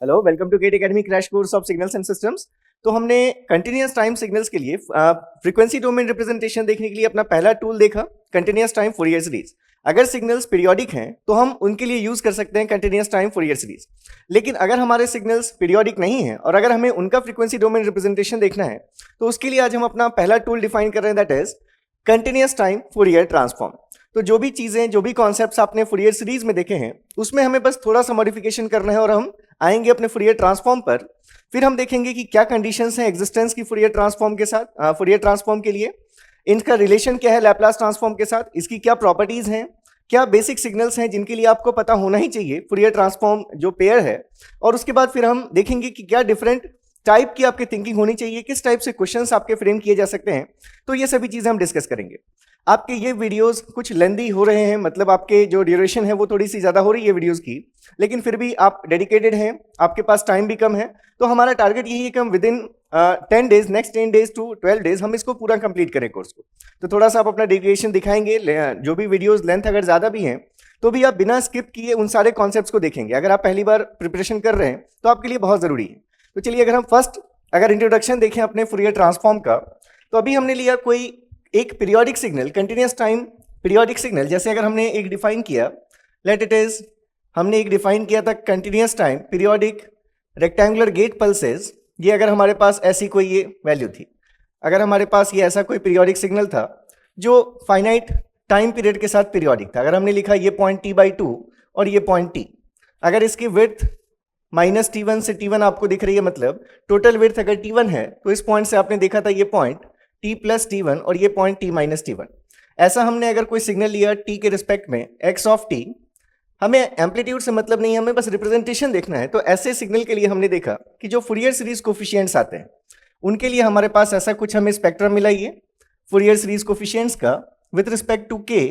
Hello, welcome to GATE academy crash course of signals and systems. तो हमने continuous time signals के लिए frequency domain representation देखने के लिए अपना पहला टूल देखा, कंटिन्यूअस टाइम फूरियर सीरीज। अगर सिग्नल्स पीरियोडिक हैं तो हम उनके लिए यूज कर सकते हैं कंटिन्यूअस टाइम फूरियर सीरीज। लेकिन अगर हमारे सिग्नल्स पीरियोडिक नहीं है और अगर हमें उनका फ्रीक्वेंसी डोमेन रिप्रेजेंटेशन देखना है तो उसके लिए आज हम अपना पहला टूल डिफाइन कर रहे हैं, that is continuous time Fourier transform. तो जो भी चीजें, जो भी कॉन्सेप्ट्स आपने फूरियर सीरीज में देखे हैं उसमें हमें बस थोड़ा सा मॉडिफिकेशन करना है और हम आएंगे अपने फूरियर ट्रांसफॉर्म पर। फिर हम देखेंगे कि क्या कंडीशंस हैं एग्जिस्टेंस की फूरियर ट्रांसफॉर्म के साथ, फूरियर ट्रांसफॉर्म के लिए, इनका रिलेशन क्या है लैप्लास ट्रांसफॉर्म के साथ, इसकी क्या प्रॉपर्टीज हैं, क्या बेसिक सिग्नल्स हैं जिनके लिए आपको पता होना ही चाहिए फूरियर ट्रांसफॉर्म जो पेयर है। और उसके बाद फिर हम देखेंगे कि क्या डिफरेंट टाइप की आपकी थिंकिंग होनी चाहिए, किस टाइप से क्वेश्चंस आपके फ्रेम किए जा सकते हैं। तो ये सभी चीजें हम डिस्कस करेंगे। आपके ये वीडियोस कुछ लेंदी हो रहे हैं, मतलब आपके जो ड्यूरेशन है वो थोड़ी सी ज़्यादा हो रही है वीडियोस की, लेकिन फिर भी आप डेडिकेटेड हैं, आपके पास टाइम भी कम है। तो हमारा टारगेट यही है कि हम within 10 days, next 10 days to 12 days हम इसको पूरा कंप्लीट करें कोर्स को। तो थोड़ा सा आप अपना डेडिकेशन दिखाएंगे। जो भी वीडियोज लेंथ अगर ज़्यादा भी हैं तो भी आप बिना स्किप किए उन सारे कॉन्सेप्ट्स को देखेंगे। अगर आप पहली बार प्रिपरेशन कर रहे हैं तो आपके लिए बहुत ज़रूरी है। तो चलिए, अगर हम फर्स्ट इंट्रोडक्शन देखें अपने फूरियर ट्रांसफॉर्म का, तो अभी हमने लिया कोई एक periodic signal, continuous time periodic signal. जैसे अगर हमने एक डिफाइन किया, लेट इट इज, हमने एक डिफाइन किया था continuous time periodic rectangular gate pulses. ये अगर हमारे पास ऐसी कोई ये वैल्यू थी, अगर हमारे पास ये ऐसा कोई पीरियोडिक सिग्नल था जो फाइनाइट टाइम पीरियड के साथ पीरियोडिक था, अगर हमने लिखा ये पॉइंट t/2 और ये पॉइंट t, अगर इसकी विड्थ माइनस t1 से t1 आपको दिख रही है, मतलब टोटल विड्थ अगर t1 है तो इस पॉइंट से आपने देखा था ये पॉइंट t प्लस t1 और ये पॉइंट t माइनस t1। ऐसा हमने अगर कोई सिग्नल लिया t के रिस्पेक्ट में x ऑफ t, हमें एम्पलीट्यूड से मतलब नहीं है, हमें बस रिप्रेजेंटेशन देखना है। तो ऐसे सिग्नल के लिए हमने देखा कि जो फूरियर सीरीज कोफिशिएंट्स आते हैं उनके लिए हमारे पास ऐसा कुछ हमें स्पेक्ट्रम मिला ये फूरियर सीरीज कोफिशिएंट्स का विथ रिस्पेक्ट टू k।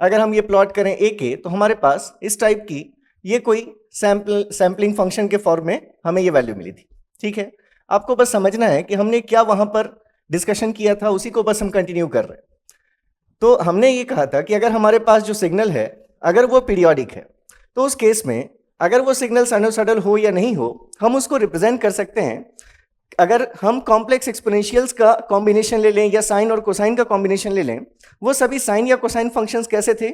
अगर हम ये प्लॉट करें a के, तो हमारे पास इस टाइप की ये कोई सैम्पलिंग फंक्शन के फॉर्म में हमें ये वैल्यू मिली थी। ठीक है, आपको बस समझना है कि हमने क्या वहां पर डिस्कशन किया था, उसी को बस हम कंटिन्यू कर रहे हैं। तो हमने ये कहा था कि अगर हमारे पास जो सिग्नल है अगर वो पीरियोडिक है तो उस केस में अगर वो सिग्नल साइनोसॉइडल हो या नहीं हो, हम उसको रिप्रेजेंट कर सकते हैं। अगर हम कॉम्प्लेक्स एक्सपोनेंशियल्स का कॉम्बिनेशन ले लें या साइन और कोसाइन का कॉम्बिनेशन ले लें, वो सभी साइन या कोसाइन फंक्शंस कैसे थे,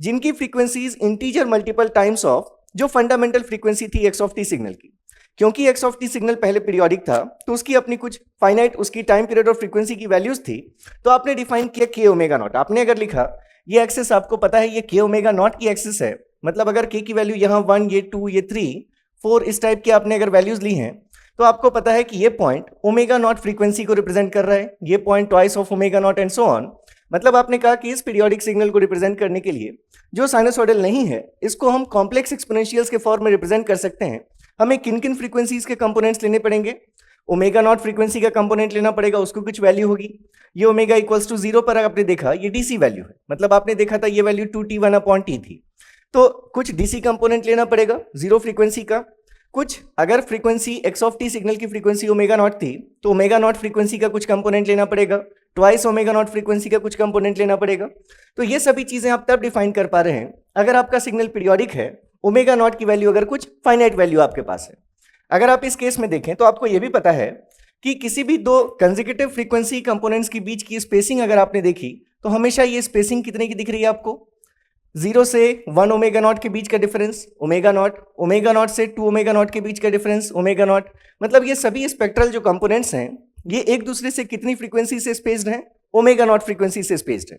जिनकी frequencies integer multiple times of जो फंडामेंटल फ्रीक्वेंसी थी एक्स ऑफ टी सिग्नल की। क्योंकि एक्स ऑफ टी सिग्नल पहले पीरियोडिक था तो उसकी अपनी कुछ फाइनाइट उसकी टाइम पीरियड और फ्रीक्वेंसी की वैल्यूज थी, तो आपने डिफाइन किया के ओमेगा नॉट। आपने अगर लिखा ये एक्सिस आपको पता है ये के ओमेगा नॉट की एक्सिस है, मतलब अगर के की वैल्यू यहाँ 1, ये 2, ये 3, 4 इस टाइप की आपने अगर वैल्यूज ली हैं तो आपको पता है कि ये पॉइंट ओमेगा नॉट फ्रीक्वेंसी को रिप्रेजेंट कर रहा है, ये point twice of omega naught and so on. मतलब आपने कहा कि इस पीरियोडिक सिग्नल को रिप्रेजेंट करने के लिए जो साइनोसॉइडल नहीं है इसको हम कॉम्प्लेक्स एक्सपोनेंशियल्स के फॉर्म में रिप्रेजेंट कर सकते हैं। हमें किन किन फ्रीक्वेंसीज के कंपोनेंट्स लेने पड़ेंगे, ओमेगा नॉट फ्रीक्वेंसी का कंपोनेंट लेना पड़ेगा, उसको कुछ वैल्यू होगी। ये ओमेगा इक्वल्स टू 0 पर आपने देखा ये डीसी वैल्यू है, मतलब आपने देखा था ये वैल्यू 2t1/t थी। तो कुछ डीसी कंपोनेंट लेना पड़ेगा जीरो फ्रीक्वेंसी का। कुछ अगर frequency x of T signal की फ्रीक्वेंसी ओमेगा नॉट थी तो ओमेगा नॉट फ्रीक्वेंसी का कुछ कंपोनेंट लेना पड़ेगा, ट्वाइस ओमेगा नॉट फ्रीक्वेंसी का कुछ कंपोनेंट लेना पड़ेगा। तो ये सभी चीजें आप तब डिफाइन कर पा रहे हैं अगर आपका सिग्नल पीरियोडिक है, ओमेगा नॉट की वैल्यू अगर कुछ फाइनाइट वैल्यू आपके पास है। अगर आप इस केस में देखें तो आपको यह भी पता है कि किसी भी दो कंसेक्यूटिव फ्रीक्वेंसी कंपोनेंट्स के बीच की स्पेसिंग अगर आपने देखी तो हमेशा ये स्पेसिंग कितने की दिख रही है आपको, 0 से 1 ओमेगा नॉट के बीच का डिफरेंस ओमेगा नॉट से 2 ओमेगा नॉट के बीच का डिफरेंस ओमेगा नॉट। मतलब ये सभी स्पेक्ट्रल जो कंपोनेंट्स हैं ये एक दूसरे से कितनी फ्रीक्वेंसी से स्पेस्ड हैं, ओमेगा नॉट फ्रीक्वेंसी से स्पेस्ड है।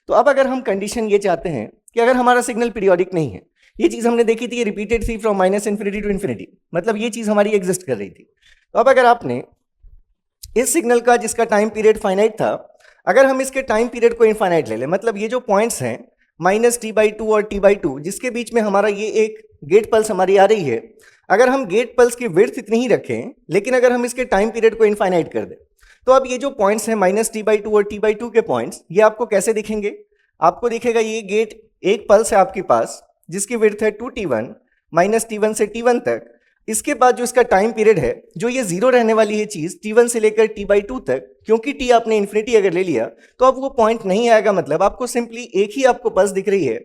तो अब अगर हम कंडीशन ये चाहते हैं कि अगर हमारा सिग्नल पीरियोडिक नहीं है, ये चीज हमने देखी थी, ये रिपीटेड थी फ्रॉम -∞ टू इन्फिनिटी, मतलब ये चीज हमारी एग्जिस्ट कर रही थी। तो अब अगर आपने इस सिग्नल का जिसका टाइम पीरियड फाइनाइट था, अगर हम इसके टाइम पीरियड को इनफाइनाइट ले लें, मतलब ये जो पॉइंट्स हैं -t/2 और t/2 जिसके बीच में हमारा ये एक गेट पल्स हमारी आ रही है, अगर हम गेट पल्स की विड्थ इतनी ही रखें लेकिन अगर हम इसके टाइम पीरियड को इनफाइनाइट कर दें, तो अब ये जो पॉइंट्स हैं -t/2 और t/2 के पॉइंट्स, ये आपको कैसे दिखेंगे, आपको दिखेगा ये गेट एक पल्स है आपके पास जिसकी विड्थ है 2t1 -t1 से t1 तक। इसके बाद जो इसका टाइम पीरियड है जो ये 0 रहने वाली है चीज t1 से लेकर t/2 तक, क्योंकि t आपने इन्फिनिटी अगर ले लिया तो अब वो पॉइंट नहीं आएगा, मतलब आपको सिंपली एक ही आपको पल्स दिख रही है।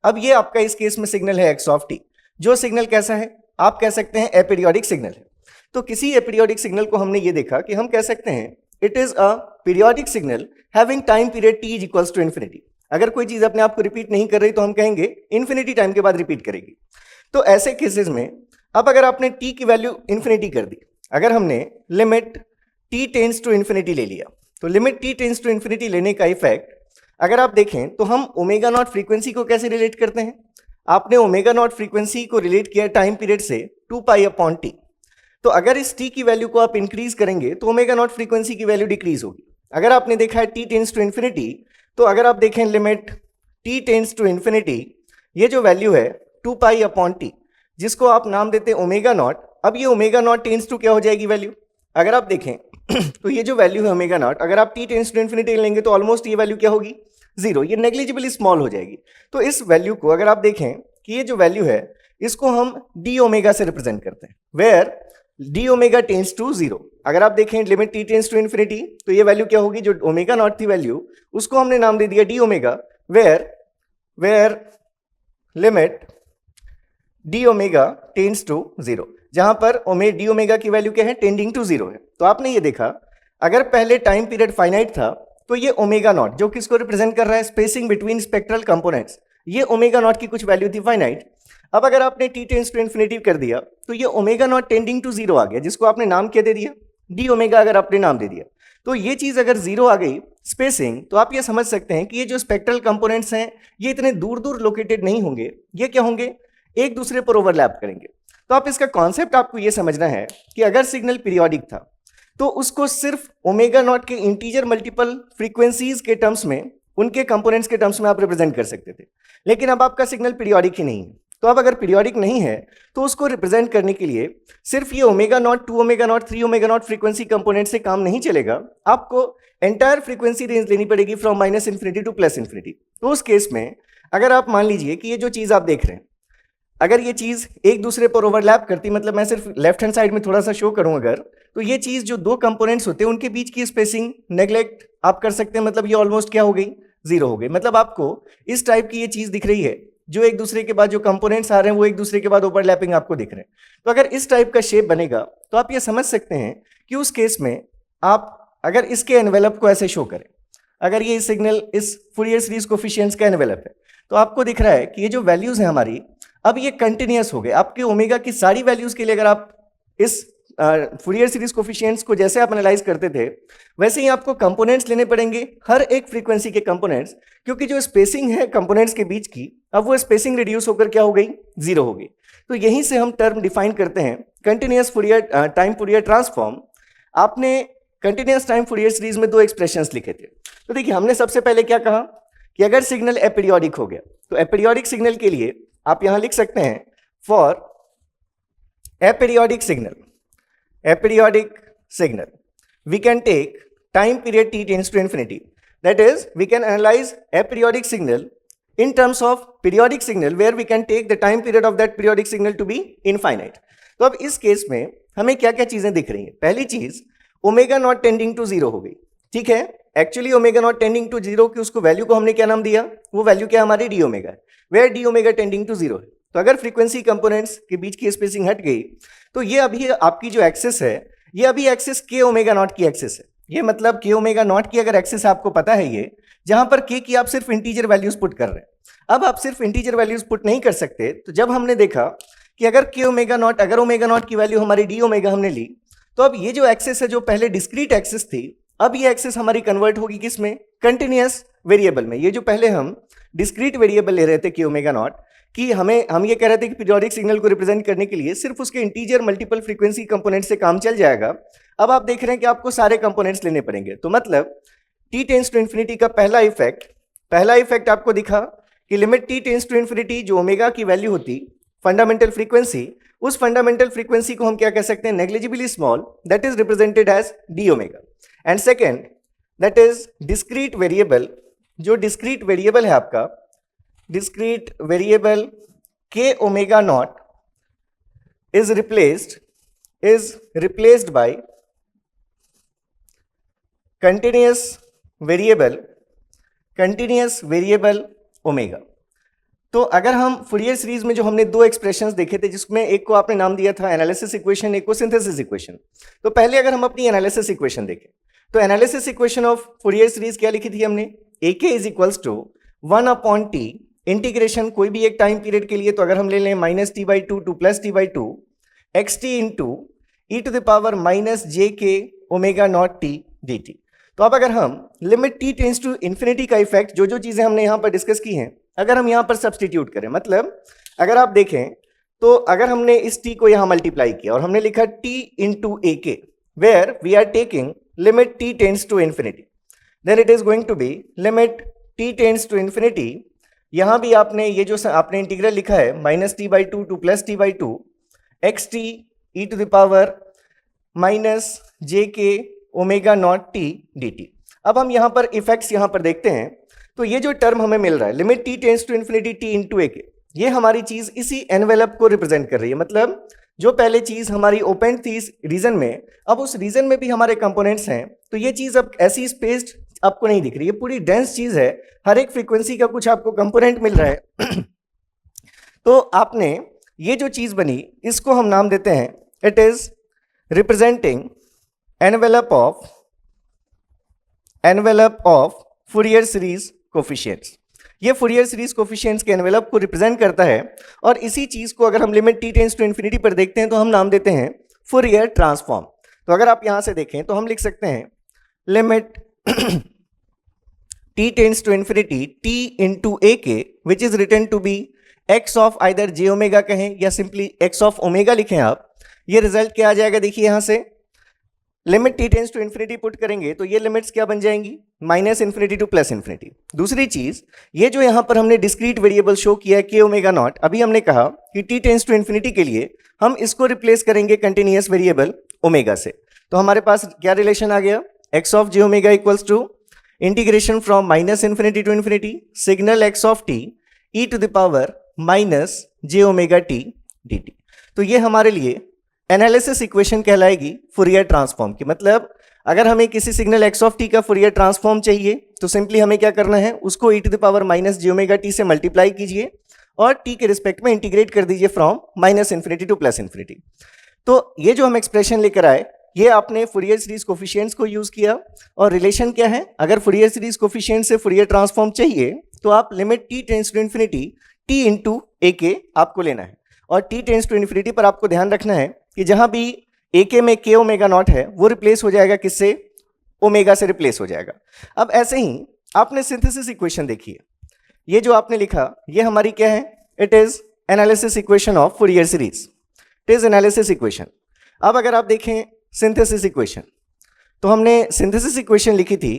अब ये आपका इस केस में सिग्नल है x ऑफ t। जो सिग्नल कैसा है, आप कह सकते हैं एपीरियोडिक सिग्नल है। तो किसी एपीरियोडिक सिग्नल को हमने ये देखा कि हम कह सकते हैं it is a periodic signal having time period t is equals to infinity. अगर कोई चीज अपने आप को रिपीट नहीं कर रही तो हम कहेंगे इन्फिनिटी टाइम के बाद रिपीट करेगी। तो ऐसे केसेस में अब अगर आपने t की वैल्यू इन्फिनिटी कर दी, अगर हमने limit t tends to infinity ले लिया, तो limit t tends to infinity लेने का इफेक्ट अगर आप देखें तो हम ओमेगा नॉट फ्रीक्वेंसी को कैसे रिलेट करते हैं। आपने ओमेगा नॉट फ्रीक्वेंसी को रिलेट किया टाइम पीरियड से 2π/t। तो अगर इस t की वैल्यू को आप इंक्रीज करेंगे तो ओमेगा नॉट फ्रीक्वेंसी की वैल्यू डिक्रीज होगी। अगर आपने देखा है t टेंड्स टू इन्फिनिटी, तो अगर आप देखें limit t tends to infinity, ये जो वैल्यू है 2π/t, जिसको आप नाम देते हैं ओमेगा नॉट। अब ये ओमेगा नॉट टेंड्स टू क्या हो जाएगी वैल्यू, अगर आप देखें तो ये जो वैल्यू है ओमेगा नॉट, अगर आप t टेंड्स टू इन्फिनिटी लेंगे तो ऑलमोस्ट ये वैल्यू क्या होगी, जीरो। ये नेग्लिजिबली स्मॉल हो जाएगी। तो इस वैल्यू को अगर आप देखें कि ये जो वैल्यू है इसको हम डी ओमेगा से रिप्रेजेंट करते हैं, where d omega tends to zero. अगर आप देखें limit t tends to infinity, तो ये वैल्यू क्या होगी, जो ओमेगा नॉट थी वैल्यू, उसको हमने नाम दे दिया d omega, where limit d omega tends to zero, जहां पर डी ओमेगा की वैल्यू क्या है, टेंडिंग टू जीरो है। तो आपने ये देखा अगर पहले टाइम पीरियड फाइनाइट था तो ये ओमेगा नॉट जो किसको रिप्रेजेंट कर रहा है, स्पेसिंग बिटवीन स्पेक्ट्रल कंपोनेंट्स, ये ओमेगा नॉट की कुछ वैल्यू थी फाइनाइट। अब अगर आपने t टेंड्स टू इन्फिनिटी कर दिया तो ये omega naught tending to zero आ गया, जिसको आपने नाम क्या दे दिया, डी ओमेगा अगर आपने नाम दे दिया। तो ये चीज अगर जीरो आ गई स्पेसिंग, तो आप ये समझ सकते हैं कि ये जो स्पेक्ट्रल कंपोनेंट्स हैं ये इतने दूर दूर लोकेटेड नहीं होंगे, ये क्या होंगे, एक दूसरे पर ओवरलैप करेंगे। तो आप इसका कॉन्सेप्ट आपको ये समझना है कि अगर सिग्नल पीरियोडिक था तो उसको सिर्फ ओमेगा नॉट के इंटीजर मल्टीपल फ्रीक्वेंसीज के टर्म्स में, उनके कंपोनेंट्स के टर्म्स में आप रिप्रेजेंट कर सकते थे। लेकिन अब आपका सिग्नल पीरियोडिक ही नहीं है, तो अब अगर पीरियोडिक नहीं है तो उसको रिप्रेजेंट करने के लिए सिर्फ ये omega not, 2 omega naught, 3 omega naught frequency component से काम नहीं चलेगा, आपको एंटायर फ्रीक्वेंसी रेंज लेनी पड़ेगी from minus infinity to plus infinity. तो उस केस में अगर आप मान लीजिए कि ये जो चीज आप देख रहे हैं, अगर ये चीज एक दूसरे पर ओवरलैप करती, मतलब मैं सिर्फ लेफ्ट हैंड साइड में थोड़ा सा शो करूं अगर, तो ये चीज जो दो कंपोनेंट्स होते हैं उनके बीच की स्पेसिंग नेग्लेक्ट आप कर सकते हैं, मतलब ये ऑलमोस्ट क्या हो गई, जीरो हो गई। मतलब आपको इस टाइप की ये चीज दिख रही है, जो एक दूसरे के बाद जो कंपोनेंट्स आ रहे हैं वो एक दूसरे के बाद ओवरलैपिंग आपको दिख रहे हैं। तो अगर इस टाइप का शेप बनेगा तो आप ये समझ सकते हैं कि उस केस में आप अगर इसके एनवेलप को ऐसे शो करें, अगर ये सिग्नल इस फूरियर सीरीज कोफिशिएंट्स का एनवेलप है, तो आपको दिख रहा है कि ये जो वैल्यूज हैं हमारी अब ये कंटिन्यूअस हो गए। आपके ओमेगा की सारी वैल्यूज के लिए अगर आप इस फूरियर सीरीज कोफिशिएंट्स को जैसे आप एनालाइज करते थे वैसे ही आपको कंपोनेंट्स लेने पड़ेंगे, हर एक फ्रीक्वेंसी के कंपोनेंट्स, क्योंकि जो स्पेसिंग है कंपोनेंट्स के बीच की, अब वो स्पेसिंग रिड्यूस होकर क्या हो गई, जीरो हो गई। तो यहीं से हम टर्म डिफाइन करते हैं continuous Fourier time Fourier transform. आपने कंटिन्यूअस टाइम फूरियर सीरीज में दो एक्सप्रेशंस लिखे थे। तो देखिए हमने सबसे पहले क्या कहा कि अगर सिग्नल एपीरियोडिक हो गया तो एपीरियोडिक सिग्नल के लिए आप यहां लिख सकते हैं for aperiodic signal we can take time period t tends to infinity, that is we can analyse aperiodic signal in terms of periodic signal where we can take the time period of that periodic signal to be infinite। तो अब इस case में हमें क्या क्या चीजें दिख रही हैं। पहली चीज omega naught tending to zero हो गई, ठीक है। Actually omega naught tending to zero की उसको वैल्यू को हमने क्या नाम दिया, वो वैल्यू क्या हमारी डी ओमेगा है, where d omega tending to zero है। तो अगर फ्रीक्वेंसी कंपोनेंट्स के बीच की स्पेसिंग हट गई तो ये अभी आपकी जो एक्सेस है ये अभी एक्सेस के ओमेगा नॉट की एक्सेस है। ये मतलब के ओमेगा नॉट की अगर एक्सेस आपको पता है, ये जहां पर के की आप सिर्फ इंटीजर वैल्यूज पुट कर रहे हैं। अब आप सिर्फ इंटीजर वैल्यूज पुट नहीं कर सकते, तो जब हमने देखा कि अगर के ओमेगा नॉट, अगर ओमेगा नॉट की वैल्यू हमारी डी ओमेगा हमने ली, तो अब ये जो एक्सेस है जो पहले डिस्क्रीट एक्सेस थी, अब ये एक्सेस हमारी कन्वर्ट होगी किस में, कंटिन्यूअस वेरिएबल में। ये जो पहले हम डिस्क्रीट वेरिएबल ले रहे थे के ओमेगा नॉट कि हम ये कह रहे थे कि पीरियोडिक सिग्नल को रिप्रेजेंट करने के लिए सिर्फ उसके इंटीजर मल्टीपल फ्रीक्वेंसी कंपोनेंट से काम चल जाएगा। अब आप देख रहे हैं कि आपको सारे कंपोनेंट्स लेने पड़ेंगे। तो मतलब t टेंड्स टू इन्फिनिटी का पहला इफेक्ट आपको दिखा कि limit t tends to infinity जो ओमेगा की वैल्यू होती फंडामेंटल फ्रीक्वेंसी, उस फंडामेंटल फ्रीक्वेंसी को हम क्या कह सकते हैं, negligibly small, that is represented as d omega. And second that is discrete variable, जो डिस्क्रीट वेरिएबल है आपका, discrete variable k omega naught is replaced by continuous variable omega। तो अगर हम फूरियर सीरीज में जो हमने दो एक्सप्रेशंस देखे थे, जिसमें एक को आपने नाम दिया था एनालिसिस इक्वेशन, एक को सिंथेसिस इक्वेशन। तो पहले अगर हम अपनी एनालिसिस इक्वेशन देखें, तो analysis equation of Fourier series क्या लिखी थी हमने, ए के is equals to 1/t integration कोई भी एक टाइम पीरियड के लिए, तो अगर हम ले लें -t/2 to +t/2 xt into e to the power -jk omega naught t dt। तो अब अगर हम limit t tends to infinity का इफेक्ट, जो जो चीजें हमने यहां पर डिस्कस की हैं, अगर हम यहां पर सब्स्टिट्यूट करें, मतलब अगर आप देखें तो अगर हमने इस t को यहां मल्टीप्लाई किया और हमने लिखा t into a k, where we are taking limit t tends to infinity, then it is going to be limit t tends to infinity. यहां भी आपने ये जो आपने इंटीग्रल लिखा है -t/2 to +t/2 xt e to the power -jk omega naught t dt। अब हम यहां पर इफेक्ट्स यहां पर देखते हैं, तो ये जो टर्म हमें मिल रहा है limit t tends to infinity t into a k, ये हमारी चीज इसी एनवेलप को रिप्रेजेंट कर रही है। मतलब जो पहले चीज हमारी ओपन थी इस रीजन में, अब उस रीजन में भी हमारे कंपोनेंट्स हैं, तो ये चीज अब ऐसी स्पेस्ड आपको नहीं दिख रही, ये पूरी डेंस चीज है, हर एक फ्रीक्वेंसी का कुछ आपको कंपोनेंट मिल रहा है। तो आपने ये जो चीज बनी, इसको हम नाम देते हैं, it is representing envelope of Fourier series coefficients. ये फूरियर सीरीज कोफिशिएंट्स के एनवेलप को रिप्रेजेंट करता है, और इसी चीज को अगर हम limit t tends to infinity पर देखते हैं तो हम नाम देते हैं फूरियर ट्रांसफॉर्म। तो अगर आप यहां से देखें तो हम लिख सकते हैं limit t tends to infinity t into a k, which is written to be x of either j omega कहें या सिंपली x ऑफ ओमेगा लिखें आप। ये रिजल्ट क्या आ जाएगा, देखिए यहां से limit t tends to infinity put करेंगे तो ये लिमिट्स क्या बन जाएंगी, -इन्फिनिटी टू +इन्फिनिटी। दूसरी चीज, ये जो यहां पर हमने डिस्क्रीट वेरिएबल शो किया है k ओमेगा नॉट, अभी हमने कहा कि t टेंड्स टू इन्फिनिटी के लिए हम इसको रिप्लेस करेंगे कंटिन्यूअस वेरिएबल ओमेगा से। तो हमारे पास क्या रिलेशन आ गया, x of j omega equals to integration from -infinity to infinity signal x of t e to the power -j omega t dt। तो ये हमारे लिए एनालिसिस इक्वेशन कहलाएगी फूरियर ट्रांसफॉर्म की। मतलब अगर हमें किसी सिग्नल x ऑफ t का फूरियर ट्रांसफॉर्म चाहिए तो सिंपली हमें क्या करना है, उसको e to the power -j omega t से मल्टीप्लाई कीजिए और t के रिस्पेक्ट में इंटीग्रेट कर दीजिए फ्रॉम -इन्फिनिटी टू +इन्फिनिटी। तो ये जो हम एक्सप्रेशन लेकर आए, ये आपने फूरियर सीरीज कोफिशिएंट्स को यूज किया, और रिलेशन क्या है, अगर फूरियर सीरीज कोफिशिएंट से फूरियर ट्रांसफॉर्म चाहिए तो आप limit t tends to infinity t into a k आपको लेना है, और t टेंड्स टू इन्फिनिटी पर आपको ध्यान रखना है कि जहां भी ए के में k ओमेगा नॉट है वो रिप्लेस हो जाएगा किससे, ओमेगा से रिप्लेस हो जाएगा। अब ऐसे ही आपने सिंथेसिस इक्वेशन देखी है, ये जो आपने लिखा ये हमारी क्या है, it is analysis equation of Fourier series, it is analysis equation. अब अगर आप देखें सिंथेसिस इक्वेशन, तो हमने सिंथेसिस इक्वेशन लिखी थी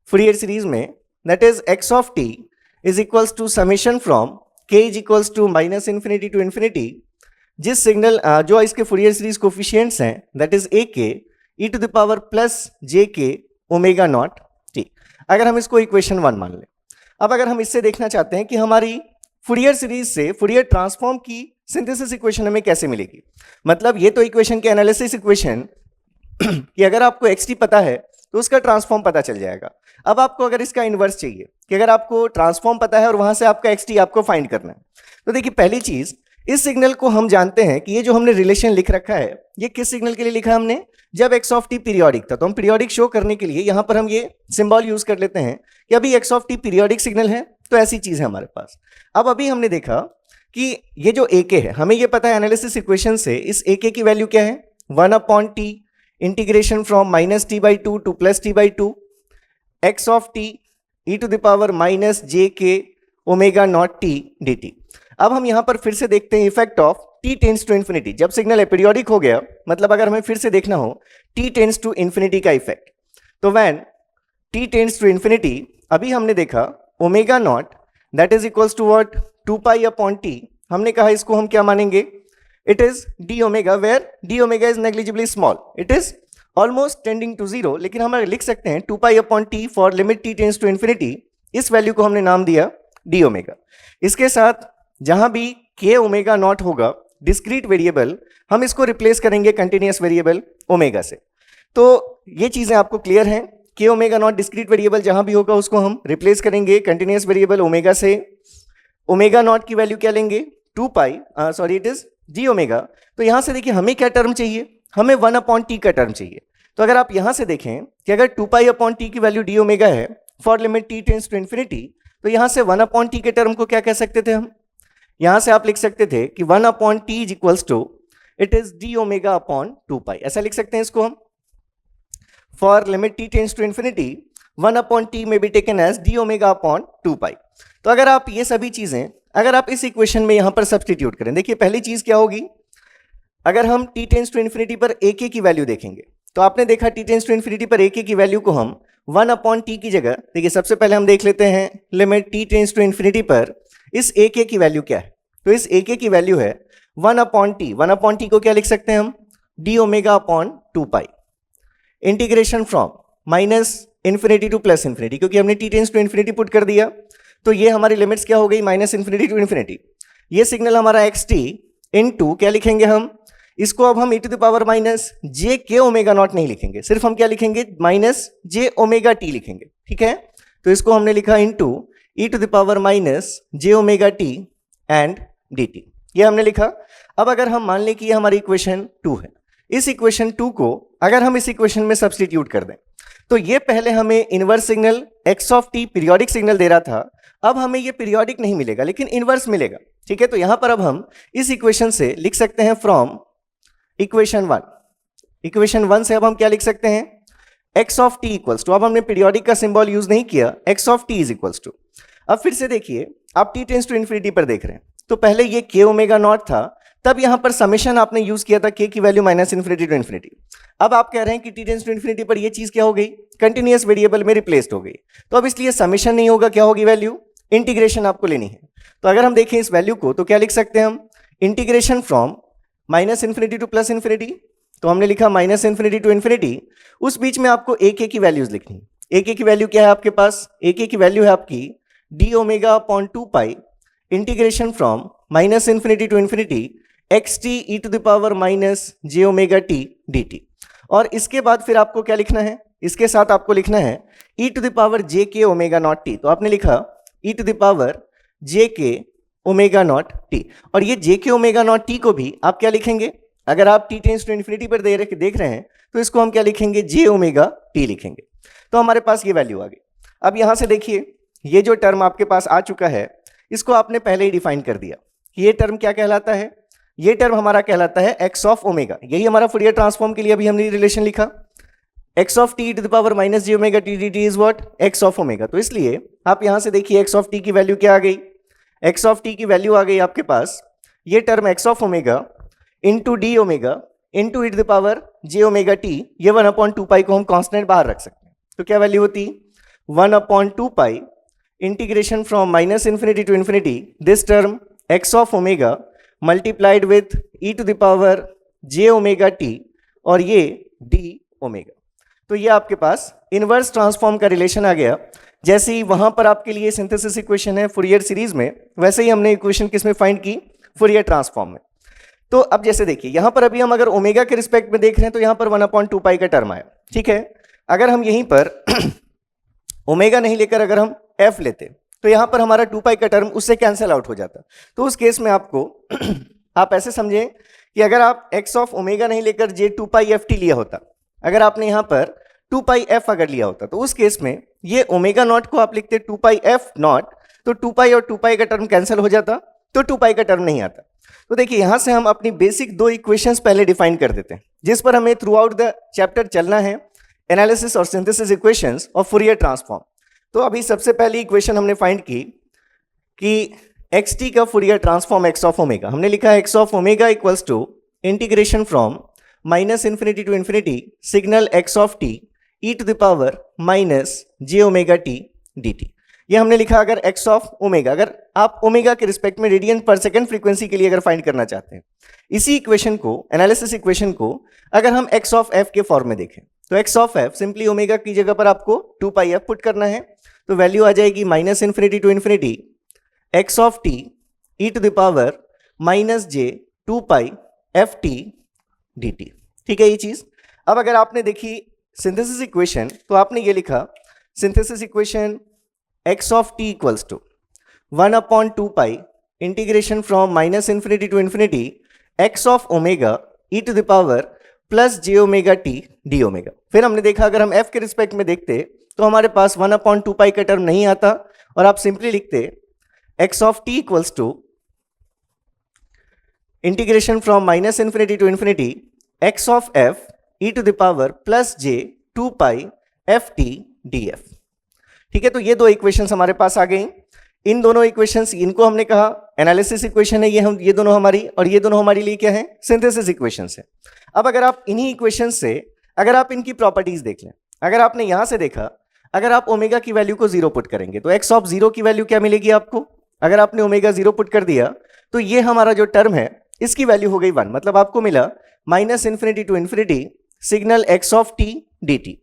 फूरियर सीरीज में, that is x of t is equals to summation from k is equals to -infinity to infinity, जिस सिग्नल जो इसके फूरियर सीरीज कोफिशिएंट्स हैं, that is a k e to the power +jk omega naught t। अगर हम इसको equation 1 मान लें, अब अगर हम इससे देखना चाहते हैं कि हमारी फूरियर सीरीज से फूरियर ट्रांसफॉर्म की सिंथेसिस इक्वेशन हमें कैसे मिलेगी, मतलब ये तो इक्वेशन के एनालिसिस इक्वेशन कि अगर आपको xt पता है तो उसका ट्रांसफॉर्म पता चल जाएगा। अब आपको अगर इसका इन्वर्स चाहिए कि अगर आपको ट्रांसफॉर्म पता है और वहां से आपका xt आपको फाइंड करना है, तो देखिए पहली चीज, इस सिग्नल को हम जानते हैं कि ये जो हमने रिलेशन लिख रखा है, ये किस सिग्नल के लिए लिखा है हमने, जब x ऑफ t पीरियोडिक था। तो हम पीरियोडिक शो करने के लिए यहां पर हम ये सिंबल यूज कर लेते हैं कि अभी x of t periodic signal है, तो ऐसी चीज है हमारे पास। अब अभी हमने देखा कि ये जो ak है, हमें ये पता है एनालिसिस इक्वेशन से, इस ak की वैल्यू क्या है, 1/t integration from -t/2 to +t/2 x of t e to the power -jk omega naught t dt। अब हम यहां पर फिर से देखते हैं effect of t tends to infinity. जब सिग्नल एपीरियोडिक हो गया, मतलब अगर हमें फिर से देखना हो t टेंड्स टू इन्फिनिटी का इफेक्ट, तो when t tends to infinity, अभी हमने देखा omega naught that is equals to what, 2π/t। हमने कहा इसको हम क्या मानेंगे, it is d omega, where d omega is negligibly small, it is almost tending to 0, लेकिन हम लिख सकते हैं 2π/t for limit t tends to infinity. इस वैल्यू को हमने नाम दिया d ओमेगा। इसके साथ जहां भी k ओमेगा नॉट होगा डिस्क्रीट वेरिएबल, हम इसको रिप्लेस करेंगे कंटिन्यूअस वेरिएबल ओमेगा से। तो ये चीजें आपको क्लियर हैं, k omega naught discrete variable जहां भी होगा उसको हम रिप्लेस करेंगे कंटिन्यूअस वेरिएबल ओमेगा से। ओमेगा नॉट की वैल्यू क्या लेंगे 2 pi, sorry it is d omega. तो यहां से देखिए हमें क्या टर्म चाहिए, हमें 1 अपॉन टी का टर्म चाहिए। तो अगर आप यहां से देखें कि अगर 2 पाई अपॉन टी की वैल्यू डी ओमेगा है for limit t tends to infinity, तो यहां से 1 अपॉन टी के टर्म को क्या कह सकते थे हम, यहां से आप लिख सकते थे कि 1 upon t is equals to it is d omega upon 2 pi, ऐसा लिख सकते हैं इसको हम। For limit t tends to infinity 1 upon t में be taken as d omega upon 2 pi. तो अगर आप ये सभी चीजें अगर आप इस इक्वेशन में यहां पर सब्स्टिट्यूट करें, देखिए पहली चीज क्या होगी, अगर हम टी टेंड्स टू इन्फिनिटी पर एक की वैल्यू देखेंगे तो आपने देखा टी टेंड्स टू इन्फिनिटी पर एक की वैल्यू को हम 1 अपॉन टी की जगह, देखिए सबसे पहले हम देख लेते हैं limit t tends to infinity पर इस एक की वैल्यू क्या है। तो इस एक की वैल्यू है 1 अपॉन टी। 1 अपॉन टी को क्या लिख सकते हैं हम, d omega upon 2 pi integration from minus infinity to plus infinity, क्योंकि हमने t tends to infinity put कर दिया तो ये हमारी लिमिट्स क्या हो गई माइनस इन्फिनिटी टू इन्फिनिटी। ये सिग्नल हमारा एक्स टी इन टू क्या लिखेंगे हम, इसको अब हम e to the power minus j k omega not नहीं लिखेंगे, सिर्फ हम क्या लिखेंगे माइनस जे ओमेगा टी लिखेंगे, ठीक है। तो इसको हमने लिखा into e to the power minus j omega t and d t, ये हमने लिखा। अब अगर हम मान लें कि ये हमारी इक्वेशन 2 है, इस इक्वेशन 2 को अगर हम इस इक्वेशन में सब्स्टिट्यूट कर दें तो ये पहले हमें inverse signal x of t periodic signal दे रहा था, अब हमें ये पीरियोडिक नहीं मिलेगा लेकिन इनवर्स मिलेगा, ठीक है। तो यहां पर अब हम इस इक्वेशन से लिख सकते हैं फ्रॉम इक्वेशन 1, इक्वेशन 1 से अब हम क्या लिख सकते हैं, x of t equals to, अब हमने पीरियोडिक का सिंबल यूज नहीं किया, x of t is equals to. अब फिर से देखिए आप टी टेंड्स टू इन्फिनिटी पर देख रहे हैं तो पहले ये के ओमेगा नॉट था, तब यहां पर समेशन आपने यूज किया था के की value minus infinity to infinity. अब आप कह रहे हैं कि टी टेंड्स टू इन्फिनिटी पर ये चीज क्या हो गई, कंटिन्यूअस वेरिएबल में रिप्लेस्ड हो गई, तो अब इसलिए समेशन नहीं होगा, क्या होगी वैल्यू, इंटीग्रेशन आपको लेनी है। तो अगर हम देखें इस वैल्यू को तो क्या लिख सकते हैं हम, integration from minus infinity to plus infinity, तो हमने लिखा माइनस इन्फिनिटी टू इन्फिनिटी, उस बीच में आपको एक की वैल्यूज लिखनी। एक की वैल्यू क्या है आपके पास, एक की वैल्यू है आपकी d omega upon 2 pi integration from minus infinity to infinity x t e to the power minus j omega t d t. और इसके बाद फिर आपको क्या लिखना है, इसके साथ आपको लिखना है e to the power J k omega naught t, तो आपने लिखा ई to the power J k omega naught T. और ये जे के ओमेगा नॉट टी को भी आप क्या लिखेंगे, अगर आप टी टेंड्स टू इन्फिनिटी पर देख रहे हैं तो इसको हम क्या लिखेंगे, जे ओमेगा टी लिखेंगे। तो हमारे पास ये वैल्यू आ गई। अब यहां से देखिए ये जो टर्म आपके पास आ चुका है इसको आपने पहले ही डिफाइन कर दिया कि ये टर्म क्या कहलाता है, ये टर्म हमारा कहलाता है एक्स ऑफ ओमेगा। यही हमारा फूरियर ट्रांसफॉर्म के लिए अभी हमने रिलेशन लिखा, x of t to the power minus j omega t d t is what, x of omega. तो इसलिए आप यहां से देखिए एक्स ऑफ टी की वैल्यू क्या आ गई, एक्स ऑफ टी की वैल्यू आ गई आपके पास ये term x of omega into d omega into e to the power j omega t, ये 1 अपॉन 2 पाई को हम कांस्टेंट बाहर रख सकते हैं। तो क्या वैल्यू होती 1 upon 2 pi integration from minus infinity to infinity this term x of omega multiplied with e to the power j omega t और ये डी ओमेगा। तो ये आपके पास इनवर्स ट्रांसफॉर्म का रिलेशन आ गया। जैसे ही वहां पर आपके लिए सिंथेसिस इक्वेशन है फूरियर सीरीज में, वैसे ही हमने इक्वेशन किस में फाइंड की, फूरियर ट्रांसफॉर्म में। तो अब जैसे देखिए यहां पर अभी हम अगर ओमेगा के रिस्पेक्ट में देख रहे हैं तो यहां पर 1/2 पाई का टर्म आया, ठीक है। अगर हम यहीं पर ओमेगा नहीं लेकर अगर हम एफ लेते तो यहां पर हमारा 2 पाई का टर्म उससे कैंसिल आउट हो जाता। तो उस केस में आपको आप ऐसे समझें कि अगर आप एक्स ऑफ ओमेगा नहीं लेकर जे 2 पाई एफ टी लिया होता, अगर आपने यहां पर 2 पाई एफ अगर लिया होता तो उस केस में ये ओमेगा नॉट को आप लिखते 2 पाई एफ नॉट, तो 2 पाई और 2 पाई का टर्म कैंसिल हो जाता तो 2 पाई का टर्म नहीं आता। तो देखिए यहां से हम अपनी बेसिक 2 इक्वेशंस पहले डिफाइन कर देते हैं जिस पर हमें थ्रू आउट द चैप्टर चलना है, एनालिसिस और synthesis equations of Fourier transform. तो अभी सबसे पहली इक्वेशन हमने फाइंड की कि एक्स टी का Fourier transform x of omega, हमने लिखा है x of omega equals to integration from minus infinity to infinity signal x of t e to the power minus j omega t d t. ये हमने लिखा अगर x of omega, अगर आप omega के रिस्पेक्ट में रेडियन पर second frequency के लिए अगर फाइंड करना चाहते हैं, इसी इक्वेशन को, एनालिसिस इक्वेशन को अगर हम एक्स ऑफ एफ के फॉर्म में देखें तो x of F simply omega की जगह पर आपको 2 पाई एफ पुट करना है, तो वैल्यू आ जाएगी minus infinity to infinity x of t e to the power minus j 2 pi f t d t, ठीक है ये चीज। अब अगर आपने देखी सिंथेसिस इक्वेशन तो आपने ये लिखा synthesis equation x of t equals to, 1/2 integration from minus infinity to infinity x of omega e to the power plus j omega t d omega. फिर हमने देखा अगर हम f के रिस्पेक्ट में देखते तो हमारे पास 1/2 का टर्म नहीं आता और आप सिंपली लिखते x of t equals to integration from minus infinity to infinity x of f e to the power plus j 2 pi f t df। ठीक है, तो ये दो इक्वेशंस हमारे पास आ गई। इन दोनों इक्वेशंस, इनको हमने कहा एनालिसिस इक्वेशन है, ये दोनों हमारी, और ये दोनों हमारे लिए क्या है, सिंथेसिस इक्वेशंस है। अब अगर आप इन्हीं इक्वेशंस से अगर आप इनकी प्रॉपर्टीज देख लें, अगर आपने यहां से देखा, अगर आप ओमेगा की वैल्यू को 0 पुट करेंगे तो x ऑफ 0 की वैल्यू क्या मिलेगी आपको। अगर आपने ओमेगा 0 पुट कर दिया तो ये हमारा जो टर्म है इसकी वैल्यू हो गई 1, मतलब आपको मिला minus infinity to infinity signal x of t dt।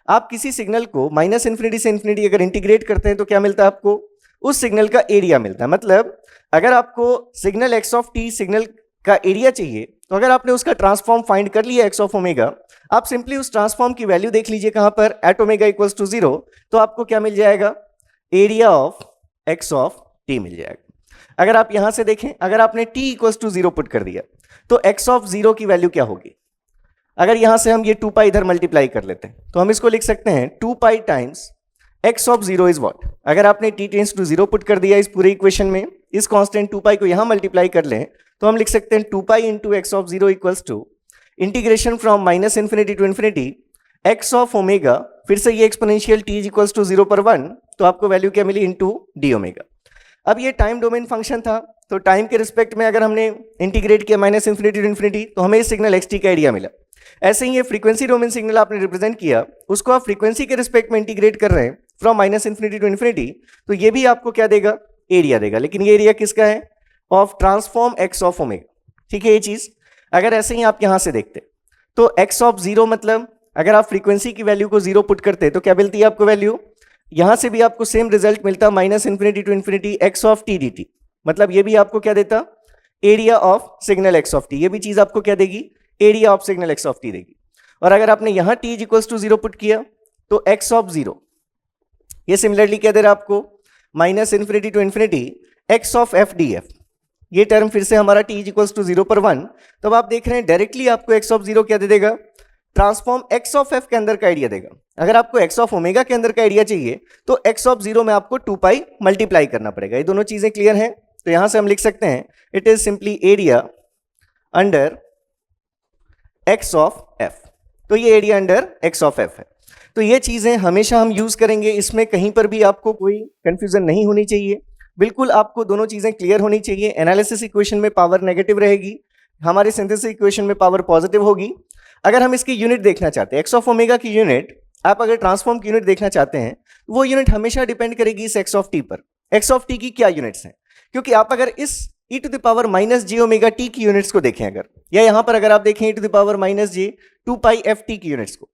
आप किसी सिग्नल को माइनस इन्फिनिटी से इन्फिनिटी अगर इंटीग्रेट करते हैं तो क्या मिलता है आपको, उस सिग्नल का एरिया मिलता है। मतलब अगर आपको signal x of t signal का एरिया चाहिए तो अगर आपने उसका ट्रांसफॉर्म फाइंड कर लिया x ऑफ ओमेगा, आप सिंपली उस ट्रांसफॉर्म की वैल्यू देख लीजिए कहां पर, एट ओमेगा इक्वल्स टू 0, तो आपको क्या मिल जाएगा, area of x of t मिल जाएगा। अगर आप यहां से देखें, अगर आपने t इक्वल्स टू 0 पुट कर दिया तो x ऑफ 0 की वैल्यू क्या होगी। अगर यहां से हम ये 2 पाई इधर मल्टीप्लाई कर लेते हैं तो हम इसको लिख सकते हैं 2 पाई times x of 0 is what. अगर आपने t टेंड्स टू 0 पुट कर दिया इस पूरे इक्वेशन में, इस कांस्टेंट 2 पाई को यहां मल्टीप्लाई कर लें तो हम लिख सकते हैं 2 pi into x of 0 equals to integration from minus infinity to infinity x of omega, फिर से ये एक्सपोनेंशियल t इक्वल्स टू 0 पर 1, तो आपको वैल्यू क्या मिली, इंटू डी ओमेगा। अब ये टाइम डोमेन फंक्शन था, तो टाइम के रिस्पेक्ट में अगर हमने इंटीग्रेट किया माइनस इन्फिनिटी टू इन्फिनिटी तो हमें इस सिग्नल x t का एरिया मिला। ऐसे ही ये फ्रीक्वेंसी डोमेन सिग्नल आपने रिप्रेजेंट किया, उसको आप फ्रीक्वेंसी के रिस्पेक्ट में इंटीग्रेट कर रहे हैं from minus infinity to infinity, तो ये भी आपको क्या देगा, एरिया देगा। लेकिन ये एरिया किसका है, of transform x of omega. ठीक है, ये चीज अगर ऐसे ही आप यहां से देखते तो x ऑफ 0, मतलब अगर आप फ्रीक्वेंसी की वैल्यू को 0 पुट करते तो क्या मिलती है आपको वैल्यू, यहां से भी आपको सेम रिजल्ट मिलता minus infinity to infinity x of t dt। मतलब ये भी आपको क्या देता, area of signal x of t। ये भी चीज आपको क्या देगी, area of signal x of t देगी। और अगर आपने यहां t इक्वल्स टू 0 पुट किया तो x ऑफ 0 ये सिमिलरली क्या दे रहा है आपको, minus infinity to infinity x of f df। ये टर्म फिर से हमारा t इक्वल्स टू 0 पर 1, तब आप देख रहे हैं डायरेक्टली आपको x ऑफ 0 क्या दे देगा, ट्रांसफॉर्म x ऑफ f के अंदर का एरिया देगा। अगर आपको x ऑफ ओमेगा के अंदर का एरिया चाहिए तो x ऑफ 0 में आपको 2 पाई मल्टीप्लाई करना पड़ेगा। ये दोनों चीजें क्लियर हैं, तो यहां से हम लिख सकते हैं it is simply area under x of f। तो ये area under x of f है। तो ये चीजें हमेशा हम यूज करेंगे, इसमें कहीं पर भी आपको कोई कंफ्यूजन नहीं होनी चाहिए, बिल्कुल आपको दोनों चीजें क्लियर होनी चाहिए। एनालिसिस इक्वेशन में पावर नेगेटिव रहेगी, हमारे सिंथेसिस इक्वेशन में पावर पॉजिटिव होगी। अगर हम इसकी यूनिट देखना चाहते हैं, x ऑफ ओमेगा की यूनिट, आप अगर ट्रांसफॉर्म की यूनिट देखना चाहते हैं वो यूनिट हमेशा डिपेंड करेगी इस x ऑफ t पर। x ऑफ t की क्या यूनिट्स हैं, क्योंकि आप अगर इस e to the power minus j omega t की यूनिट्स को देखें अगर, या यहां पर अगर आप देखें e to the power minus j 2 pi f t की यूनिट्स को,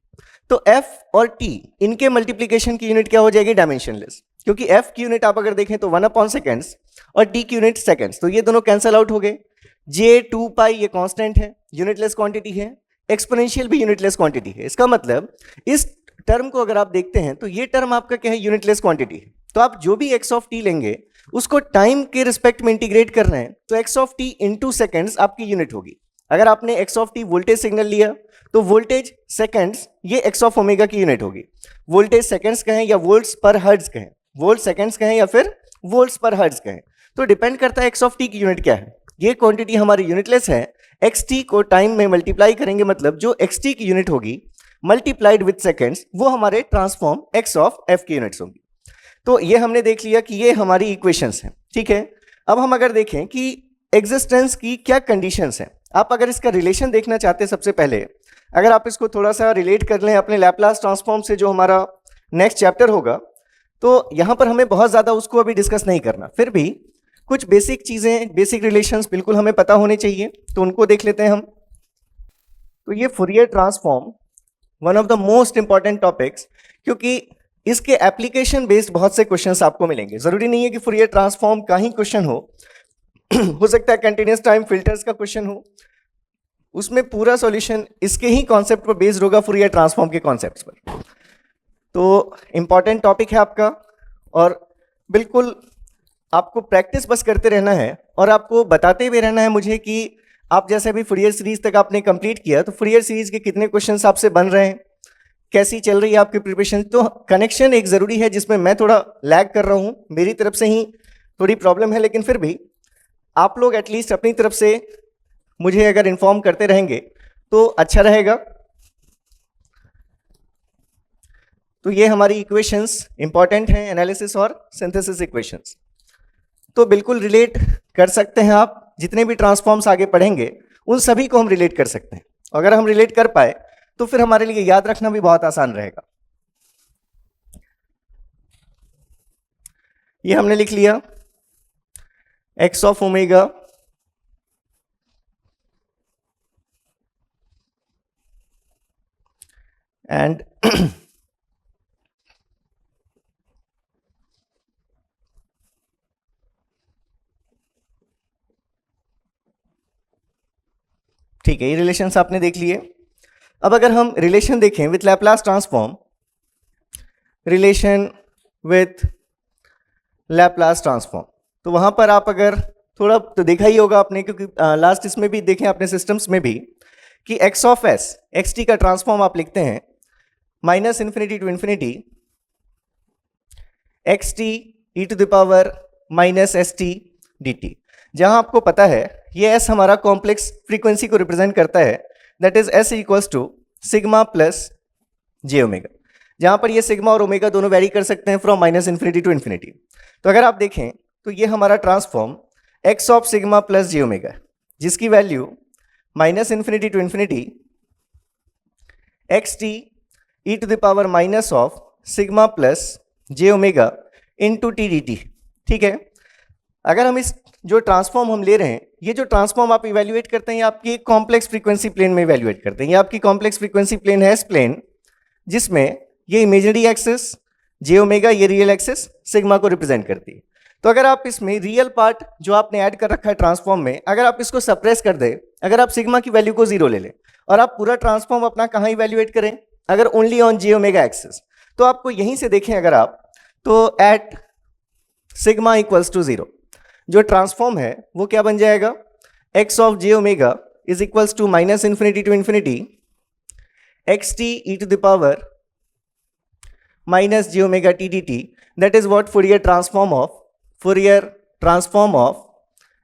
तो f और t इनके मल्टीप्लीकेशन की यूनिट क्या हो जाएगी, डायमेंशनलेस। क्योंकि f की यूनिट आप अगर देखें तो 1/, सेकेंड्स और t की यूनिट सेकेंड्स, तो ये दोनों कैंसल आउट हो गए। j 2 पाई ये कांस्टेंट है, यूनिटलेस क्वांटिटी है, एक्सपोनेंशियल भी यूनिटलेस क्वांटिटी है। इसका मतलब इस टर्म को अगर आप देखते हैं तो ये टर्म आपका क्या है, यूनिटलेस क्वांटिटी है। तो आप जो भी x ऑफ t लेंगे उसको टाइम के रिस्पेक्ट में इंटीग्रेट कर रहे हैं तो x of t into seconds आपकी यूनिट होगी। अगर आपने x of t voltage signal लिया तो वोल्टेज सेकेंड्स ये x ऑफ ओमेगा की यूनिट होगी। वोल्टेज सेकेंड्स कहें या वोल्ट्स पर हर्ट्ज कहें, वोल्ट सेकेंड्स कहें या फिर वोल्ट्स पर हर्ट्ज कहें, तो डिपेंड करता है x ऑफ t की यूनिट क्या है। ये क्वांटिटी हमारी यूनिटलेस है, xt को टाइम में मल्टीप्लाई करेंगे, मतलब जो xt की यूनिट होगी मल्टीप्लाइड विद सेकेंड्स वो हमारे ट्रांसफॉर्म x ऑफ f की यूनिट्स होंगी। तो ये हमने देख लिया कि ये हमारी इक्वेशंस हैं। ठीक है, अब हम अगर देखें कि एग्जिस्टेंस की क्या कंडीशंस हैं, आप अगर इसका रिलेशन देखना चाहते हैं, सबसे पहले अगर आप इसको थोड़ा सा रिलेट कर लें अपने लैप्लास ट्रांसफॉर्म से जो हमारा नेक्स्ट चैप्टर होगा, तो यहाँ पर हमें बहुत ज़्यादा उसको अभी डिस्कस नहीं करना, फिर भी कुछ बेसिक चीज़ें, बेसिक रिलेशंस बिल्कुल हमें पता होने चाहिए, तो उनको देख लेते हैं हम। तो ये Fourier transform one of the most important topics, क्योंकि इसके एप्लीकेशन बेस्ड बहुत से क्वेश्चंस आपको मिलेंगे। जरूरी नहीं है कि फूरियर ट्रांसफॉर्म का ही क्वेश्चन हो सकता है कंटिन्यूस टाइम फिल्टर्स का क्वेश्चन हो, उसमें पूरा सॉल्यूशन इसके ही कॉन्सेप्ट पर बेस्ड होगा, फूरियर ट्रांसफॉर्म के कॉन्सेप्ट्स पर। तो इंपॉर्टेंट टॉपिक है आपका और बिल्कुल आपको प्रैक्टिस बस करते रहना है और आपको बताते भी रहना है मुझे कि आप जैसे अभी फूरियर सीरीज तक आपने कंप्लीट किया, तो फूरियर सीरीज के कितने क्वेश्चंस आपसे बन रहे हैं, कैसी चल रही है आपकी प्रिपरेशन। तो कनेक्शन एक ज़रूरी है जिसमें मैं थोड़ा लैग कर रहा हूँ, मेरी तरफ से ही थोड़ी प्रॉब्लम है, लेकिन फिर भी आप लोग एटलीस्ट अपनी तरफ से मुझे अगर इन्फॉर्म करते रहेंगे तो अच्छा रहेगा। तो ये हमारी इक्वेशंस इंपॉर्टेंट हैं, एनालिसिस और सिंथेसिस इक्वेशंस, तो बिल्कुल रिलेट कर सकते हैं आप। जितने भी ट्रांसफॉर्म्स आगे पढ़ेंगे उन सभी को हम रिलेट कर सकते हैं। अगर हम रिलेट कर पाए तो फिर हमारे लिए याद रखना भी बहुत आसान रहेगा। ये हमने लिख लिया x ऑफ ओमेगा एंड ठीक है, ये रिलेशंस आपने देख लिए। अब अगर हम रिलेशन देखें with Laplace transform, relation with Laplace transform, तो वहां पर आप अगर थोड़ा तो देखा ही होगा आपने, क्योंकि लास्ट इसमें भी देखें अपने सिस्टम्स में भी कि x of s x t का ट्रांसफॉर्म आप लिखते हैं minus infinity to infinity x t e to the power minus s t d t, जहां आपको पता है ये s हमारा कॉम्प्लेक्स फ्रीक्वेंसी को रिप्रेजेंट करता है, that is s equals to sigma plus j omega, जहां पर ये सिग्मा और ओमेगा दोनों वेरी कर सकते हैं from minus infinity to infinity. तो अगर आप देखें तो ये हमारा transform x of sigma plus j omega, जिसकी value minus infinity to infinity x t e to the power minus of sigma plus j omega into t d t. ठीक है, अगर हम इस जो ट्रांसफॉर्म हम ले रहे हैं, ये जो ट्रांसफॉर्म आप इवेल्युएट करते हैं, ये आपकी कॉम्प्लेक्स फ्रीक्वेंसी प्लेन में इवेल्युएट करते हैं। ये आपकी कॉम्प्लेक्स फ्रीक्वेंसी प्लेन है, एस प्लेन, जिसमें ये इमेजिनरी एक्सिस जे ओमेगा, ये रियल एक्सिस सिग्मा को रिप्रेजेंट करती है। तो अगर आप इसमें रियल पार्ट जो आपने ऐड कर रखा है ट्रांसफॉर्म में, अगर आप इसको सप्रेस कर दें, अगर आप सिग्मा की वैल्यू को 0 ले लें और आप पूरा ट्रांसफॉर्म अपना कहाँ इवेल्युएट करें, अगर only on J omega axis, तो आपको यहीं से देखें अगर आप, तो एट सिग्मा इक्वल्स टू 0 जो ट्रांसफॉर्म है वो क्या बन जाएगा, x of j omega is equals to minus infinity to infinity x t e to the power minus j omega t d t, that is what Fourier transform of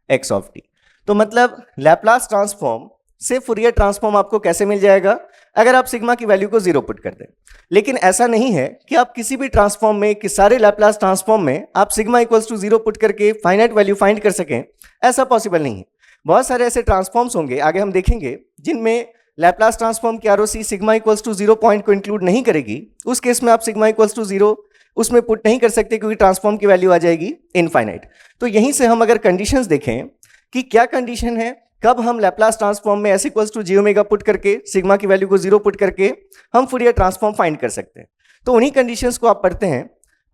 x of t। तो मतलब Laplace transform से Fourier transform आपको कैसे मिल जाएगा, अगर आप sigma की value को 0 पुट कर दें। लेकिन ऐसा नहीं है कि आप किसी भी ट्रांसफॉर्म में, कि सारे लैप्लास ट्रांसफॉर्म में आप सिग्मा इक्वल्स टू 0 पुट करके फाइनाइट वैल्यू फाइंड कर सकें, ऐसा पॉसिबल नहीं है। बहुत सारे ऐसे ट्रांसफॉर्म्स होंगे, आगे हम देखेंगे, जिनमें लैप्लास ट्रांसफॉर्म की ROC sigma equals to 0 point को इंक्लूड नहीं करेगी। उस केस में आप सिग्मा इक्वल्स टू 0 उसमें पुट नहीं कर सकते, क्योंकि ट्रांसफॉर्म की वैल्यू आ जाएगी इनफाइनाइट। तो यहीं से हम अगर कंडीशंस देखें कि क्या कंडीशन है, कब हम लैप्लास ट्रांसफॉर्म में s equals to j omega put करके सिग्मा की वैल्यू को 0 पुट करके हम फूरियर ट्रांसफॉर्म फाइंड कर सकते हैं। तो उन्हीं कंडीशंस को आप पढ़ते हैं।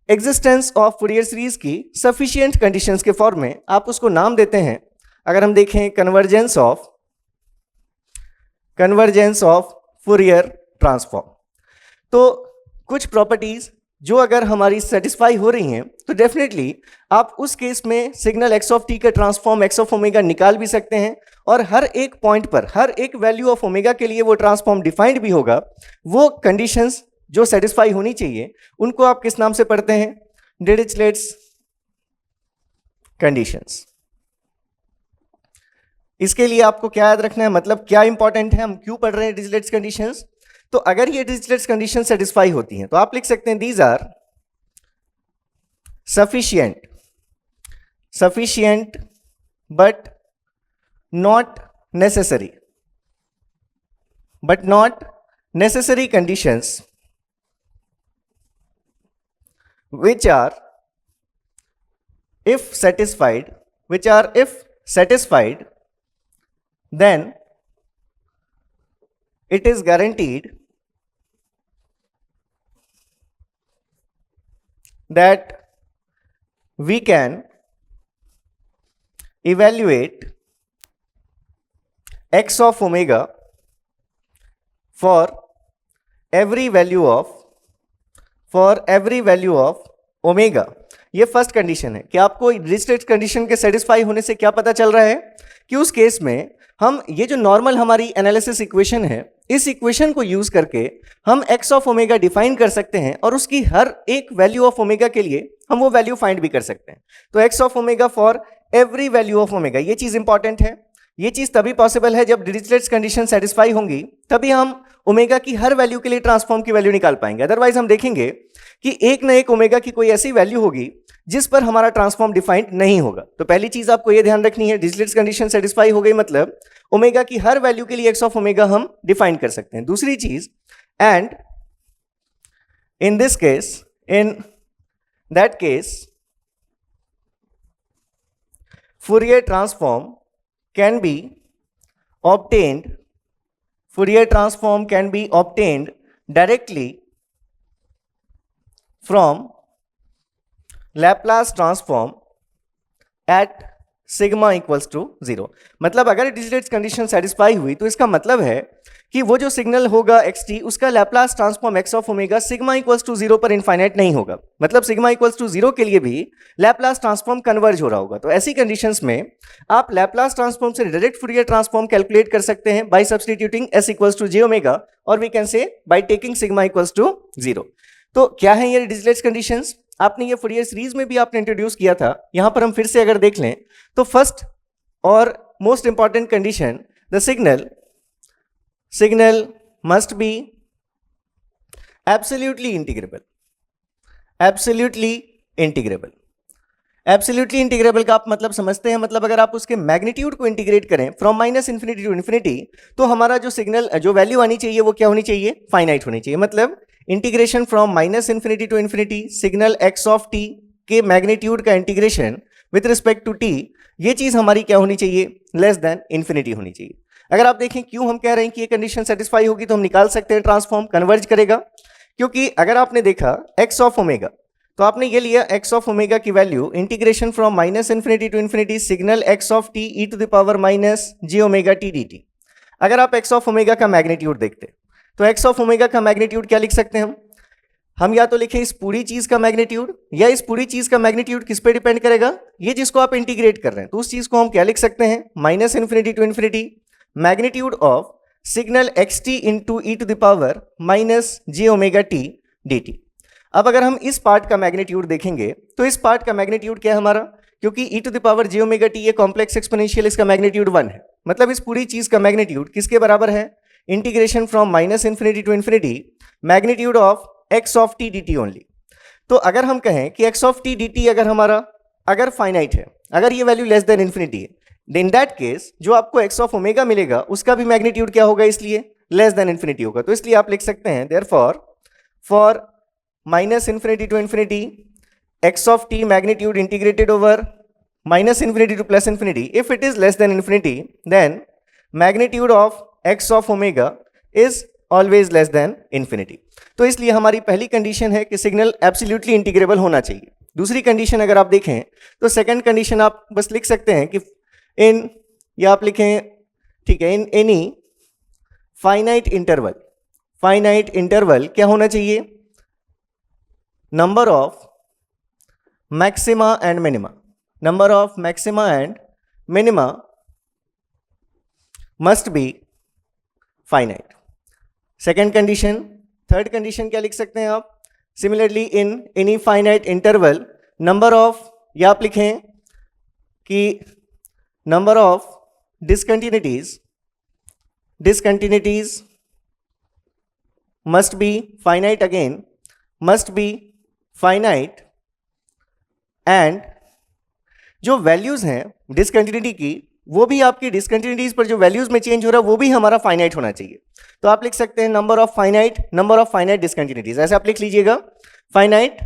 एग्जिस्टेंस ऑफ फूरियर सीरीज की सफिशिएंट कंडीशंस के फॉर्म में आप उसको नाम देते हैं। अगर हम देखें कन्वर्जेंस ऑफ फूरियर ट्रांसफॉर्म, तो कुछ प्रॉपर्टीज जो अगर हमारी सेटिस्फाई हो रही हैं, तो डेफिनेटली आप उस केस में सिग्नल x ऑफ t का ट्रांसफॉर्म x ऑफ ओमेगा निकाल भी सकते हैं, और हर एक पॉइंट पर, हर एक वैल्यू ऑफ ओमेगा के लिए वो ट्रांसफॉर्म डिफाइंड भी होगा। वो कंडीशंस जो सेटिस्फाई होनी चाहिए, उनको आप किस नाम से पढ़ते हैं, डिरिचलेट्स कंडीशंस। इसके लिए आपको क्या याद रखना है, मतलब क्या इंपॉर्टेंट है, हम क्यों पढ़ रहे हैं डिरिचलेट्स कंडीशंस। तो अगर ये डिरिचलेट्स कंडीशन सेटिस्फाई होती हैं, तो आप लिख सकते हैं these are sufficient but not necessary conditions which are if satisfied then it is guaranteed that we can evaluate x of omega for every value of omega, ये फर्स्ट कंडीशन है कि आपको रिस्ट्रिक्ट कंडीशन के satisfy होने से क्या पता चल रहा है कि उस केस में हम ये जो नॉर्मल हमारी एनालिसिस इक्वेशन है, इस इक्वेशन को यूज करके हम एक्स ऑफ ओमेगा डिफाइन कर सकते हैं और उसकी हर एक वैल्यू ऑफ ओमेगा के लिए हम वो वैल्यू फाइंड भी कर सकते हैं। तो x of omega for every value of omega, ये चीज इंपॉर्टेंट है। ये चीज तभी पॉसिबल है जब डिरिचलेट्स कंडीशन सेटिस्फाई होंगी, तभी हम ओमेगा की हर वैल्यू के लिए ट्रांसफॉर्म की वैल्यू निकाल पाएंगे। अदरवाइज हम देखेंगे कि एक ना एक ओमेगा की कोई ऐसी वैल्यू होगी जिस पर हमारा ट्रांसफॉर्म डिफाइंड नहीं होगा। तो पहली चीज आपको यह ध्यान रखनी है, डिरिचलेट्स कंडीशन सेटिस्फाई हो गई मतलब ओमेगा की हर वैल्यू के लिए एक्स ऑफ ओमेगा हम डिफाइन कर सकते हैं। दूसरी चीज, and in this case, in that case Fourier transform can be obtained, Fourier transform can be obtained directly from Laplace transform at sigma equals to 0। मतलब अगर डिरिचलेट्स कंडीशन सेटिस्फाई हुई तो इसका मतलब है कि वो जो सिग्नल होगा xt, उसका Laplace transform x of omega sigma equals to 0 पर इनफाइनाइट नहीं होगा। मतलब सिग्मा इक्वल्स टू 0 के लिए भी लैप्लास ट्रांसफॉर्म कन्वर्ज हो रहा होगा। तो ऐसी कंडीशंस में आप लैप्लास ट्रांसफॉर्म से डायरेक्ट फूरियर ट्रांसफॉर्म कैलकुलेट कर सकते हैं by substituting s equals to j omega, और we can say by taking sigma equals to 0। तो क्या है ये डिरिचलेट्स कंडीशंस? आपने ये फूरियर सीरीज में भी आपने इंट्रोड्यूस किया था, यहां पर हम फिर से अगर देख लें तो फर्स्ट और most important condition, the signal must be absolutely integrable. Absolutely integrable, absolutely integrable का आप मतलब समझते हैं? मतलब अगर आप उसके मैग्नीट्यूड को इंटीग्रेट करें from minus infinity to infinity, तो हमारा जो सिग्नल जो वैल्यू आनी चाहिए वो क्या होनी चाहिए? फाइनाइट होनी चाहिए। मतलब integration from minus infinity to infinity, signal x of t के मैग्नीट्यूड का integration with respect to t, ये चीज हमारी क्या होनी चाहिए? लेस देन इन्फिनिटी होनी चाहिए। अगर आप देखें क्यों हम कह रहे हैं कि ये कंडीशन सेटिस्फाई होगी तो हम निकाल सकते हैं ट्रांसफॉर्म कन्वर्ज करेगा, क्योंकि अगर आपने देखा एक्स ऑफ ओमेगा, तो आपने ये लिया एक्स ऑफ ओमेगा की value integration from minus infinity to infinity signal x of t e to the power minus j omega t d t. अगर आप एक्स ऑफ ओमेगा का मैग्नीट्यूड देखते तो एक्स ऑफ ओमेगा का magnitude क्या लिख सकते हैं हम या तो लिखें इस पूरी चीज का मैग्नीट्यूड, या इस पूरी चीज का मैग्नीट्यूड किस पे डिपेंड करेगा? ये जिसको आप इंटीग्रेट कर रहे हैं, तो उस चीज को हम क्या लिख सकते हैं? Minus infinity to infinity magnitude of signal x t into e to the power minus j omega t d t. अब अगर हम इस पार्ट का मैग्नीट्यूड देखेंगे तो इस पार्ट का मैग्नीट्यूड क्या है हमारा? क्योंकि e to the power j omega t ये कॉम्प्लेक्स एक्सपोनेंशियल, इसका मैग्नीट्यूड 1 है। मतलब इस पूरी चीज का मैग्नीट्यूड किसके बराबर है? Integration from minus infinity to infinity magnitude of x of t d t only. तो अगर हम कहें कि x of t d t अगर हमारा अगर फाइनाइट है, अगर ये वैल्यू लेस देन इन्फिनिटी है, इन दैट केस जो आपको एक्स ऑफ ओमेगा मिलेगा उसका भी मैग्नीट्यूड क्या होगा? इसलिए लेस देन इन्फिनिटी होगा। तो इसलिए आप लिख सकते हैं therefore for minus infinity to infinity x of t magnitude integrated over minus infinity to plus infinity, if it is less than infinity then magnitude of x of omega is always less than infinity. तो इसलिए हमारी पहली condition है कि signal absolutely integrable होना चाहिए। दूसरी condition अगर आप देखें तो सेकंड कंडीशन आप बस लिख सकते हैं कि इन, या आप लिखें ठीक है, in any finite interval, finite interval क्या होना चाहिए? Number of maxima and minima, number of maxima and minima must be finite. Second condition, third condition क्या लिख सकते हैं आप? Similarly in any finite interval number of, या आप लिखें कि number of discontinuities, discontinuities must be finite, again must be finite, and जो वैल्यूज हैं डिसकंटिन्यूटी की वो भी आपकी डिसकंटिन्यूटीज पर जो वैल्यूज में चेंज हो रहा है वो भी हमारा फाइनाइट होना चाहिए। तो आप लिख सकते हैं नंबर ऑफ फाइनाइट डिसकंटिन्यूटीज, ऐसे आप लिख लीजिएगा finite,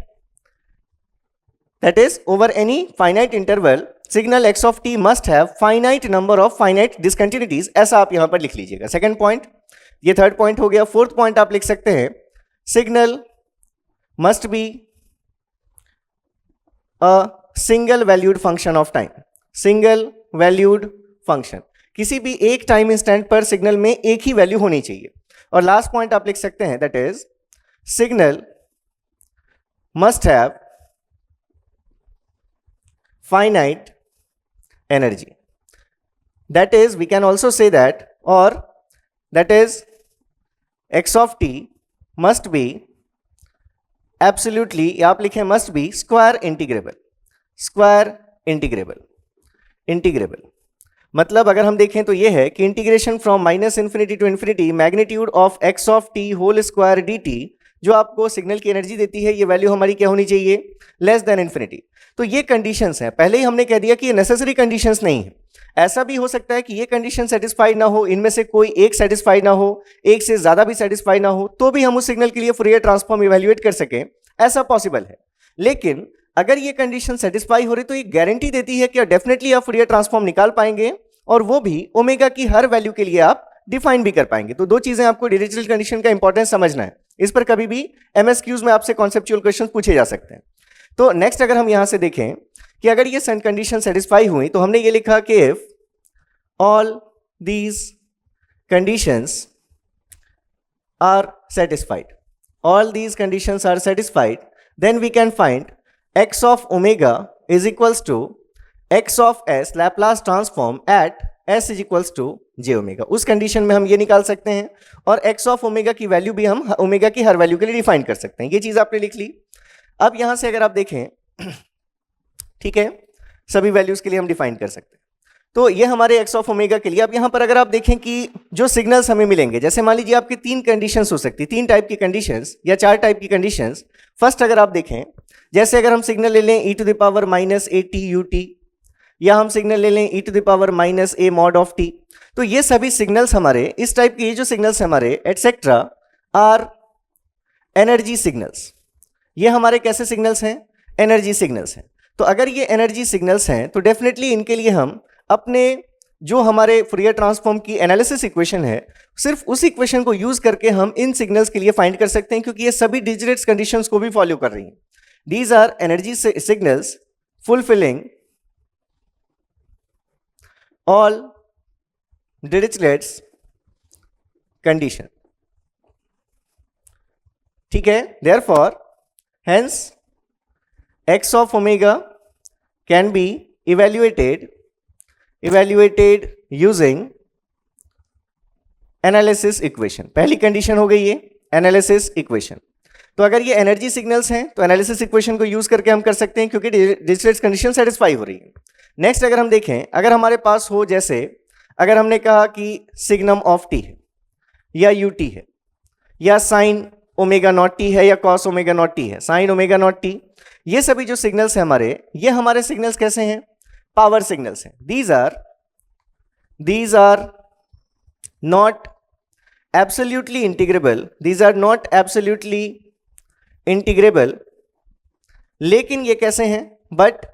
that is over any finite interval signal x of t must have finite number of finite discontinuities, ऐसा आप यहां पर लिख लीजिएगा। सेकंड पॉइंट, ये थर्ड पॉइंट हो गया। फोर्थ पॉइंट आप लिख सकते हैं signal must be a single valued function of time, single valued function, किसी भी एक टाइम इंस्टेंट पर सिग्नल में एक ही वैल्यू होनी चाहिए। और लास्ट पॉइंट आप लिख सकते हैं that is signal must have finite energy. That is, we can also say that, or that is, x of t must be absolutely, या आप लिखें must be square integrable. मतलब अगर हम देखें तो ये है कि integration from minus infinity to infinity magnitude of x of t whole square d t, जो आपको सिग्नल की एनर्जी देती है, ये वैल्यू हमारी क्या होनी चाहिए, लेस देन इन्फिनिटी. तो ये कंडीशंस हैं. पहले ही हमने कह दिया कि ये नेसेसरी कंडीशंस नहीं है. ऐसा भी हो सकता है कि ये कंडीशन सेटिस्फाइड ना हो, इनमें से कोई एक सेटिस्फाइड ना हो, एक से ज्यादा भी सेटिस्फाइड ना हो, तो भी हम उस सिग्नल के लिए फूरियर ट्रांसफॉर्म इवैल्यूएट कर सकें, ऐसा पॉसिबल है. लेकिन अगर ये कंडीशन सेटिस्फाई हो रही तो ये गारंटी देती है कि डेफिनेटली आप फूरियर ट्रांसफॉर्म निकाल पाएंगे, और वो भी ओमेगा की हर वैल्यू के लिए आप डिफाइन भी कर पाएंगे. तो दो चीजें आपको डिरिचलेट कंडीशन का इंपॉर्टेंस समझना है. इस पर कभी भी एमएसक्यूज में आपसे कॉन्सेप्चुअल क्वेश्चन पूछे जा सकते हैं. तो नेक्स्ट अगर हम यहां से देखें कि अगर ये कंडीशन सेटिस्फाई हुई तो हमने ये लिखा कि if all these conditions are satisfied, then we can find x of omega is equals to x of s Laplace transform at s is equals to j omega. उस कंडीशन में हम ये निकाल सकते हैं, और x of omega की value भी हम ओमेगा की हर वैल्यू के लिए डिफाइन कर सकते हैं. ये चीज आपने लिख ली. अब यहां से अगर आप देखें, ठीक है, सभी वैल्यूज के लिए हम डिफाइन कर सकते हैं. तो ये हमारे x ऑफ ओमेगा के लिए. अब यहां पर अगर आप देखें कि जो सिग्नल्स हमें मिलेंगे, जैसे मान लीजिए आपकी तीन कंडीशंस हो सकती, तीन टाइप की कंडीशंस या चार टाइप की कंडीशंस. फर्स्ट अगर आप देखें, जैसे अगर हम सिग्नल ले लें e to the power minus a t u t, या हम सिग्नल ले लें e to the power minus a mod of t, तो ये सभी सिग्नल्स हमारे इस टाइप के, ये जो सिग्नल्स हमारे एटसेट्रा आर एनर्जी सिग्नल्स. ये हमारे कैसे सिग्नल्स हैं, एनर्जी सिग्नल्स हैं. तो अगर ये एनर्जी सिग्नल्स हैं तो डेफिनेटली इनके लिए हम अपने जो हमारे फूरियर ट्रांसफॉर्म की एनालिसिस इक्वेशन है, सिर्फ उस इक्वेशन को यूज करके हम इन सिग्नल्स के लिए फाइंड कर सकते हैं, क्योंकि ये सभी डिरिचलेट कंडीशंस को भी फॉलो कर रही हैं. These are energy signals fulfilling all Dirichlet's condition. ठीक है, therefore hence x of omega can be evaluated using analysis equation. पहली कंडीशन हो गई ये एनालिसिस इक्वेशन. तो अगर ये एनर्जी सिग्नल्स हैं तो एनालिसिस इक्वेशन को यूज करके हम कर सकते हैं, क्योंकि डिरिचलेट कंडीशन सेटिस्फाई हो रही है. नेक्स्ट अगर हम देखें, अगर हमारे पास हो, जैसे अगर हमने कहा कि सिग्नम ऑफ टी है, या यू टी है, या साइन ओमेगा नॉट टी है, या कॉस ओमेगा नॉट टी है, साइन ओमेगा नॉट टी, ये सभी जो सिग्नल्स हैं हमारे, ये हमारे सिग्नल्स कैसे हैं, पावर सिग्नल्स हैं. these are not absolutely integrable, लेकिन ये कैसे हैं, बट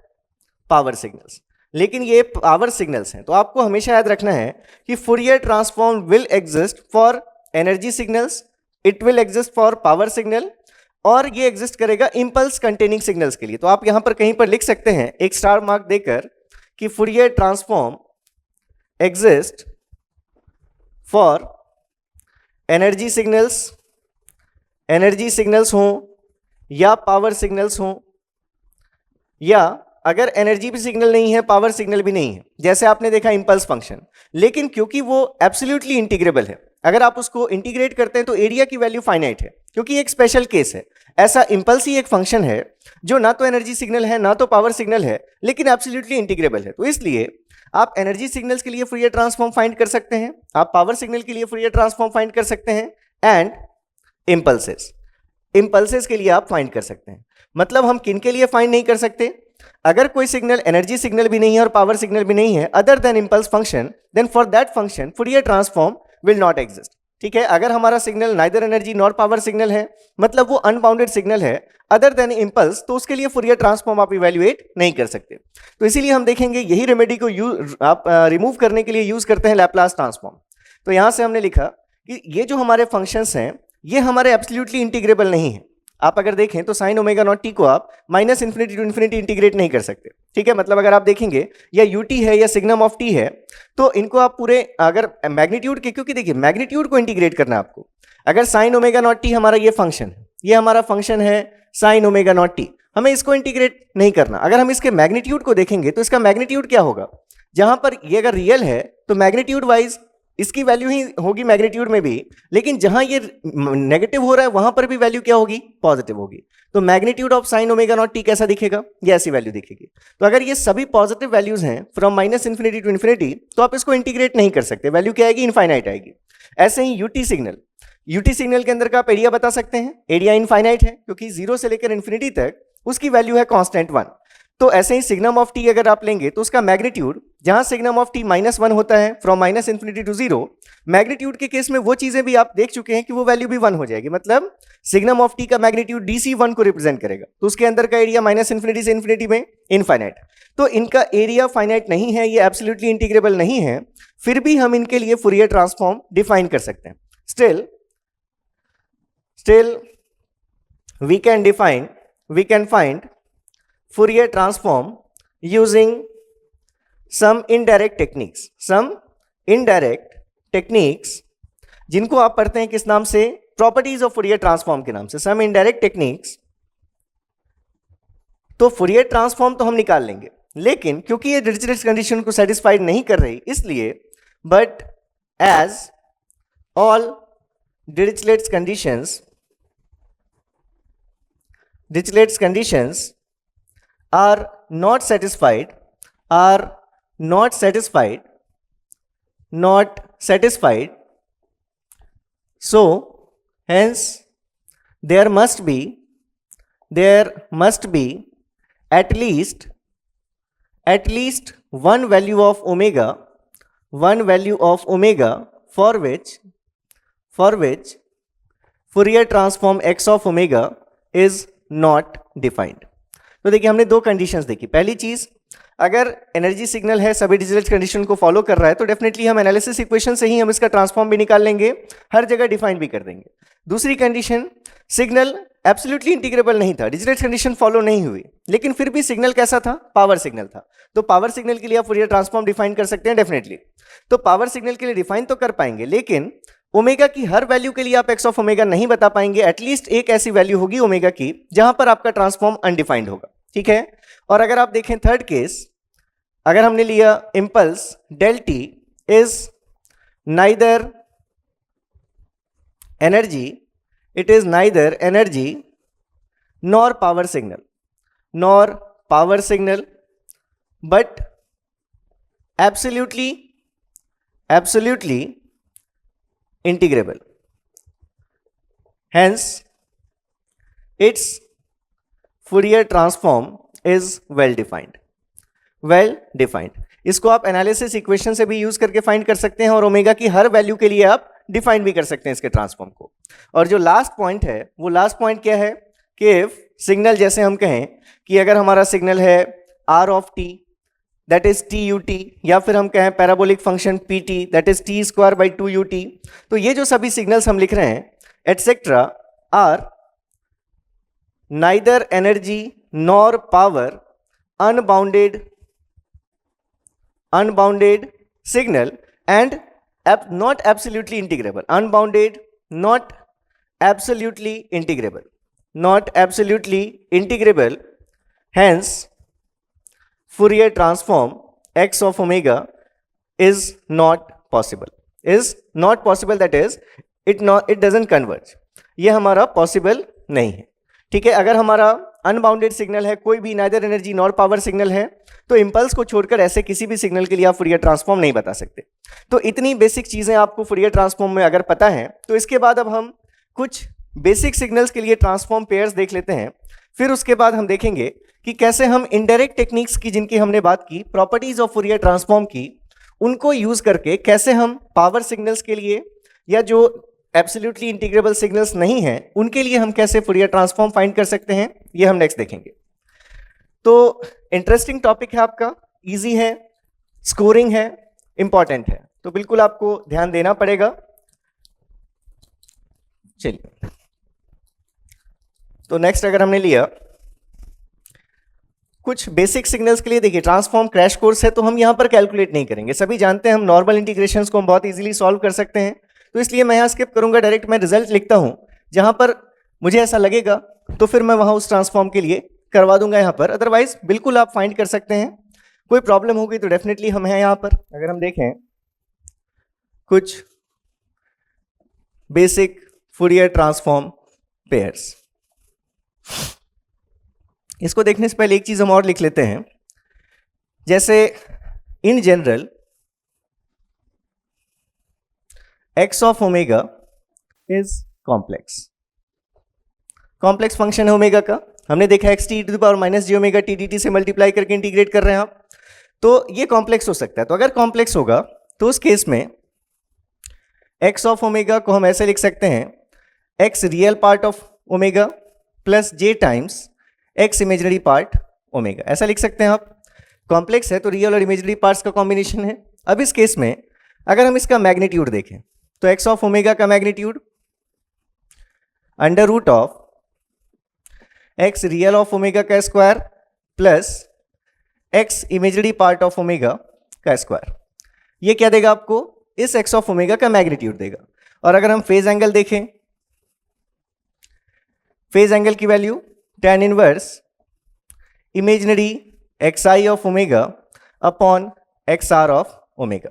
पावर सिग्नल्स. लेकिन ये पावर सिग्नल्स हैं. तो आपको हमेशा याद रखना है कि Fourier transform will exist for energy signals, it will exist for power signal, और ये एग्जिस्ट करेगा इंपल्स कंटेनिंग सिग्नल्स के लिए. तो आप यहां पर कहीं पर लिख सकते हैं एक स्टार मार्क देकर कि Fourier transform exist for energy signals हों या पावर सिग्नल्स हों, या अगर एनर्जी भी सिग्नल नहीं है, पावर सिग्नल भी नहीं है, जैसे आपने देखा इंपल्स फंक्शन. लेकिन क्योंकि वो एब्सोल्युटली इंटीग्रेबल है, अगर आप उसको इंटीग्रेट करते हैं तो एरिया की वैल्यू फाइनाइट है, क्योंकि एक स्पेशल केस है. ऐसा इंपल्स ही एक फंक्शन है जो ना तो एनर्जी सिग्नल है ना तो पावर सिग्नल है, लेकिन एब्सोल्युटली इंटीग्रेबल है. तो इसलिए आप एनर्जी सिग्नल्स के लिए फूरियर ट्रांसफॉर्म फाइंड कर सकते हैं, आप पावर सिग्नल के लिए फूरियर ट्रांसफॉर्म फाइंड कर सकते हैं, एंड इंपल्सेस के लिए आप फाइंड कर सकते हैं. मतलब हम किन के लिए फाइंड नहीं कर सकते, अगर कोई सिग्नल एनर्जी सिग्नल भी नहीं है और पावर सिग्नल भी नहीं है other than impulse function, then for that function Fourier transform will not exist. ठीक है, अगर हमारा signal neither energy nor power signal है, मतलब वो अनबाउंडेड सिग्नल है अदर देन इंपल्स, तो उसके लिए फूरियर ट्रांसफॉर्म आप इवैल्यूएट नहीं कर सकते. तो इसीलिए हम देखेंगे यही रेमेडी को आप रिमूव करने के लिए यूज करते हैं लैप्लास ट्रांसफॉर्म. तो यहां से हमने लिखा कि ये जो हमारे फंक्शंस हैं ये हमारे एब्सोल्युटली इंटीग्रेबल नहीं है. आप अगर देखें तो साइन ओमेगा नॉट टी को आप minus infinity to infinity integrate नहीं कर सकते. ठीक है, मतलब अगर आप देखेंगे या यू टी है या सिग्नम ऑफ टी है, तो इनको आप पूरे अगर मैग्नीट्यूड के, क्योंकि देखिए मैग्नीट्यूड को इंटीग्रेट करना है आपको. अगर साइन ओमेगा नॉट टी हमारा ये फंक्शन है, ये हमारा फंक्शन है साइन ओमेगा नॉट टी, हमें इसको इंटीग्रेट नहीं करना। अगर हम इसके मैग्नीट्यूड को देखेंगे तो इसका मैग्नीट्यूड क्या होगा, जहां पर ये अगर रियल है तो मैग्नीट्यूड वाइज इसकी वैल्यू ही होगी मैग्नीट्यूड में भी, लेकिन जहां ये नेगेटिव हो रहा है वहां पर भी वैल्यू क्या होगी, पॉजिटिव होगी। तो magnitude of sine omega naught T कैसा दिखेगा, ये ऐसी वैल्यू दिखेगी। तो अगर ये सभी पॉजिटिव वैल्यूज हैं from minus infinity to infinity, तो आप इसको इंटीग्रेट नहीं कर सकते, वैल्यू क्या आएगी, इनफाइनाइट आएगी। ऐसे ही यूटी सिग्नल के अंदर का आप एरिया बता सकते हैं, एरिया इनफाइनाइट है क्योंकि 0 से लेकर इन्फिनिटी तक उसकी वैल्यू है कांस्टेंट 1। तो ऐसे ही सिग्नम ऑफ टी अगर आप लेंगे तो उसका मैग्नीट्यूड, जहां सिग्नम ऑफ टी -1 होता है from minus infinity to 0, magnitude के केस में वो चीजें भी आप देख चुके हैं कि वो वैल्यू भी 1 हो जाएगी, मतलब सिग्नम ऑफ टी का मैग्नीट्यूड DC1 को रिप्रेजेंट करेगा। तो उसके अंदर का एरिया माइनस इन्फिनिटी से इन्फिनिटी में इनफाइनाइट। तो इनका एरिया फाइनाइट नहीं है, ये एब्सोल्युटली इंटीग्रेबल नहीं है, फिर भी हम इनके लिए फूरियर ट्रांसफॉर्म डिफाइन कर सकते हैं। Still, we can find Fourier transform using some indirect techniques, जिनको आप पढ़ते हैं किस नाम से, प्रॉपर्टीज ऑफ Fourier ट्रांसफॉर्म के नाम से, some indirect techniques। तो Fourier ट्रांसफॉर्म तो हम निकाल लेंगे, लेकिन क्योंकि ये डिरिचलेट कंडीशन को सेटिस्फाइड नहीं कर रही, इसलिए but as all Dirichlet's conditions are not satisfied, so hence there must be at least one value of omega for which Fourier transform x of omega is not defined। तो देखिए हमने दो conditions देखी। पहली चीज, अगर एनर्जी सिग्नल है, सभी डिरिचलेट कंडीशन को फॉलो कर रहा है, तो डेफिनेटली हम एनालिसिस इक्वेशन से ही हम इसका ट्रांसफॉर्म भी निकाल लेंगे, हर जगह डिफाइन भी कर देंगे। दूसरी कंडीशन, सिग्नल एब्सोल्युटली इंटीग्रेबल नहीं था, डिरिचलेट कंडीशन फॉलो नहीं हुई, लेकिन फिर भी सिग्नल कैसा था, पावर सिग्नल था। तो पावर सिग्नल के लिए आप फूरियर ट्रांसफॉर्म डिफाइन कर सकते हैं डेफिनेटली। तो पावर सिग्नल के लिए डिफाइन तो कर पाएंगे, लेकिन ओमेगा की हर वैल्यू के लिए आप एक्स ऑफ ओमेगा नहीं बता पाएंगे। एटलीस्ट एक ऐसी वैल्यू होगी ओमेगा की जहां पर आपका ट्रांसफॉर्म अनडिफाइंड होगा, ठीक है। और अगर आप देखें थर्ड केस, अगर हमने लिया impulse delta t is neither energy, it is neither energy nor power signal, but absolutely integrable, hence its Fourier transform is well defined। इसको आप एनालिसिस इक्वेशन से भी यूज करके फाइंड कर सकते हैं, और ओमेगा की हर वैल्यू के लिए आप डिफाइन भी कर सकते हैं इसके ट्रांसफॉर्म को। और जो लास्ट पॉइंट है, वो लास्ट पॉइंट क्या है कि इफ सिग्नल, जैसे हम कहें कि अगर हमारा सिग्नल है r of t that is TUT, या फिर हम कहें parabolic function PT that is T²/2UT, तो ये जो सभी सिग्नल्स हम लिख रहे हैं etcetera are neither energy nor power unbounded signal and not absolutely integrable, unbounded, not absolutely integrable, hence Fourier transform x of omega is not possible, that is it doesn't converge, ये हमारा possible नहीं है, ठीक है। अगर हमारा unbounded signal है, कोई भी neither energy nor power signal है, तो इंपल्स को छोड़कर ऐसे किसी भी सिग्नल के लिए आप फूरियर ट्रांसफॉर्म नहीं बता सकते। तो इतनी बेसिक चीजें आपको फूरियर ट्रांसफॉर्म में अगर पता है, तो इसके बाद अब हम कुछ बेसिक सिग्नल्स के लिए ट्रांसफॉर्म पेयर्स देख लेते हैं। फिर उसके बाद हम देखेंगे कि कैसे हम इनडायरेक्ट टेक्निक्स की, जिनकी हमने बात की, प्रॉपर्टीज ऑफ फूरियर ट्रांसफॉर्म की, उनको यूज करके कैसे हम पावर सिग्नल्स के लिए या जो एब्सोल्युटली इंटीग्रेबल सिग्नल्स नहीं हैं उनके लिए हम कैसे फूरियर ट्रांसफॉर्म फाइंड कर सकते हैं, ये हम नेक्स्ट देखेंगे। तो इंटरेस्टिंग टॉपिक है आपका, इजी है, स्कोरिंग है, इंपॉर्टेंट है, तो बिल्कुल आपको ध्यान देना पड़ेगा। चलिए, तो नेक्स्ट अगर हमने लिया कुछ बेसिक सिग्नल्स के लिए, देखिए ट्रांसफॉर्म क्रैश कोर्स है, तो हम यहां पर कैलकुलेट नहीं करेंगे, सभी जानते हैं हम नॉर्मल इंटीग्रेशंस को हम बहुत इजीली सॉल्व कर सकते हैं, तो इसलिए मैं यहां स्किप करूंगा, डायरेक्ट मैं रिजल्ट लिखता हूं, जहां पर मुझे ऐसा लगेगा तो फिर मैं वहां उस ट्रांसफॉर्म के लिए करवा दूंगा यहाँ पर, अदरवाइज बिल्कुल आप फाइंड कर सकते हैं। कोई प्रॉब्लम होगी तो डेफिनेटली हम हैं यहाँ पर। अगर हम देखें कुछ बेसिक फूरियर ट्रांसफॉर्म पेयर्स, इसको देखने से पहले एक चीज हम और लिख लेते हैं। जैसे in general x of omega is complex function है ओमेगा का। हमने देखा x t to the power minus j omega t d t से मल्टीप्लाई करके इंटीग्रेट कर रहे हैं आप, तो ये कॉम्प्लेक्स हो सकता है। तो अगर कॉम्प्लेक्स होगा तो उस केस में x ऑफ ओमेगा को हम ऐसे लिख सकते हैं, x real part of omega plus j times x imaginary part omega, ऐसा लिख सकते हैं आप। कॉम्प्लेक्स है तो रियल और इमेजिनरी पार्ट्स का कॉम्बिनेशन है। अब इस केस में अगर हम इसका मैग्नीट्यूड देखें तो x ऑफ ओमेगा का magnitude under root of x real of omega का square plus x imaginary part of omega का स्क्वायर, ये क्या देगा आपको, इस x ऑफ ओमेगा का मैग्नीट्यूड देगा। और अगर हम फेज एंगल देखें, फेज एंगल की value tan inverse imaginary xi of omega upon xr of omega.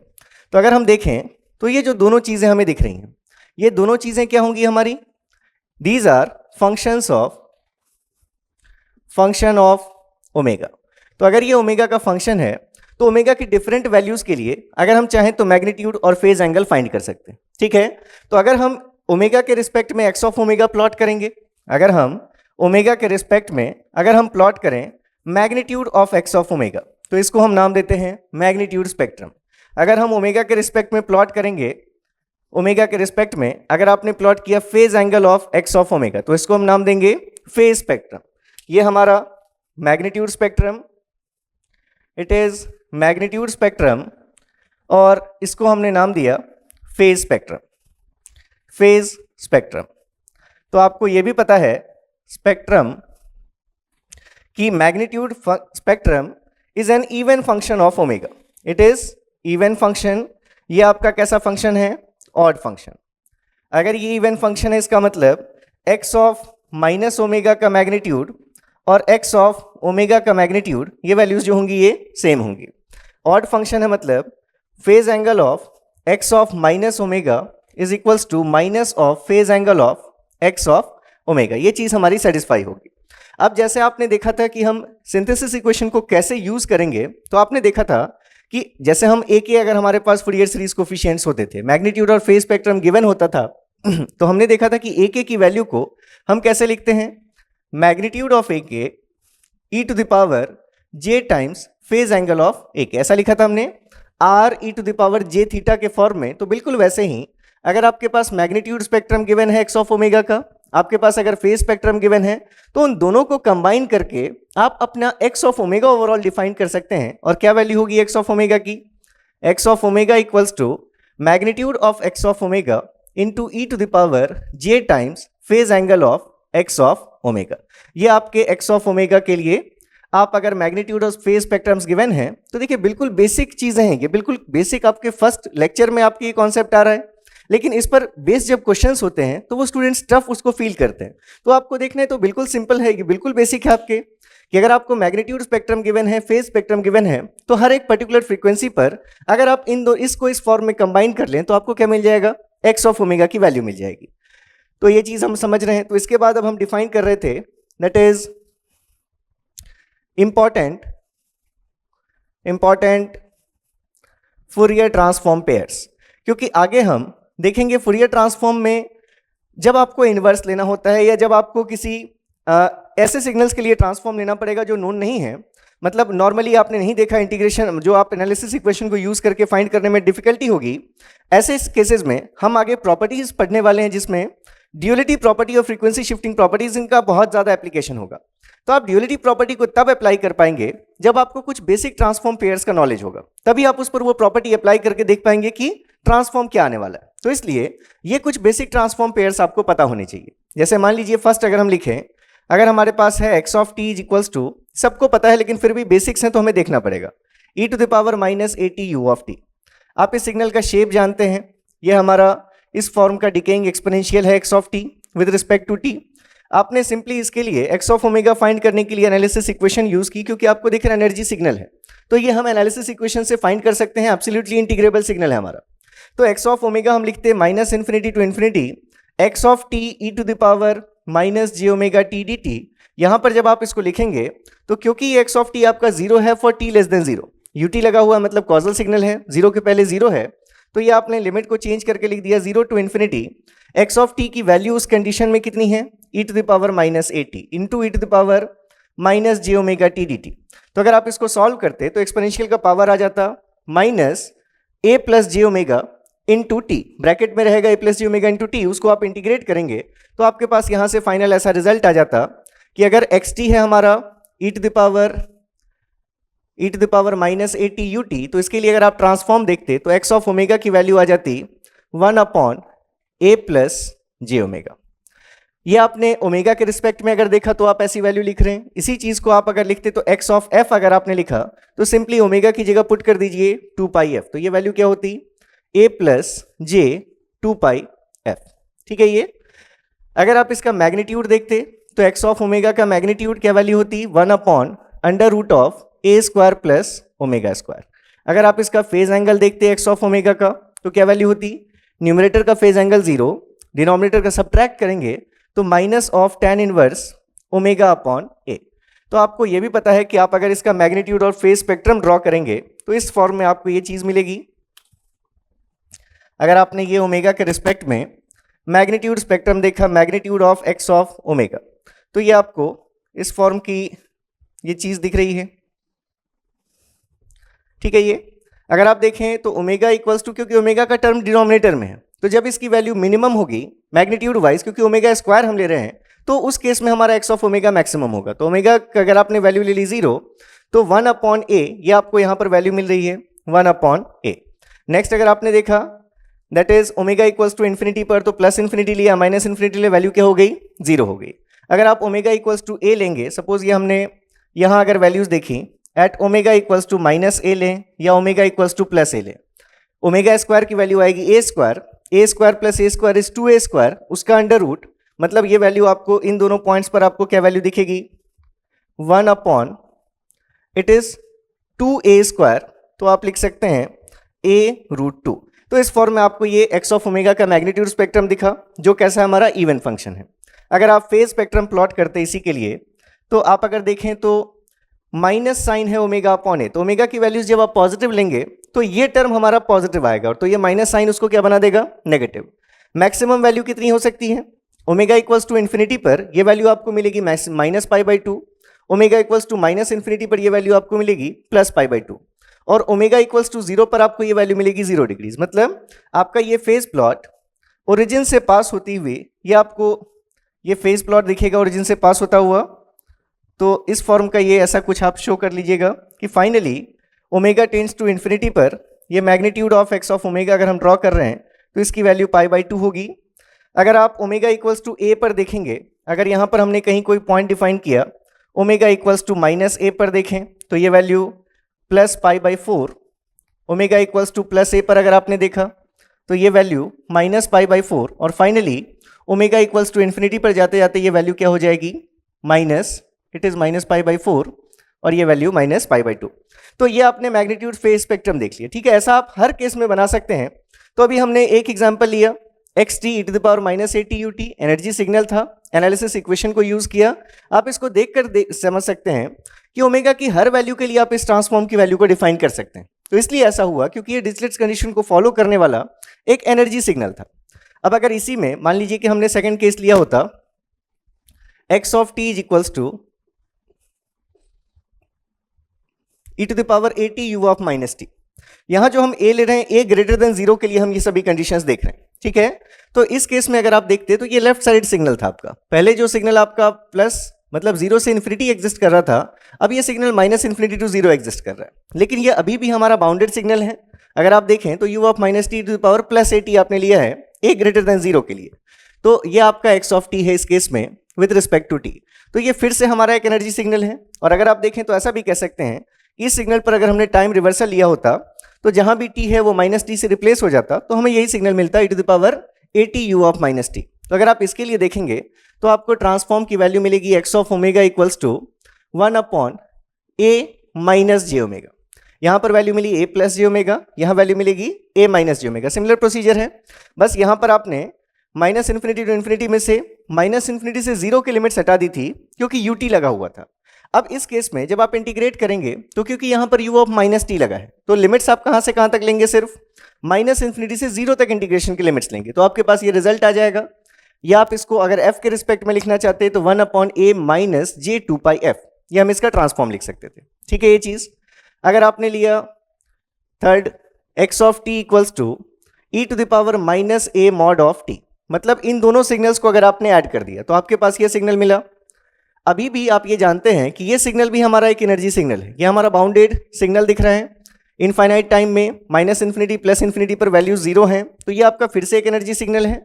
तो अगर हम देखें तो ये जो दोनों चीजें हमें दिख रही हैं, ये दोनों चीजें क्या होंगी हमारी, these are function of omega. तो अगर ये ओमेगा का फंक्शन है तो ओमेगा की डिफरेंट वैल्यूज के लिए अगर हम चाहें तो मैग्नीट्यूड और फेज एंगल फाइंड कर सकते हैं, ठीक है। तो अगर हम ओमेगा के रिस्पेक्ट में x ऑफ ओमेगा प्लॉट करेंगे, अगर हम ओमेगा के रिस्पेक्ट में अगर हम प्लॉट करें magnitude of x of omega, तो इसको हम नाम देते हैं मैग्नीट्यूड स्पेक्ट्रम। अगर हम ओमेगा के रिस्पेक्ट में प्लॉट करेंगे, ओमेगा के रिस्पेक्ट में अगर आपने प्लॉट किया phase angle of x of omega, तो इसको हम नाम देंगे फेज स्पेक्ट्रम। ये हमारा magnitude spectrum, it is magnitude spectrum, और इसको हमने नाम दिया फेज स्पेक्ट्रम, फेज स्पेक्ट्रम। तो आपको ये भी पता है स्पेक्ट्रम की magnitude spectrum is an even function of omega, it is even function. ये आपका कैसा फंक्शन है, ऑड फंक्शन। अगर ये इवन फंक्शन है इसका मतलब x ऑफ माइनस ओमेगा का मैग्नीट्यूड और x ऑफ ओमेगा का मैग्नीट्यूड, ये वैल्यूज जो होंगी ये सेम होंगी। ऑड फंक्शन है मतलब phase angle of x of minus omega is equals to minus of phase angle of x of omega, ये चीज हमारी सेटिस्फाई होगी। अब जैसे आपने देखा था कि हम सिंथेसिस इक्वेशन को कैसे यूज करेंगे, तो आपने देखा था कि जैसे हम ए के अगर हमारे पास फूरियर सीरीज कोफिशिएंट्स होते थे, मैग्नीट्यूड और फेज स्पेक्ट्रम गिवन होता था, तो हमने देखा था कि ए के की वैल्यू को हम कैसे लिखते हैं, magnitude of a k e to the power j times phase angle of a k, ऐसा लिखा था हमने r e to the power j theta के फॉर्म में। तो बिल्कुल वैसे ही अगर आपके पास मैग्नीट्यूड स्पेक्ट्रम गिवन है एक्स ऑफ ओमेगा का, आपके पास अगर फेज स्पेक्ट्रम गिवन है, तो उन दोनों को कंबाइन करके आप अपना x of omega overall define कर सकते हैं। और क्या वैल्यू होगी एक्स ऑफ ओमेगा की, x of omega equals to magnitude of x of omega into e to the power j times phase angle of x of omega. ये आपके x of omega के लिए आप अगर मैग्नीट्यूड और phase spectrums given है, तो देखिए बिल्कुल बेसिक चीजें हैं, ये बिल्कुल बेसिक आपके फर्स्ट लेक्चर में आपके ये कॉन्सेप्ट आ रहा है, लेकिन इस पर बेस जब क्वेश्चंस होते हैं तो वो स्टूडेंट्स टफ उसको फील करते हैं। तो आपको देखना है तो बिल्कुल सिंपल है, ये बिल्कुल बेसिक है आपके, कि अगर आपको मैग्नीट्यूड स्पेक्ट्रम गिवन है, फेज स्पेक्ट्रम गिवन है, तो हर एक पर्टिकुलर फ्रीक्वेंसी पर अगर आप इसको इस फॉर्म में कंबाइन कर लें तो आपको क्या मिल जाएगा, एक्स ऑफ ओमेगा की वैल्यू मिल जाएगी। तो ये चीज हम समझ रहे हैं। तो इसके बाद अब हम डिफाइन कर रहे थे, that is important Fourier transform pairs, क्योंकि आगे हम देखेंगे फूरियर ट्रांसफॉर्म में जब आपको इन्वर्स लेना होता है या जब आपको किसी ऐसे सिग्नल्स के लिए ट्रांसफॉर्म लेना पड़ेगा जो नोन नहीं है, मतलब नॉर्मली आपने नहीं देखा इंटीग्रेशन, जो आप एनालिसिस इक्वेशन को यूज करके फाइंड करने में डिफिकल्टी होगी, ऐसे केसेस में हम आगे प्रॉपर्टीज पढ़ने वाले हैं जिसमें ड्यूअलिटी प्रॉपर्टी और फ्रीक्वेंसी शिफ्टिंग प्रॉपर्टीज, इनका बहुत ज्यादा एप्लीकेशन होगा। तो आप ड्यूअलिटी प्रॉपर्टी को तब अप्लाई कर पाएंगे जब आपको कुछ बेसिक ट्रांसफॉर्म पेयर्स का नॉलेज होगा, तभी आप उस पर वो प्रॉपर्टी अप्लाई करके देख पाएंगे कि ट्रांसफॉर्म क्या आने वाला है। तो इसलिए ये कुछ बेसिक ट्रांसफॉर्म पेयर्स आपको पता होने चाहिए। जैसे मान लीजिए फर्स्ट अगर हम लिखें, अगर हमारे पास है x of t is equals to, सबको पता है लेकिन फिर भी बेसिक्स हैं तो हमें देखना पड़ेगा, e to the power minus a t u of t. आप इस सिग्नल का शेप जानते हैं, ये हमारा इस फॉर्म का डिकेइंग एक्सपोनेंशियल है x of t with respect to t. आपने सिंपली इसके लिए एक्स ऑफ ओमेगा फाइंड करने के लिए एनालिसिस इक्वेशन यूज की, क्योंकि आपको दिख रहा है एनर्जी सिग्नल है, तो ये हम एनालिसिस इक्वेशन से फाइंड कर सकते हैं, एब्सोल्युटली इंटीग्रेबल सिग्नल है हमारा। तो एक्स ऑफ ओमेगा हम लिखते हैं minus infinity to infinity x of t e to the power minus j omega t d t. यहाँ पर जब आप इसको लिखेंगे तो क्योंकि ये एक्स ऑफ टी आपका जीरो है for t less than zero, u t लगा हुआ मतलब कॉजल सिग्नल है, जीरो के पहले जीरो है, तो ये आपने लिमिट को चेंज करके लिख दिया zero to infinity x of t की वैल्यू उस कंडीशन में कितनी है, e to the power minus a t into e to the power minus j omega t d t. तो अगर आप इसको सॉल्व करते तो एक्सपोनेंशियल का पावर आ जाता माइनस ए plus j omega into T, bracket में रहेगा ए plus j omega into T, उसको आप इंटीग्रेट करेंगे तो आपके पास यहां से फाइनल ऐसा रिजल्ट आ जाता कि अगर एक्स टी है हमारा e to the power minus a t u t, तो इसके लिए अगर आप ट्रांसफॉर्म देखते तो एक्स ऑफ ओमेगा की वैल्यू आ जाती 1 ए प्लस जे ओमेगा। ये आपने ओमेगा के रिस्पेक्ट में अगर देखा तो आप ऐसी वैल्यू लिख रहे हैं। इसी चीज को आप अगर लिखते तो एक्स ऑफ एफ अगर आपने लिखा तो सिंपली ओमेगा की जगह पुट कर दीजिए 2 पाई एफ, तो ये वैल्यू क्या होती ए प्लस जे 2 पाई एफ। ठीक है, ये अगर आप इसका मैग्नीट्यूड देखते तो एक्स ऑफ ओमेगा का मैग्नीट्यूड क्या वैल्यू होती 1/√ऑफ a square plus omega square. अगर आप इसका फेज एंगल देखते एक्स ऑफ ओमेगा का तो क्या वैल्यू होती, न्यूमरेटर का फेज एंगल 0, डिनोमिनेटर का सब्ट्रैक्ट करेंगे तो minus of tan inverse omega upon a. तो आपको ये भी पता है कि आप अगर इसका मैग्नीट्यूड और फेज स्पेक्ट्रम ड्रॉ करेंगे तो इस फॉर्म में आपको ये चीज मिलेगी। अगर आपने ये ओमेगा के रिस्पेक्ट में मैग्नीट्यूड स्पेक्ट्रम देखा, magnitude of x of omega, तो ये आपको इस फॉर्म की ये चीज दिख रही है। ठीक है, ये अगर आप देखें तो ओमेगा इक्वल्स टू, क्योंकि ओमेगा का टर्म डिनोमिनेटर में है, तो जब इसकी वैल्यू मिनिमम होगी मैग्नीट्यूड वाइज, क्योंकि ओमेगा स्क्वायर हम ले रहे हैं, तो उस केस में हमारा एक्स ऑफ ओमेगा मैक्सिमम होगा। तो ओमेगा अगर आपने वैल्यू ले ली 0 तो 1/a, ये आपको यहाँ पर वैल्यू मिल रही है 1/a। नेक्स्ट अगर आपने देखा that is omega equals to infinity पर तो प्लस इन्फिनिटी लिया, माइनस इन्फिनिटी लिया, वैल्यू क्या हो गई 0 हो गई। अगर आप ओमेगा इक्वल्स टू ए लेंगे, सपोज ये हमने यहाँ अगर वैल्यूज देखी at omega equals to minus a लें या omega equals to plus a लें, ओमेगा स्क्वायर की वैल्यू आएगी a square plus a square is 2a square, उसका अंडर रूट, मतलब ये वैल्यू आपको इन दोनों पॉइंट्स पर आपको क्या वैल्यू दिखेगी 1 इट इज 2a स्क्वायर, तो आप लिख सकते हैं a√2। तो इस फॉर्म में आपको ये एक्स ऑफ ओमेगा का मैग्नीट्यूड स्पेक्ट्रम दिखा, जो कैसा हमारा इवन फंक्शन है। अगर आप फेज स्पेक्ट्रम प्लॉट करते इसी के लिए, तो आप अगर देखें तो माइनस साइन है ओमेगा अपॉन ए, तो ओमेगा की वैल्यूज जब आप पॉजिटिव लेंगे तो ये टर्म हमारा पॉजिटिव आएगा, और तो ये माइनस साइन उसको क्या बना देगा नेगेटिव। मैक्सिमम वैल्यू कितनी हो सकती है, ओमेगा इक्वल्स टू इन्फिनिटी पर ये वैल्यू आपको मिलेगी minus π/2, omega equals to minus infinity पर ये वैल्यू आपको मिलेगी प्लस π/2, और ओमेगा इक्वल्स टू 0 पर आपको ये वैल्यू मिलेगी 0 डिग्रीज। मतलब आपका ये फेज प्लॉट ओरिजिन से पास होती हुई, ये आपको ये फेज प्लॉट दिखेगा ओरिजिन से पास होता हुआ, तो इस फॉर्म का ये ऐसा कुछ आप शो कर लीजिएगा कि finally omega tends to infinity पर ये magnitude of x of omega अगर हम ड्रॉ कर रहे हैं तो इसकी वैल्यू π/2 होगी। अगर आप ओमेगा इक्वल्स टू ए पर देखेंगे, अगर यहाँ पर हमने कहीं कोई पॉइंट डिफाइन किया omega equals to minus a पर देखें तो ये value plus π/4, omega equals to plus a पर अगर आपने देखा तो ये वैल्यू माइनस π/4, और finally omega equals to infinity पर जाते जाते ये वैल्यू क्या हो जाएगी इट इज माइनस π/4, और ये वैल्यू माइनस π/2। तो ये आपने मैग्नीट्यूड फेज स्पेक्ट्रम देख लिया। ठीक है, ऐसा आप हर केस में बना सकते हैं। तो अभी हमने एक एग्जांपल लिया x t e to the power minus a t u t, energy signal था, एनालिसिस इक्वेशन को यूज किया। आप इसको देखकर समझ सकते हैं कि ओमेगा की हर वैल्यू के लिए आप इस ट्रांसफॉर्म की वैल्यू को डिफाइन कर सकते हैं। तो इसलिए ऐसा हुआ क्योंकि ये डिरिचलेट कंडीशन को फॉलो करने वाला एक एनर्जी सिग्नल था। अब अगर इसी में मान लीजिए कि हमने सेकंड केस लिया होता x of t is equals to e to the power a t u of minus t. यहां जो हम ए ले रहे हैं ए ग्रेटर देन 0 के लिए हम ये सभी कंडीशंस देख रहे हैं। ठीक है, तो इस केस में अगर आप देखते तो ये लेफ्ट साइड सिग्नल था आपका, पहले जो सिग्नल आपका प्लस मतलब 0 से इन्फिनिटी एग्जिस्ट कर रहा था, अब ये signal minus infinity to 0 exist कर रहा है, लेकिन ये अभी भी हमारा बाउंडेड सिग्नल है। अगर आप देखें तो u of minus t to the power plus a t आपने लिया है ए ग्रेटर देन 0 के लिए, तो ये आपका एक्स ऑफ टी है इस केस में विद रिस्पेक्ट टू टी। तो ये फिर से हमारा एक एनर्जी सिग्नल है। और अगर आप देखें तो ऐसा भी कह सकते हैं इस सिग्नल पर अगर हमने टाइम रिवर्सल लिया होता तो जहां भी टी है वो माइनस टी से रिप्लेस हो जाता, तो हमें यही सिग्नल मिलता e to the power a t u of minus t. तो अगर आप इसके लिए देखेंगे तो आपको ट्रांसफॉर्म की वैल्यू मिलेगी x of omega equals to 1 upon a minus j omega. यहां पर वैल्यू मिली a प्लस जे ओमेगा, यहां वैल्यू मिलेगी a minus j omega. Similar procedure है, बस यहां पर आपने माइनस इन्फिनिटी टू इन्फिनिटी में से माइनस इन्फिनिटी से जीरो की लिमिट्स हटा दी थी क्योंकि ut लगा हुआ था। अब इस केस में जब आप इंटीग्रेट करेंगे तो क्योंकि यहां पर u ऑफ माइनस टी लगा है तो लिमिट्स आप कहां से कहां तक लेंगे, सिर्फ माइनस इन्फिनिटी से जीरो तक इंटीग्रेशन की लिमिट्स लेंगे, तो आपके पास ये रिजल्ट आ जाएगा। या आप इसको अगर f के रिस्पेक्ट में लिखना चाहते हैं तो 1 upon a minus j two pi f, ये हम इसका ट्रांसफॉर्म लिख सकते थे। ठीक है, ये चीज अगर आपने लिया third x of t equals to e to the power minus a mod of t, मतलब इन दोनों सिग्नल्स को अगर आपने ऐड कर दिया तो आपके पास ये सिग्नल मिला। अभी भी आप ये जानते हैं कि ये सिग्नल भी हमारा एक एनर्जी सिग्नल है, ये हमारा बाउंडेड सिग्नल दिख रहा है इनफाइनाइट टाइम में, माइनस इन्फिनिटी प्लस इन्फिनिटी पर वैल्यू जीरो है, तो ये आपका फिर से एक एनर्जी सिग्नल है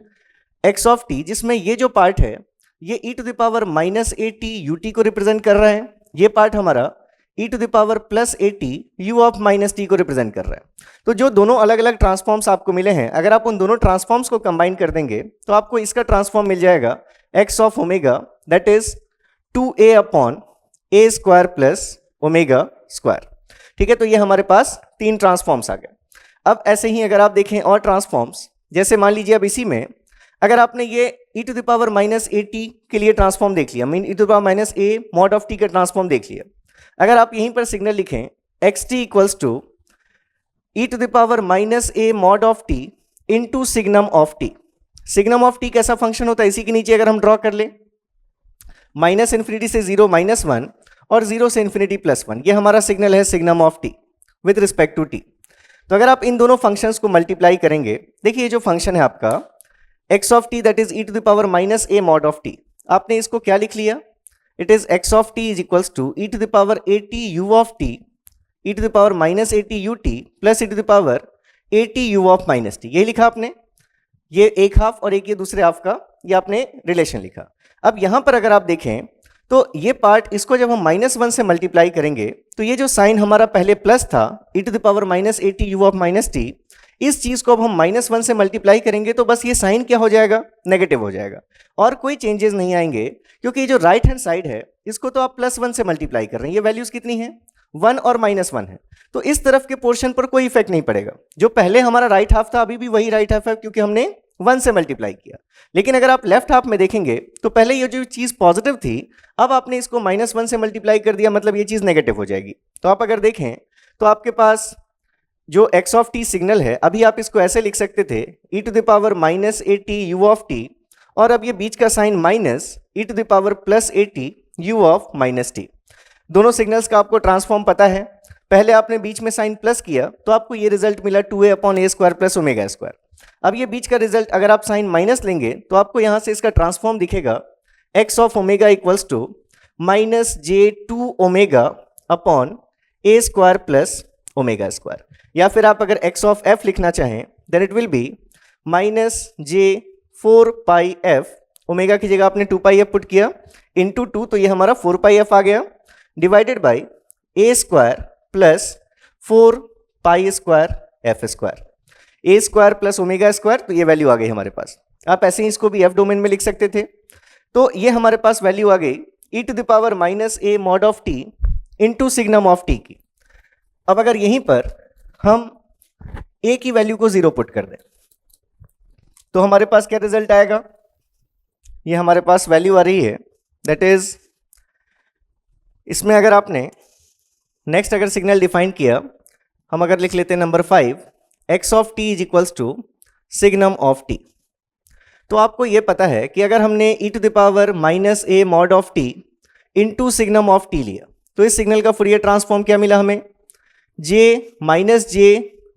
x ऑफ t, जिसमें ये जो पार्ट है ये e to the power minus a t u t को रिप्रेजेंट कर रहा है, ये पार्ट हमारा e to the power plus a t u of minus t को रिप्रेजेंट कर रहा है। तो जो दोनों अलग अलग ट्रांसफॉर्म्स आपको मिले हैं, अगर आप उन दोनों ट्रांसफॉर्म्स को कंबाइन कर देंगे तो आपको इसका ट्रांसफॉर्म मिल जाएगा x of omega that is 2a upon a square plus omega square. ठीक है, तो ये हमारे पास तीन ट्रांसफॉर्म्स आ गए। अब ऐसे ही अगर आप देखें और ट्रांसफॉर्म्स, जैसे मान लीजिए अब इसी में अगर आपने ये e to the power minus a t के लिए ट्रांसफॉर्म देख लिया, mean e to the power minus a mod of t का ट्रांसफॉर्म देख लिया, अगर आप यहीं पर सिग्नल लिखें x t equals to e to the power minus a mod of t into signum of t. Signum of t कैसा function होता है, इसी के नीचे अगर हम ड्रॉ कर ले, माइनस इन्फिनिटी से जीरो माइनस वन और जीरो से इन्फिनिटी प्लस वन, ये हमारा सिग्नल है signum of t with respect to t. तो अगर आप इन दोनों फंक्शंस को मल्टीप्लाई करेंगे, देखिए ये जो फंक्शन है आपका x of t that is e to the power minus a mod of t, आपने इसको क्या लिख लिया, it is x of t is equals to e to the power a t u of t e to the power minus a t u t plus e to the power a t u of minus t. यही लिखा आपने, ये एक half और एक ये दूसरे half का ये आपने रिलेशन लिखा। अब यहां पर अगर आप देखें तो ये पार्ट, इसको जब हम माइनस वन से मल्टीप्लाई करेंगे तो ये जो साइन हमारा पहले प्लस था e to the power minus a t u of minus t, इस चीज को अब हम माइनस वन से मल्टीप्लाई करेंगे तो बस ये साइन क्या हो जाएगा, नेगेटिव हो जाएगा और कोई चेंजेस नहीं आएंगे, क्योंकि ये जो राइट हैंड साइड है इसको तो आप प्लस वन से मल्टीप्लाई कर रहे हैं, ये वैल्यूज कितनी है, वन और माइनस वन है, तो इस तरफ के पोर्शन पर कोई इफेक्ट नहीं पड़ेगा। जो पहले हमारा राइट हाफ था अभी भी वही राइट हाफ है क्योंकि हमने वन से मल्टीप्लाई किया। लेकिन अगर आप लेफ्ट हाफ में देखेंगे तो पहले ये जो चीज पॉजिटिव थी, अब आपने इसको माइनस वन से मल्टीप्लाई कर दिया, मतलब ये चीज नेगेटिव हो जाएगी। तो आप अगर देखें तो आपके पास जो x ऑफ टी सिग्नल है, अभी आप इसको ऐसे लिख सकते थे e to the power minus a t u of t, और अब ये बीच का sign minus e to the power plus a t u of minus t. दोनों सिग्नल्स का आपको ट्रांसफॉर्म पता है, पहले आपने बीच में साइन प्लस किया तो आपको ये रिजल्ट मिला 2a upon a square plus omega square. अब ये बीच का रिजल्ट अगर आप साइन माइनस लेंगे तो आपको यहां से इसका ट्रांसफॉर्म दिखेगा x of omega equals to minus j two omega upon a square plus omega square, या फिर आप अगर x ऑफ f लिखना चाहें then it will be minus j four pi f, omega की जगह आपने टू पाई एफ पुट किया इंटू टू, तो ये हमारा फोर पाई एफ आ गया, divided by a square plus four pi square f square, a square plus omega square, तो ये वैल्यू आ गई हमारे पास। आप ऐसे ही इसको भी एफ डोमेन में लिख सकते थे, तो ये हमारे पास वैल्यू आ गई e to the power minus a mod of t into signum of t की। अब अगर यहीं पर हम a की वैल्यू को जीरो पुट कर दें तो हमारे पास क्या रिजल्ट आएगा, ये हमारे पास वैल्यू आ रही है दैट इज, इसमें अगर आपने नेक्स्ट अगर सिग्नल डिफाइन किया, हम अगर लिख लेते हैं number 5, x of t is equals to signum of t, तो आपको ये पता है कि अगर हमने e to the power minus a mod of t into signum of t लिया तो इस सिग्नल का फूरियर ट्रांसफॉर्म क्या मिला हमें, j minus j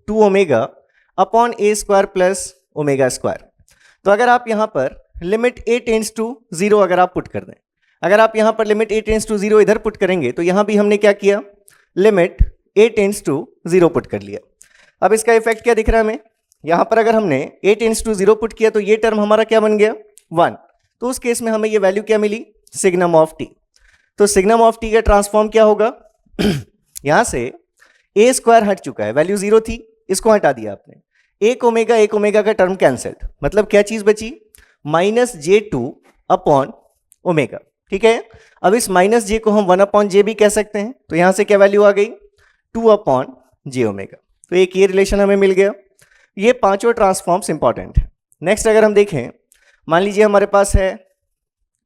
two omega upon a square plus omega square. तो अगर आप यहाँ पर limit a tends to zero अगर आप पुट कर दें, अगर आप यहाँ पर limit a tends to zero इधर पुट करेंगे तो यहाँ भी हमने क्या किया, limit a tends to zero put कर लिया। अब इसका इफेक्ट क्या दिख रहा है हमें, यहाँ पर अगर हमने a tends to zero put किया तो ये टर्म हमारा क्या बन गया 1, तो उस केस में हमें ये वैल्यू क्या मिली, सिग्नम ऑफ t। तो सिग्नम ऑफ t का ट्रांसफॉर्म क्या होगा यहाँ से a स्क्वायर हट चुका है, वैल्यू जीरो थी, इसको हटा दिया आपने, एक ओमेगा का टर्म कैंसल्ड, मतलब क्या चीज बची, minus j two upon omega, ठीक है। अब इस माइनस जे को हम 1 अपॉन जे भी कह सकते हैं, तो यहां से क्या वैल्यू आ गई 2 अपॉन जे ओमेगा। तो एक ये रिलेशन हमें मिल गया। ये पांचों ट्रांसफॉर्म्स इंपॉर्टेंट है। नेक्स्ट अगर हम देखें, मान लीजिए हमारे पास है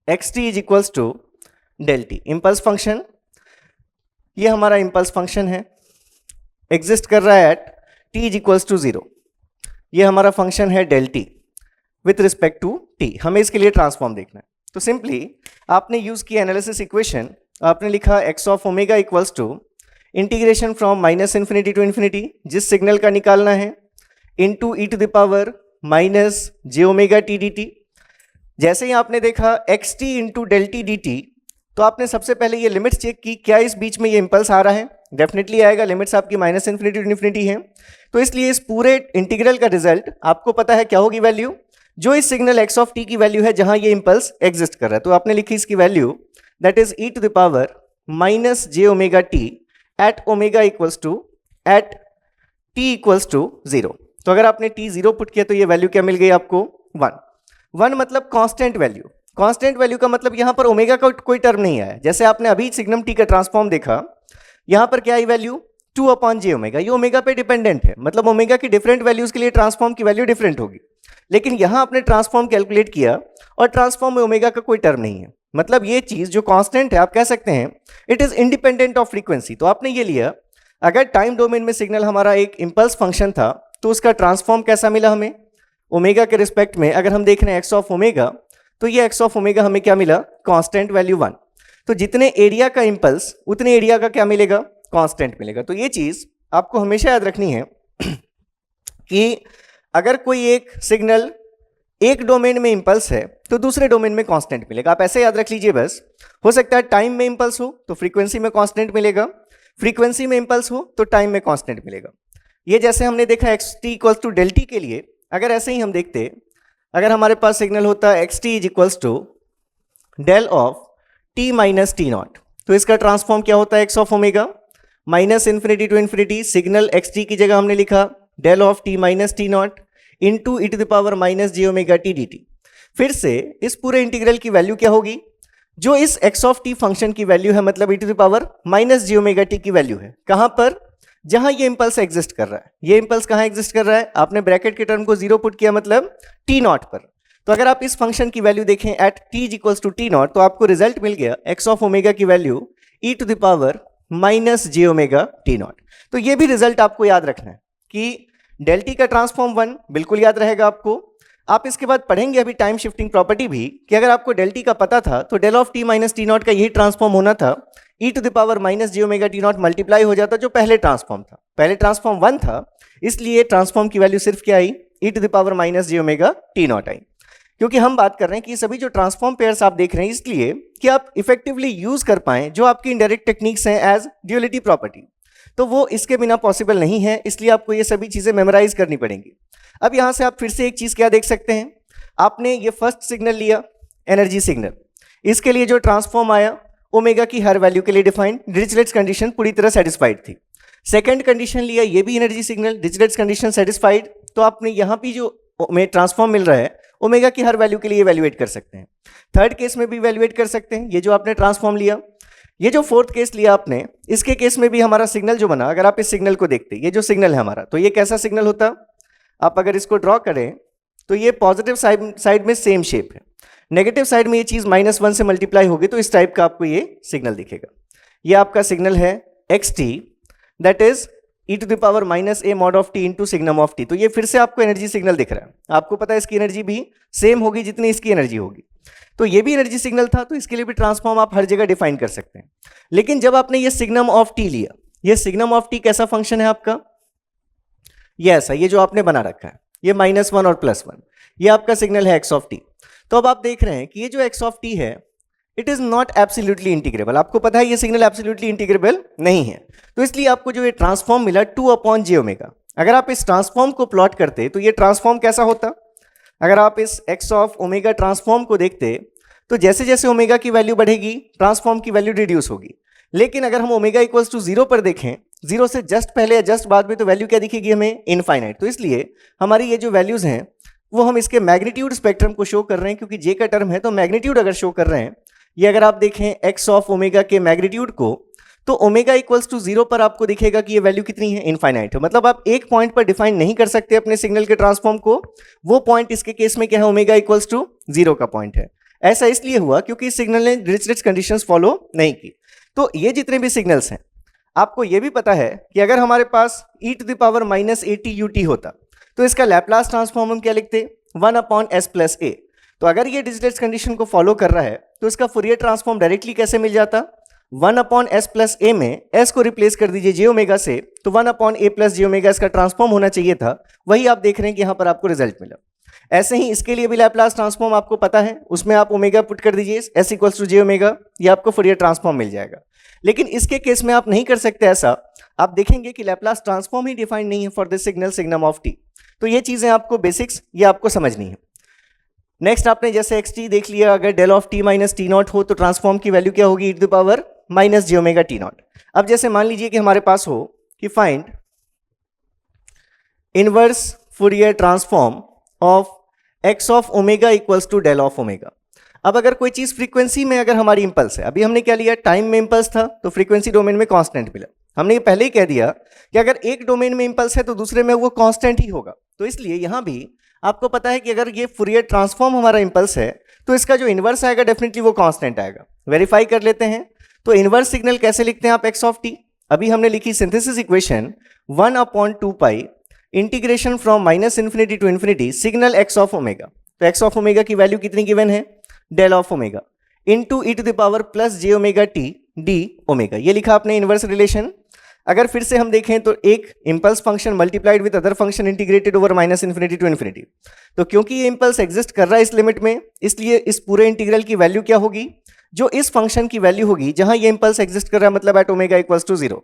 x t is equals to del t, impulse function. ये हमारा इम्पल्स फंक्शन है, एग्जिस्ट कर रहा है at t is equals to 0। ये हमारा फंक्शन है del t with respect to t. हमें इसके लिए ट्रांसफॉर्म देखना है। तो सिंपली आपने यूज किया एनालिसिस इक्वेशन, आपने लिखा x of omega equals to integration from minus infinity to infinity, जिस सिग्नल का निकालना है, into e to the power minus j omega t d t. जैसे ही आपने देखा x t into del t d t, तो आपने सबसे पहले ये लिमिट्स चेक की, क्या इस बीच में ये इंपल्स आ रहा है? डेफिनेटली आएगा, लिमिट्स आपकी माइनस इन्फिनिटी टू इन्फिनिटी है। तो इसलिए इस पूरे इंटीग्रल का रिजल्ट आपको पता है क्या होगी वैल्यू, जो इस सिग्नल एक्स ऑफ टी की वैल्यू है जहां ये इंपल्स एग्जिस्ट कर रहा है। तो आपने लिखी इसकी value that is e to the power minus j omega t at omega equals to at t equals to 0। तो अगर आपने टी 0 पुट किया तो ये वैल्यू क्या मिल गई आपको 1 मतलब कांस्टेंट वैल्यू। कांस्टेंट वैल्यू का मतलब यहां पर ओमेगा का कोई टर्म नहीं आया। जैसे आपने अभी सिग्नम टी का ट्रांसफॉर्म देखा, यहां पर क्या I value 2 upon j omega. ये ओमेगा पे डिपेंडेंट है, मतलब ओमेगा की डिफरेंट वैल्यूज के लिए ट्रांसफॉर्म की वैल्यू डिफरेंट होगी। लेकिन यहां आपने ट्रांसफॉर्म कैलकुलेट किया और ट्रांसफॉर्म में ओमेगा का कोई टर्म नहीं है, मतलब ये चीज जो कांस्टेंट है आप कह सकते हैं it is independent of frequency. तो आपने ये लिया, अगर टाइम डोमेन में सिग्नल हमारा एक इंपल्स फंक्शन था तो उसका ट्रांसफॉर्म कैसा मिला हमें ओमेगा के रिस्पेक्ट में। अगर हम देख रहे हैं एक्स ऑफ ओमेगा, तो ये एक्स ऑफ ओमेगा हमें क्या मिला कांस्टेंट वैल्यू 1। तो जितने एरिया का इंपल्स उतने एरिया का क्या मिलेगा कांस्टेंट मिलेगा। तो ये चीज आपको हमेशा याद रखनी है कि अगर कोई एक सिग्नल एक डोमेन में इंपल्स है तो दूसरे डोमेन में कांस्टेंट मिलेगा। आप ऐसे याद रख लीजिए बस। हो सकता है टाइम में इंपल्स हो तो फ्रीक्वेंसी में कांस्टेंट मिलेगा, फ्रीक्वेंसी में इंपल्स हो तो टाइम में कांस्टेंट मिलेगा। ये जैसे हमने देखा x t equals to del t के लिए, अगर ऐसे ही हम देखते, अगर हमारे पास सिग्नल होता x t is equals to del of t minus t naught, तो इसका ट्रांसफॉर्म क्या होता है x of omega minus infinity to infinity. Signal x t की जगह हमने लिखा del of t minus t naught into e to the power minus j omega t d T. फिर से इस पूरे इंटीग्रल की वैल्यू क्या होगी, जो इस एक्स ऑफ टी फंक्शन की वैल्यू है, मतलब e to the power minus j omega t की वैल्यू है। कहां पर, जहां ये इंपल्स एग्जिस्ट कर रहा है। ये इंपल्स कहां एग्जिस्ट कर रहा है, आपने ब्रैकेट के टर्म को 0 पुट किया, मतलब टी नॉट पर। तो अगर आप इस फंक्शन की वैल्यू देखें at t is equals to t naught, तो आपको रिजल्ट मिल गया एक्स ऑफ ओमेगा की value e to the power minus j omega t naught. तो ये भी रिजल्ट आपको याद रखना है कि डेल टी का ट्रांसफॉर्म 1 बिल्कुल याद रहेगा आपको। आप इसके बाद पढ़ेंगे अभी टाइम शिफ्टिंग प्रॉपर्टी भी, कि अगर आपको डेल टी का पता था तो del of t minus t naught का यही ट्रांसफॉर्म होना था, e to the power minus j omega t naught multiply हो जाता जो पहले ट्रांसफॉर्म था। पहले ट्रांसफॉर्म 1 था, इसलिए ट्रांसफॉर्म की वैल्यू सिर्फ क्या आई e to the power minus j omega t naught आई। क्योंकि हम बात कर रहे हैं कि सभी जो ट्रांसफॉर्म पेयर्स आप देख रहे हैं इसलिए कि आप इफेक्टिवली यूज कर पाएं जो आपकी इनडायरेक्ट टेक्निक्स हैं एज ड्यूअलिटी प्रॉपर्टी, तो वो इसके बिना पॉसिबल नहीं है, इसलिए आपको ये सभी चीजें मेमोराइज करनी पड़ेंगी। अब यहां से आप फिर से एक चीज क्या देख सकते हैं, आपने ये फर्स्ट सिग्नल लिया एनर्जी सिग्नल, इसके लिए जो ट्रांसफॉर्म आया ओमेगा की हर वैल्यू के लिए डिफाइंड, डिरिचलेट्स कंडीशन पूरी तरह सेटिस्फाइड थी। सेकंड कंडीशन लिया, ये भी एनर्जी सिग्नल, डिरिचलेट्स कंडीशन सेटिस्फाइड, तो आपने यहाँ भी जो ट्रांसफॉर्म मिल रहा है ओमेगा की हर वैल्यू के लिए इवैल्यूएट कर सकते हैं। थर्ड केस में भी इवैल्यूएट कर सकते हैं, ये जो आपने ट्रांसफॉर्म लिया। ये जो फोर्थ केस लिया आपने, इसके केस में भी हमारा सिग्नल जो बना, अगर आप इस सिग्नल को देखते, ये जो सिग्नल है हमारा, तो ये कैसा सिग्नल होता, आप अगर इसको ड्रॉ करें तो ये पॉजिटिव साइड में सेम शेप है, नेगेटिव साइड में ये चीज -1 से मल्टीप्लाई होगी, तो इस टाइप का आपको ये सिग्नल दिखेगा। ये आपका सिग्नल है x t that is e to the power minus a mod of t into signum of t. तो ये फिर से आपको एनर्जी सिग्नल दिख रहा है, आपको पता है इसकी एनर्जी भी सेम होगी जितनी इसकी एनर्जी होगी। तो ये भी एनर्जी सिग्नल था, तो इसके लिए भी ट्रांसफॉर्म आप हर जगह डिफाइन कर सकते हैं। लेकिन जब आपने ये सिग्नम ऑफ टी लिया, ये सिग्नम ऑफ टी कैसा फंक्शन है आपका, ये ऐसा, ये जो आपने बना रखा है, ये -1 और +1, ये आपका सिग्नल है एक्स ऑफ टी। तो अब आप देख रहे हैं कि ये जो एक्स ऑफ टी है it is not absolutely integrable. आपको पता है ये सिग्नल एब्सोल्युटली इंटीग्रेबल नहीं है, तो इसलिए आपको जो ये ट्रांसफॉर्म मिला 2 अपॉन जे ओमेगा, अगर आप इस ट्रांसफॉर्म को प्लॉट करते तो ये ट्रांसफॉर्म कैसा होता, अगर आप इस एक्स ऑफ ओमेगा ट्रांसफॉर्म को देखते तो जैसे जैसे ओमेगा की वैल्यू बढ़ेगी ट्रांसफॉर्म की वैल्यू रिड्यूस होगी। लेकिन अगर हम ओमेगा इक्वल्स टू 0 पर देखें, 0 से जस्ट पहले या जस्ट बाद में, तो वैल्यू क्या दिखेगी हमें, इनफाइनाइट। तो इसलिए हमारी ये जो वैल्यूज हैं वो हम इसके मैग्नीट्यूड स्पेक्ट्रम को शो कर रहे हैं, क्योंकि जे का टर्म है तो मैग्नीट्यूड अगर शो कर रहे हैं, ये अगर आप देखें एक्स ऑफ ओमेगा के मैग्नीट्यूड को, तो ओमेगा इक्वल्स टू 0 पर आपको दिखेगा कि ये वैल्यू कितनी है, इनफाइनाइट है। मतलब आप एक पॉइंट पर डिफाइन नहीं कर सकते अपने सिग्नल के ट्रांसफॉर्म को, वो पॉइंट इसके केस में क्या है, ओमेगा इक्वल्स टू 0 का पॉइंट है। ऐसा इसलिए हुआ क्योंकि इस सिग्नल ने डिरिचलेट कंडीशंस फॉलो नहीं की। तो ये जितने भी सिग्नल्स हैं, आपको ये भी पता है कि अगर हमारे पास e to the power minus AT होता तो इसका लैप्लास ट्रांसफॉर्म हम क्या लिखते, 1 अपॉन s प्लस a। तो अगर ये डिरिचलेट कंडीशन को फॉलो कर रहा है तो इसका फूरियर ट्रांसफॉर्म डायरेक्टली कैसे मिल जाता, 1 अपॉन s प्लस a में s को रिप्लेस कर दीजिए j ओमेगा से, तो 1 upon a plus j omega इसका ट्रांसफॉर्म होना चाहिए था। वही आप देख रहे हैं कि यहाँ पर आपको रिजल्ट मिला। ऐसे ही इसके लिए भी लैप्लास ट्रांसफॉर्म आपको पता है, उसमें आप ओमेगा पुट कर दीजिए, s equals to j omega, ये आपको फूरियर ट्रांसफॉर्म मिल जाएगा। लेकिन इसके केस में आप नहीं कर सकते ऐसा, आप देखेंगे कि लैप्लास ट्रांसफॉर्म ही डिफाइंड नहीं है for this signal signum of t। तो ये चीजें आपको बेसिक्स ये आपको समझनी है। नेक्स्ट आपने जैसे xt देख लिया, अगर del of t minus t naught हो तो ट्रांसफॉर्म की वैल्यू क्या होगी, e to the power minus j omega t naught. अब जैसे मान लीजिए कि हमारे पास हो कि find inverse Fourier transform of x of omega equals to del of omega. अब अगर कोई चीज फ्रीक्वेंसी में अगर हमारी इंपल्स है, अभी हमने क्या लिया, टाइम में इंपल्स था तो फ्रीक्वेंसी डोमेन में कांस्टेंट मिला। हमने ये पहले ही कह दिया कि अगर एक डोमेन में इंपल्स है तो दूसरे में वो कांस्टेंट ही होगा। तो इसलिए यहां भी आपको पता है कि अगर ये फूरियर ट्रांसफॉर्म हमारा इंपल्स है तो इसका जो इनवर्स आएगा डेफिनेटली वो कांस्टेंट आएगा। वेरीफाई कर लेते हैं। तो इनवर्स सिग्नल कैसे लिखते हैं आप, एक्स ऑफ टी, अभी हमने लिखी synthesis equation 1 upon 2 pi integration from minus infinity to infinity signal x of omega. तो एक्स ऑफ ओमेगा की वैल्यू कितनी गिवन है, del of omega into e to the power plus j omega t d omega, ये लिखा आपने inverse relation. अगर फिर से हम देखें तो एक impulse function multiplied with other function integrated over minus infinity to infinity, तो क्योंकि ये इंपल्स एग्जिस्ट कर रहा है इस लिमिट में, इसलिए इस पूरे इंटीग्रल की वैल्यू क्या होगी, जो इस फंक्शन की वैल्यू होगी जहां ये इंपल्स एग्जिस्ट कर रहा है, मतलब एट ओमेगा इक्वल्स टू 0।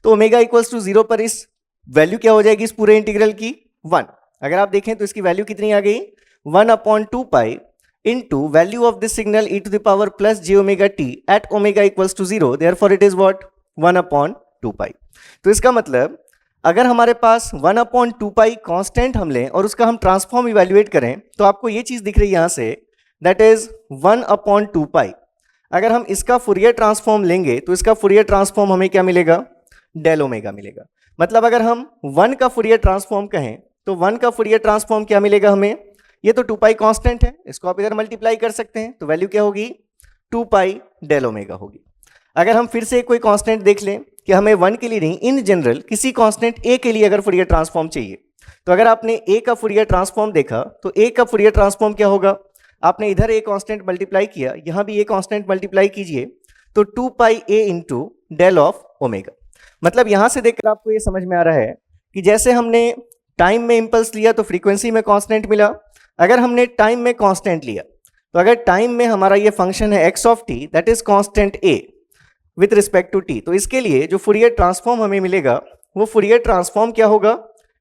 तो ओमेगा इक्वल्स टू 0 पर इस वैल्यू क्या हो जाएगी इस पूरे इंटीग्रल की, 1। अगर आप देखें तो इसकी वैल्यू कितनी आ गई, 1 upon 2 pi into value of this signal e to the power plus j omega t at omega equals to 0, therefore it is what, 1 upon 2 pi। तो इसका मतलब अगर हमारे पास 1 upon 2 pi कांस्टेंट हम लें और उसका हम ट्रांसफॉर्म इवैल्यूएट करें तो आपको ये चीज दिख रही है यहां से, दैट इज 1 upon 2 pi। अगर हम इसका फूरियर ट्रांसफॉर्म लेंगे तो इसका फूरियर ट्रांसफॉर्म हमें क्या मिलेगा, डेल ओमेगा मिलेगा। मतलब अगर हम 1 का फूरियर ट्रांसफॉर्म कहें तो 1 का फूरियर ट्रांसफॉर्म क्या मिलेगा हमें, ये तो 2 पाई कांस्टेंट है, इसको आप इधर मल्टीप्लाई कर सकते हैं, तो वैल्यू क्या होगी, 2 पाई डेल ओमेगा होगी। अगर हम फिर से कोई कांस्टेंट देख लें कि हमें 1 के लिए नहीं, इन जनरल किसी कांस्टेंट a के लिए अगर फूरियर ट्रांसफॉर्म चाहिए, तो अगर आपने a का फूरियर ट्रांसफॉर्म देखा तो a का फूरियर ट्रांसफॉर्म क्या होगा, आपने इधर a कांस्टेंट मल्टीप्लाई किया, यहां भी a कांस्टेंट मल्टीप्लाई कीजिए, तो 2 pi a into del of omega. मतलब यहां से देखकर आपको ये समझ में आ रहा है कि जैसे हमने टाइम में इंपल्स लिया तो फ्रीक्वेंसी में कांस्टेंट मिला, अगर हमने टाइम में कांस्टेंट लिया तो अगर टाइम में हमारा ये फंक्शन है x of t, that is constant a with respect to t, तो इसके लिए जो फूरियर ट्रांसफॉर्म हमें मिलेगा वो फूरियर ट्रांसफॉर्म क्या होगा,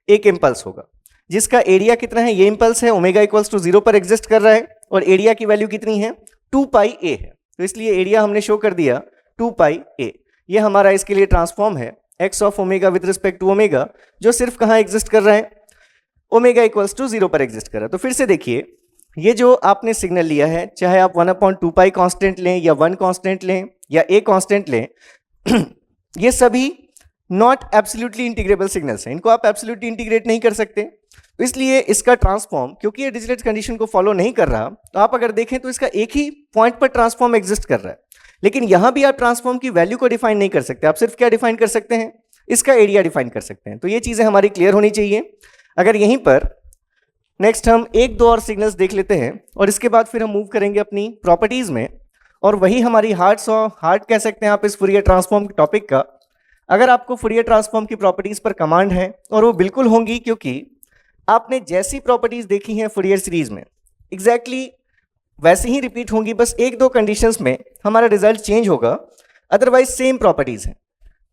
एक इंपल्स होगा जिसका एरिया कितना है, ये इंपल्स है ओमेगा इक्वल्स टू 0 पर एग्जिस्ट कर रहा है और एरिया की वैल्यू कितनी है, 2 पाई a है, तो इसलिए एरिया हमने शो कर दिया 2 पाई a। ये हमारा इसके लिए ट्रांसफॉर्म है x of omega with respect to omega, जो सिर्फ कहाँ एग्जिस्ट कर रहा है, ओमेगा इक्वल्स टू 0 पर एग्जिस्ट कर रहा है। तो फिर से देखिए, ये जो आपने सिग्नल लिया है, चाहे आप 1 अपॉन 2 पाई कांस्टेंट लें या 1 कांस्टेंट लें या a कांस्टेंट लें, ये सभी नॉट एब्सोल्युटली इंटीग्रेबल सिग्नल्स हैं, इनको आप एब्सोल्युटली इंटीग्रेट नहीं कर सकते। तो इसलिए इसका ट्रांसफॉर्म, क्योंकि ये डिरिचलेट कंडीशन को फॉलो नहीं कर रहा, तो आप अगर देखें तो इसका एक ही पॉइंट पर ट्रांसफॉर्म एग्जिस्ट कर रहा है, लेकिन यहां भी आप ट्रांसफॉर्म की वैल्यू को डिफाइन नहीं कर सकते, आप सिर्फ क्या डिफाइन कर सकते हैं, इसका एरिया डिफाइन कर सकते हैं। तो ये चीजें हमारी क्लियर होनी चाहिए। अगर यहीं पर नेक्स्ट हम एक दो और सिग्नल्स देख लेते हैं और इसके बाद फिर हम मूव करेंगे अपनी प्रॉपर्टीज में, और वही हमारी हार्ट कह सकते हैं आप इस फूरियर ट्रांसफॉर्म टॉपिक का। अगर आपको फूरियर ट्रांसफॉर्म की प्रॉपर्टीज पर कमांड है, और वो बिल्कुल होंगी क्योंकि आपने जैसी प्रॉपर्टीज देखी हैं फूरियर सीरीज में एग्जैक्टली वैसे ही रिपीट होंगी, बस एक दो कंडीशंस में हमारा रिजल्ट चेंज होगा, अदरवाइज सेम प्रॉपर्टीज हैं।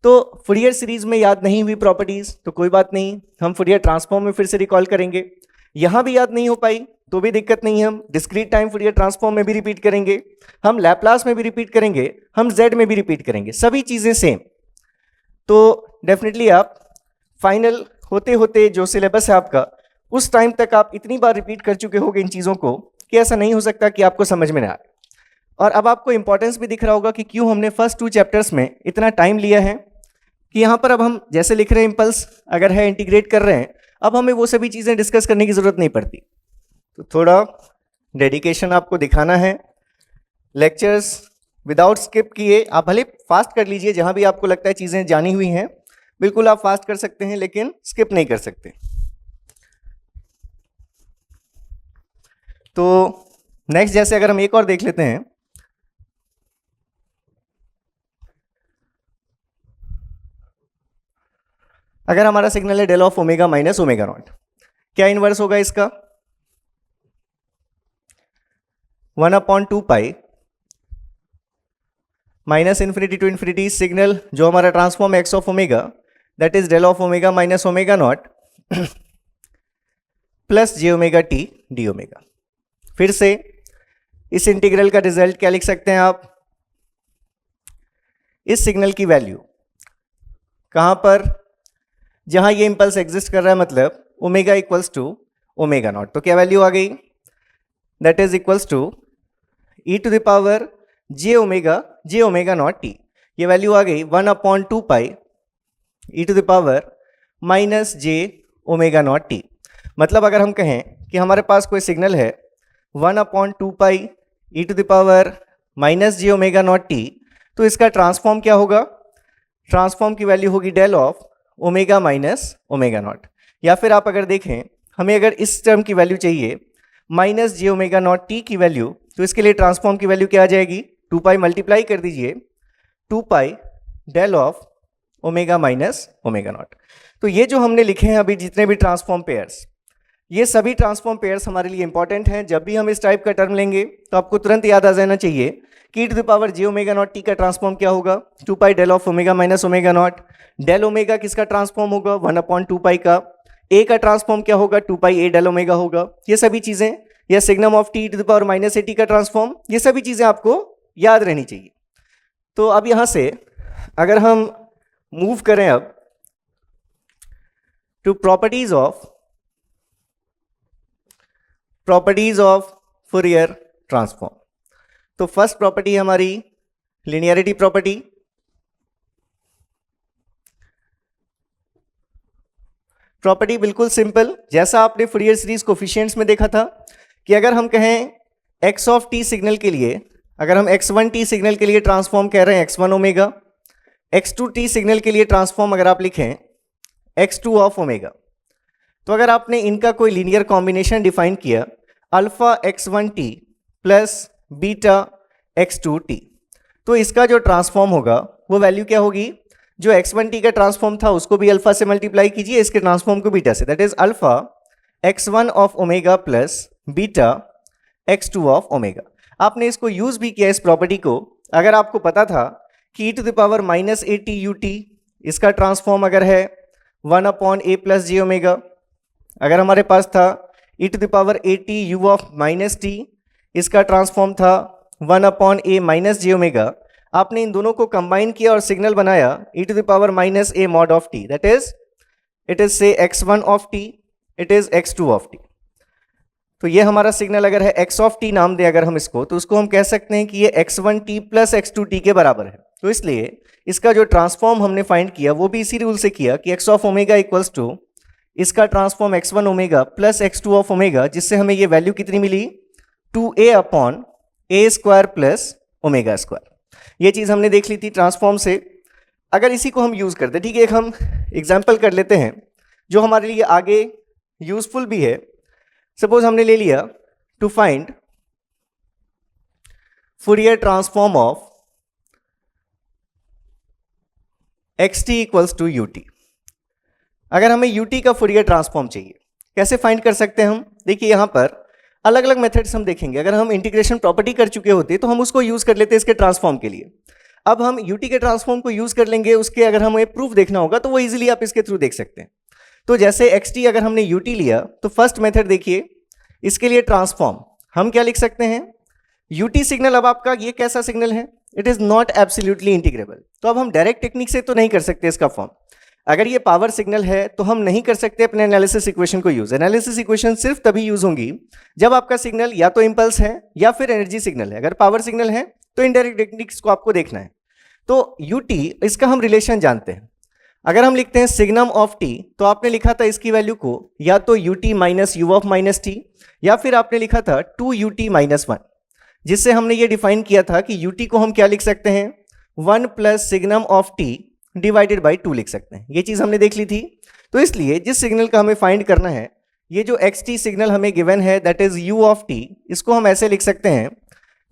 तो फूरियर सीरीज में याद नहीं हुई प्रॉपर्टीज तो कोई बात नहीं, हम फूरियर ट्रांसफॉर्म में फिर से रिकॉल करेंगे। यहां भी याद नहीं हो पाई तो भी दिक्कत नहीं है, हम डिस्क्रीट टाइम फूरियर ट्रांसफॉर्म में भी रिपीट करेंगे, हम लैप्लास में भी रिपीट करेंगे, हम जेड में भी रिपीट करेंगे, सभी चीजें सेम। तो डेफिनेटली आप फाइनल होते होते जो सिलेबस है आपका उस टाइम तक आप इतनी बार रिपीट कर चुके होगे इन चीज़ों को कि ऐसा नहीं हो सकता कि आपको समझ में ना आए। और अब आपको इंपॉर्टेंस भी दिख रहा होगा कि क्यों हमने फर्स्ट 2 चैप्टर्स में इतना टाइम लिया है, कि यहाँ पर अब हम जैसे लिख रहे हैं इम्पल्स अगर है इंटीग्रेट कर रहे हैं, अब हमें वो सभी चीज़ें डिस्कस करने की ज़रूरत नहीं पड़ती। तो थोड़ा डेडिकेशन आपको दिखाना है, लेक्चर्स विदाउट स्किप किए आप भले फास्ट कर लीजिए, जहाँ भी आपको लगता है चीज़ें जानी हुई हैं बिल्कुल आप फास्ट कर सकते हैं, लेकिन स्किप नहीं कर सकते। तो नेक्स्ट जैसे अगर हम एक और देख लेते हैं, अगर हमारा सिग्नल है del of omega minus omega naught, क्या इनवर्स होगा इसका? 1/2 pi minus infinity to infinity signal जो हमारा transform x of omega that is del of omega minus omega naught plus j omega t d omega. फिर से इस integral का result क्या लिख सकते हैं आप? इस सिग्नल की वैल्यू कहां पर, जहां ये इंपल्स एग्जिस्ट कर रहा है, मतलब omega equals to omega naught, तो क्या वैल्यू आ गई? That is equals to e to the power j omega naught t. ये वैल्यू आ गई 1/2 pi e to the power minus j omega naught t. मतलब अगर हम कहें कि हमारे पास कोई सिग्नल है 1/2 pi e to the power minus j omega naught t, तो इसका ट्रांसफॉर्म क्या होगा? ट्रांसफॉर्म की वैल्यू होगी del of omega minus omega naught. या फिर आप अगर देखें, हमें अगर इस टर्म की वैल्यू चाहिए minus j omega naught T की वैल्यू, तो इसके लिए ट्रांसफॉर्म की वैल्यू क्या आ जाएगी? 2 पाई मल्टीप्लाई कर दीजिए 2 pi del of omega minus omega naught. तो ये जो हमने लिखे हैं अभी जितने भी ट्रांसफॉर्म पेयर्स, ये सभी ट्रांसफॉर्म पेयर्स हमारे लिए इंपॉर्टेंट हैं। जब भी हम इस टाइप का टर्म लेंगे तो आपको तुरंत याद आ जाना चाहिए कि to the power j omega naught t का ट्रांसफॉर्म क्या होगा? 2 pi del of omega minus omega naught. Del omega किसका ट्रांसफॉर्म होगा? 1/2 पाई का। ए का ट्रांसफॉर्म क्या होगा? 2 पाई ए डेल ओमेगा होगा। ये सभी चीजें, या signum of t to the power minus a t का ट्रांसफॉर्म, ये सभी चीजें आपको याद रहनी चाहिए। तो अब यहां से अगर हम मूव करें अब to properties of Fourier transform, तो फर्स्ट प्रॉपर्टी हमारी लिनियरिटी प्रॉपर्टी। प्रॉपर्टी बिल्कुल सिंपल, जैसा आपने फूरियर सीरीज कोफिशिएंट्स में देखा था कि अगर हम कहें x ऑफ t सिग्नल के लिए, अगर हम x1t सिग्नल के लिए ट्रांसफॉर्म कह रहे हैं x1 ओमेगा, x2t सिग्नल के लिए ट्रांसफॉर्म अगर आप लिखें x2 ऑफ ओमेगा, तो अगर आपने इनका कोई लीनियर कॉम्बिनेशन डिफाइन किया alpha x1t plus beta x2t, तो इसका जो ट्रांसफॉर्म होगा वो वैल्यू क्या होगी? जो x1t का ट्रांसफॉर्म था उसको भी अल्फा से मल्टीप्लाई कीजिए, इसके ट्रांसफॉर्म को बीटा से, that is alpha x1 of omega plus beta x2 of omega. आपने इसको यूज भी किया इस प्रॉपर्टी को। अगर आपको पता था कि e to the power minus a t u t इसका ट्रांसफॉर्म अगर है 1/a प्लस जे ओमेगा, अगर हमारे पास था e to the power a t u of minus t, इसका ट्रांसफॉर्म था 1/a माइनस जे ओमेगा, आपने इन दोनों को कंबाइन किया और सिग्नल बनाया e to the power minus a mod of t, that is it is say x1 of t, it is x2 of t. तो ये हमारा सिग्नल अगर है x ऑफ टी नाम दे अगर हम इसको, तो उसको हम कह सकते हैं कि ये x1t प्लस x2t के बराबर है। तो इसलिए इसका जो ट्रांसफॉर्म हमने फाइंड किया वो भी इसी रूल से किया कि x of omega equals to इसका transform x1 omega plus x2 of omega, जिससे हमें ये वैल्यू कितनी मिली? 2a upon a square plus omega square. ये चीज़ हमने देख ली थी ट्रांसफॉर्म से। अगर इसी को हम यूज़ करते, ठीक है, एक हम एग्जाम्पल कर लेते हैं जो हमारे लिए आगे यूजफुल भी है। सपोज हमने ले लिया to find Fourier transform of xt equals to ut। अगर हमें ut का फूरियर ट्रांसफॉर्म चाहिए, कैसे फाइंड कर सकते हैं हम? देखिए यहां पर अलग अलग मेथड्स हम देखेंगे। अगर हम इंटीग्रेशन प्रॉपर्टी कर चुके होते तो हम उसको यूज कर लेते इसके ट्रांसफॉर्म के लिए। अब हम ut के ट्रांसफॉर्म को यूज कर लेंगे, उसके अगर हमें प्रूफ देखना होगा तो वो इजीली आप इसके थ्रू देख सकते हैं। तो जैसे xt अगर हमने ut लिया तो फर्स्ट मेथड देखिए, इसके लिए ट्रांसफॉर्म हम क्या लिख सकते हैं? ut सिग्नल अब आपका ये कैसा सिग्नल है? It is not absolutely integrable. तो अब हम डायरेक्ट टेक्निक से तो नहीं कर सकते इसका फॉर्म। अगर ये पावर सिग्नल है तो हम नहीं कर सकते अपने एनालिसिस इक्वेशन को यूज। एनालिसिस इक्वेशन सिर्फ तभी यूज होंगी जब आपका सिग्नल या तो इम्पल्स है या फिर एनर्जी सिग्नल है। अगर पावर सिग्नल है तो इनडायरेक्ट टेक्निक्स को आपको देखना है। तो यूटी, इसका हम रिलेशन जानते हैं। अगर हम लिखते हैं सिग्नम ऑफ टी, तो आपने लिखा था इसकी वैल्यू को या तो UT minus you of minus T, या फिर आपने लिखा था 2ut माइनस 1, जिससे हमने ये डिफाइन किया था कि यूटी को हम क्या लिख सकते हैं, 1 plus signum of T divided by 2 लिख सकते हैं। ये चीज हमने देख ली थी। तो इसलिए जिस सिग्नल का हमें फाइंड करना है, ये जो xt सिग्नल हमें गिवन है that is u of t, इसको हम ऐसे लिख सकते हैं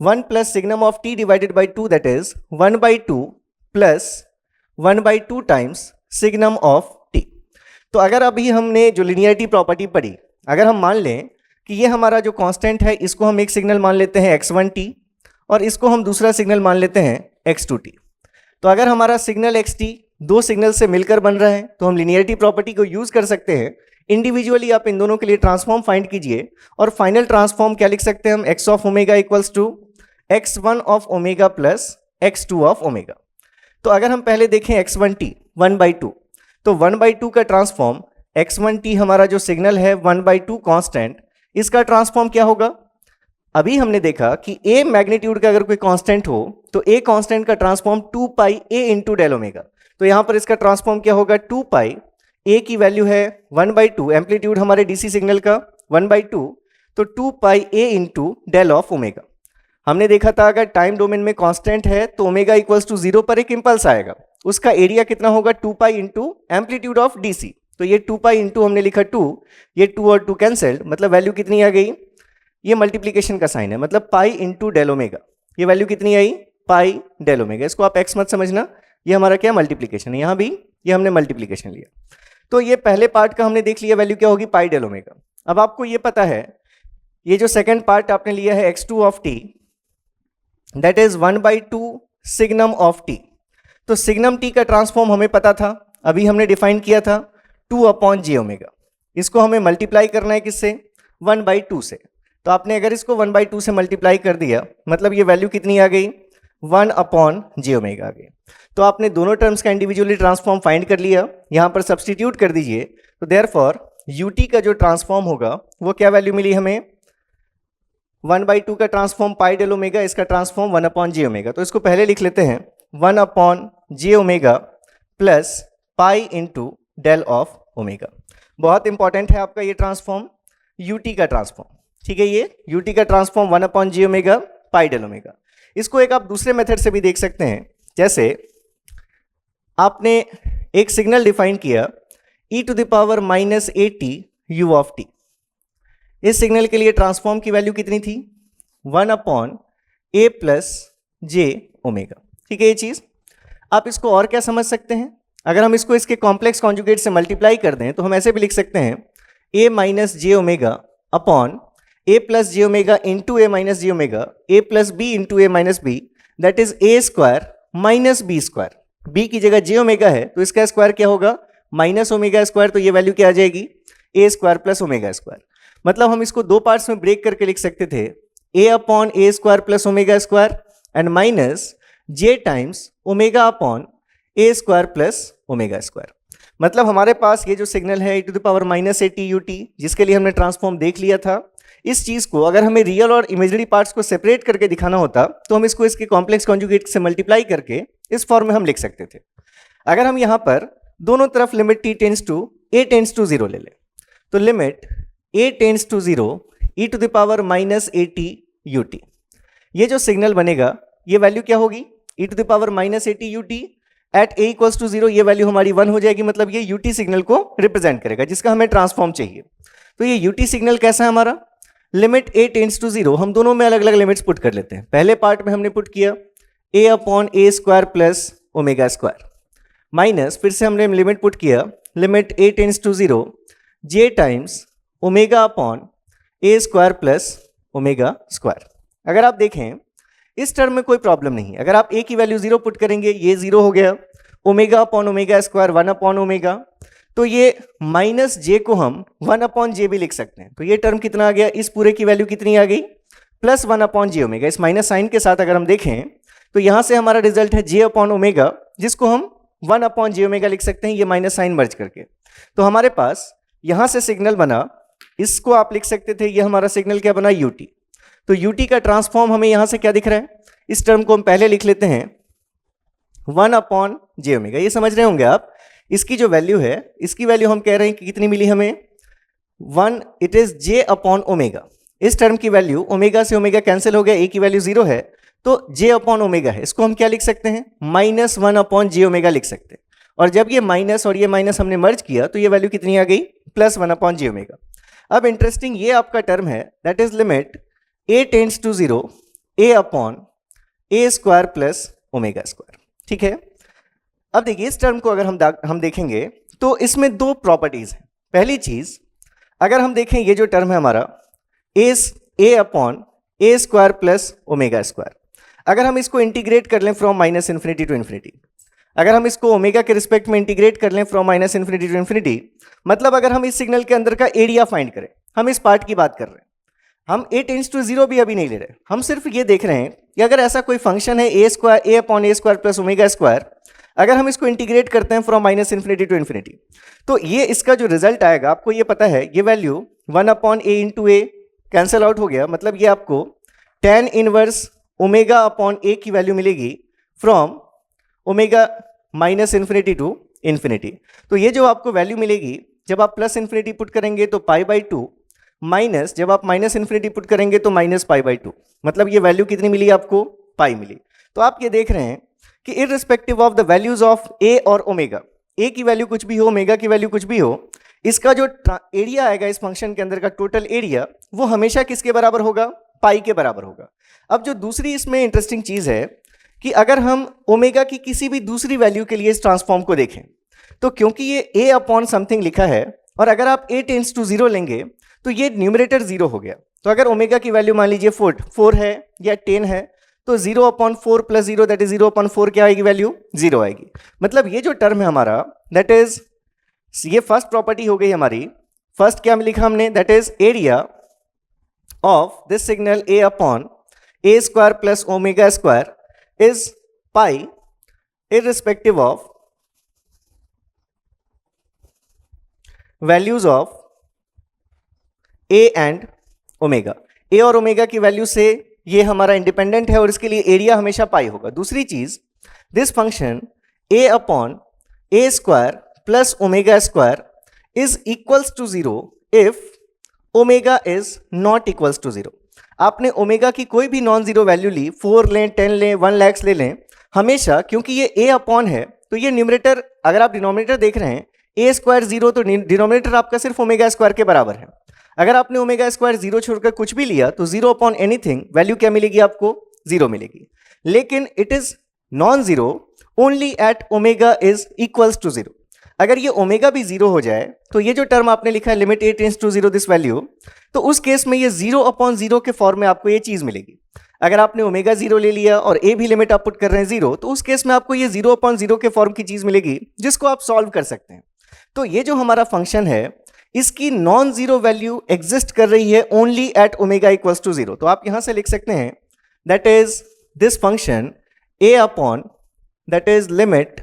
1 plus signum of t divided by 2 that is 1/2 plus 1/2 times signum of t। तो अगर अभी हमने जो लिनियरिटी प्रॉपर्टी पढ़ी, अगर हम मान लें कि ये हमारा जो कांस्टेंट है इसको हम एक सिग्नल मान लेते हैं x1t और इसको हम दूसरा सिग्नल मान लेते हैं x2t। तो अगर हमारा सिग्नल xt दो सिग्नल से मिलकर बन रहा है तो हम लिनियरिटी प्रॉपर्टी को यूज कर सकते हैं। इंडिविजुअली आप इन दोनों के लिए ट्रांसफॉर्म फाइंड कीजिए और फाइनल ट्रांसफॉर्म क्या लिख सकते हैं हम, x of omega equals to x1 of omega plus x2 of omega. तो अगर हम पहले देखें x1t 1/2, तो 1/2 का ट्रांसफॉर्म x1t हमारा जो सिग्नल है 1/2 कांस्टेंट, इसका ट्रांसफॉर्म क्या होगा। अभी हमने देखा कि a मैग्नीट्यूड का अगर कोई कांस्टेंट हो तो a कांस्टेंट का transform 2 pi a into del omega. तो यहां पर इसका ट्रांसफॉर्म क्या होगा, 2 पाई a की वैल्यू है 1/2, एम्पलीट्यूड हमारे डीसी सिग्नल का 1/2, तो 2 pi a into del of omega. हमने देखा था अगर टाइम डोमेन में कांस्टेंट है तो ओमेगा इक्वल्स टू 0 पर एक इंपल्स आएगा, उसका एरिया कितना होगा 2 pi into amplitude of DC. तो ये 2 पाई इंटू हमने लिखा 2, ये 2 और 2 कैंसल्ड, मतलब वैल्यू कितनी आ गई, ये मल्टीप्लीकेशन का साइन है, मतलब पाई इंटू डेल ओमेगा। ये वैल्यू कितनी आई, पाई डेल ओमेगा। इसको आप एक्स मत समझना, ये हमारा क्या मल्टीप्लीकेशन है, यहाँ भी ये हमने मल्टीप्लीकेशन लिया। तो ये पहले पार्ट का हमने देख लिया, वैल्यू क्या होगी, पाई डेल ओमेगा। अब आपको ये पता है ये जो सेकंड पार्ट आपने लिया है x2 of t that is 1/2 signum of t। तो सिग्नम t का ट्रांसफॉर्म हमें पता था, अभी हमने डिफाइन किया था 2/j ओमेगा। इसको हमें मल्टीप्लाई करना है किससे, 1/2 से। तो आपने अगर इसको 1/2 से मल्टीप्लाई कर दिया, मतलब ये वैल्यू कितनी आ गई, 1/j ओमेगा आ गई। तो आपने दोनों टर्म्स का इंडिविजुअली ट्रांसफॉर्म फाइंड कर लिया, यहाँ पर सब्सटीट्यूट कर दीजिए। तो देयरफॉर ut का जो ट्रांसफॉर्म होगा वो क्या वैल्यू मिली हमें, 1/2 का ट्रांसफॉर्म पाई डेल ओमेगा, इसका ट्रांसफॉर्म 1/j ओमेगा। तो इसको पहले लिख लेते हैं 1/j omega plus pi into del of omega. बहुत इंपॉर्टेंट है आपका ये ट्रांसफॉर्म, ut का ट्रांसफॉर्म, ठीक है। ये ut का transform 1/j omega pi del omega. इसको एक आप दूसरे मेथड से भी देख सकते हैं, जैसे आपने एक सिग्नल डिफाइन किया e⁻⁻80 u ऑफ t। इस सिग्नल के लिए ट्रांसफॉर्म की वैल्यू कितनी थी, 1/a प्लस j ओमेगा, ठीक है। ये चीज आप इसको और क्या समझ सकते हैं, अगर हम इसको इसके कॉम्प्लेक्स कॉन्जुगेट से मल्टीप्लाई कर दें तो हम ऐसे भी लिख सकते हैं a minus j omega upon a plus j omega into a minus j omega, a plus b into a minus b, that is a square minus b square. b की जगह जे ओमेगा है तो इसका स्क्वायर क्या होगा, minus omega square. तो ये value क्या आ जाएगी, a square plus omega square. मतलब हम इसको दो पार्ट्स में ब्रेक करके लिख सकते थे, a upon a square plus omega square and minus j times omega upon a square plus omega square. मतलब हमारे पास ये जो सिग्नल है e⁻⁻80 ut, जिसके लिए हमने ट्रांसफॉर्म देख लिया था, इस चीज को अगर हमें रियल और इमेजिनरी पार्ट्स को सेपरेट करके दिखाना होता तो हम इसको इसके कॉम्प्लेक्स कॉन्जुगेट से मल्टीप्लाई करके इस फॉर्म में हम लिख सकते थे। अगर हम यहाँ पर दोनों तरफ limit t tends to a tends to 0 ले लें, तो limit a tends to 0 e⁻⁻80 ut, ये जो सिग्नल बनेगा ये वैल्यू क्या होगी, e⁻⁻80 ut at a equals to 0, ये वैल्यू हमारी 1 हो जाएगी। मतलब ये ut सिग्नल को रिप्रेजेंट करेगा जिसका हमें ट्रांसफॉर्म चाहिए। तो ये ut सिग्नल कैसा है हमारा, लिमिट a टेंड्स टू 0, हम दोनों में अलग अलग लिमिट्स पुट कर लेते हैं। पहले पार्ट में हमने पुट किया a upon a square plus omega square, minus फिर से हमने लिमिट पुट किया limit a tends to 0 j times omega upon a square plus omega square. अगर आप देखें इस टर्म में कोई प्रॉब्लम नहीं, अगर आप a की वैल्यू 0 पुट करेंगे ये 0 हो गया, omega upon omega square 1 upon omega, तो ये माइनस j को हम 1/j भी लिख सकते हैं। तो ये टर्म कितना आ गया, इस पूरे की वैल्यू कितनी आ गई, प्लस 1/j ओमेगा। इस माइनस साइन के साथ अगर हम देखें तो यहां से हमारा रिजल्ट है j अपॉन ओमेगा, जिसको हम 1 अपॉन जे ओमेगा लिख सकते हैं, ये माइनस साइन मर्ज करके। तो हमारे पास यहां से सिग्नल बना, इसको आप लिख सकते थे, ये हमारा सिग्नल क्या बना, यूटी। तो यूटी का ट्रांसफॉर्म हमें यहां से क्या दिख रहा है, इस टर्म को हम पहले लिख लेते हैं 1 अपॉन जे ओमेगा। ये समझ रहे होंगे आप, इसकी जो वैल्यू है, इसकी वैल्यू हम कह रहे हैं कि कितनी मिली हमें 1, it is J upon omega. इस टर्म की वैल्यू, ओमेगा से ओमेगा कैंसिल हो गया, ए की वैल्यू 0 है, तो जे अपॉन ओमेगा है, इसको हम क्या लिख सकते हैं, -1 अपॉन जे ओमेगा लिख सकते हैं। और जब ये माइनस और ये माइनस हमने मर्ज किया तो ये वैल्यू कितनी आ गई, +1 अपॉन जे ओमेगा। अब इंटरेस्टिंग ये आपका टर्म है, that is limit a tends to 0 a upon a square plus omega square. ठीक है, अब देखिए इस टर्म को अगर हम देखेंगे तो इसमें दो प्रॉपर्टीज हैं। पहली चीज, अगर हम देखें ये जो टर्म है हमारा a upon a square plus omega square, अगर हम इसको इंटीग्रेट कर लें from minus infinity to infinity, अगर हम इसको ओमेगा के रिस्पेक्ट में इंटीग्रेट कर लें from minus infinity to infinity, मतलब अगर हम इस सिग्नल के अंदर का एरिया फाइंड करें, हम इस पार्ट की बात कर रहे हैं, हम a टेंड्स टू 0 भी अभी नहीं ले रहे, हम सिर्फ ये देख रहे हैं कि अगर ऐसा कोई फंक्शन है a upon a square plus omega square, अगर हम इसको इंटीग्रेट करते हैं from minus infinity to infinity, तो ये इसका जो रिजल्ट आएगा, आपको ये पता है, ये value 1 upon a into a cancel out हो गया, मतलब ये आपको tan inverse omega upon a की वैल्यू मिलेगी from omega minus infinity to infinity. तो ये जो आपको वैल्यू मिलेगी, जब आप प्लस इन्फिनिटी पुट करेंगे तो π/2, माइनस जब आप माइनस इन्फिनिटी पुट करेंगे तो माइनस π/2, मतलब ये वैल्यू कितनी मिली आपको, पाई मिली। तो आप ये देख रहे हैं कि irrespective of the values of a और ओमेगा, a की वैल्यू कुछ भी हो, ओमेगा की वैल्यू कुछ भी हो, इसका जो एरिया आएगा इस फंक्शन के अंदर का टोटल एरिया, वो हमेशा किसके बराबर होगा, पाई के बराबर होगा। अब जो दूसरी इसमें इंटरेस्टिंग चीज है कि अगर हम ओमेगा की किसी भी दूसरी वैल्यू के लिए इस ट्रांसफॉर्म को देखें, तो क्योंकि ये a अपॉन समथिंग लिखा है, और अगर आप a टेंड्स टू 0 लेंगे तो ये न्यूमरेटर 0 हो गया। तो अगर ओमेगा की वैल्यू मान लीजिए 4 है या 10 है, तो 0 upon 4 plus 0 that is 0 upon 4 क्या आएगी, वैल्यू 0 आएगी। मतलब ये जो टर्म है हमारा, दैट इज, ये फर्स्ट प्रॉपर्टी हो गई हमारी। फर्स्ट क्या लिखा हमने, that is area of this signal a upon a square plus omega square is pi irrespective of values of a and omega। a और ओमेगा की वैल्यू से ये हमारा इंडिपेंडेंट है और इसके लिए एरिया हमेशा पाई होगा। दूसरी चीज, this function a upon a square plus omega square is equals to 0 if omega is not equals to 0। आपने ओमेगा की कोई भी नॉन जीरो वैल्यू ली, 4 लें, 10 लें, 1 लाख ले लें, हमेशा क्योंकि ये a अपॉन है, तो ये न्यूमरेटर, अगर आप डिनोमिनेटर देख रहे हैं a स्क्वायर 0, तो डिनोमिनेटर आपका सिर्फ ओमेगा स्क्वायर के बराबर है। अगर आपने ओमेगा स्क्वायर 0 छोड़कर कुछ भी लिया तो 0 अपॉन एनीथिंग वैल्यू क्या मिलेगी आपको, 0 मिलेगी। लेकिन it is non zero only at omega is equals to 0। अगर ये ओमेगा भी 0 हो जाए तो ये जो टर्म आपने लिखा है limit a tends to 0 this value, तो उस केस में ये 0 अपॉन 0 के फॉर्म में आपको ये चीज मिलेगी। अगर आपने ओमेगा 0 ले लिया और a भी लिमिट आप पुट कर रहे हैं 0, तो उस केस में आपको ये 0 अपॉन 0 के फॉर्म की चीज मिलेगी जिसको आप सॉल्व कर सकते हैं। तो ये जो हमारा फंक्शन है, इसकी नॉन जीरो वैल्यू एग्जिस्ट कर रही है only at omega equals to 0। तो आप यहां से लिख सकते हैं that is this function a upon, that is limit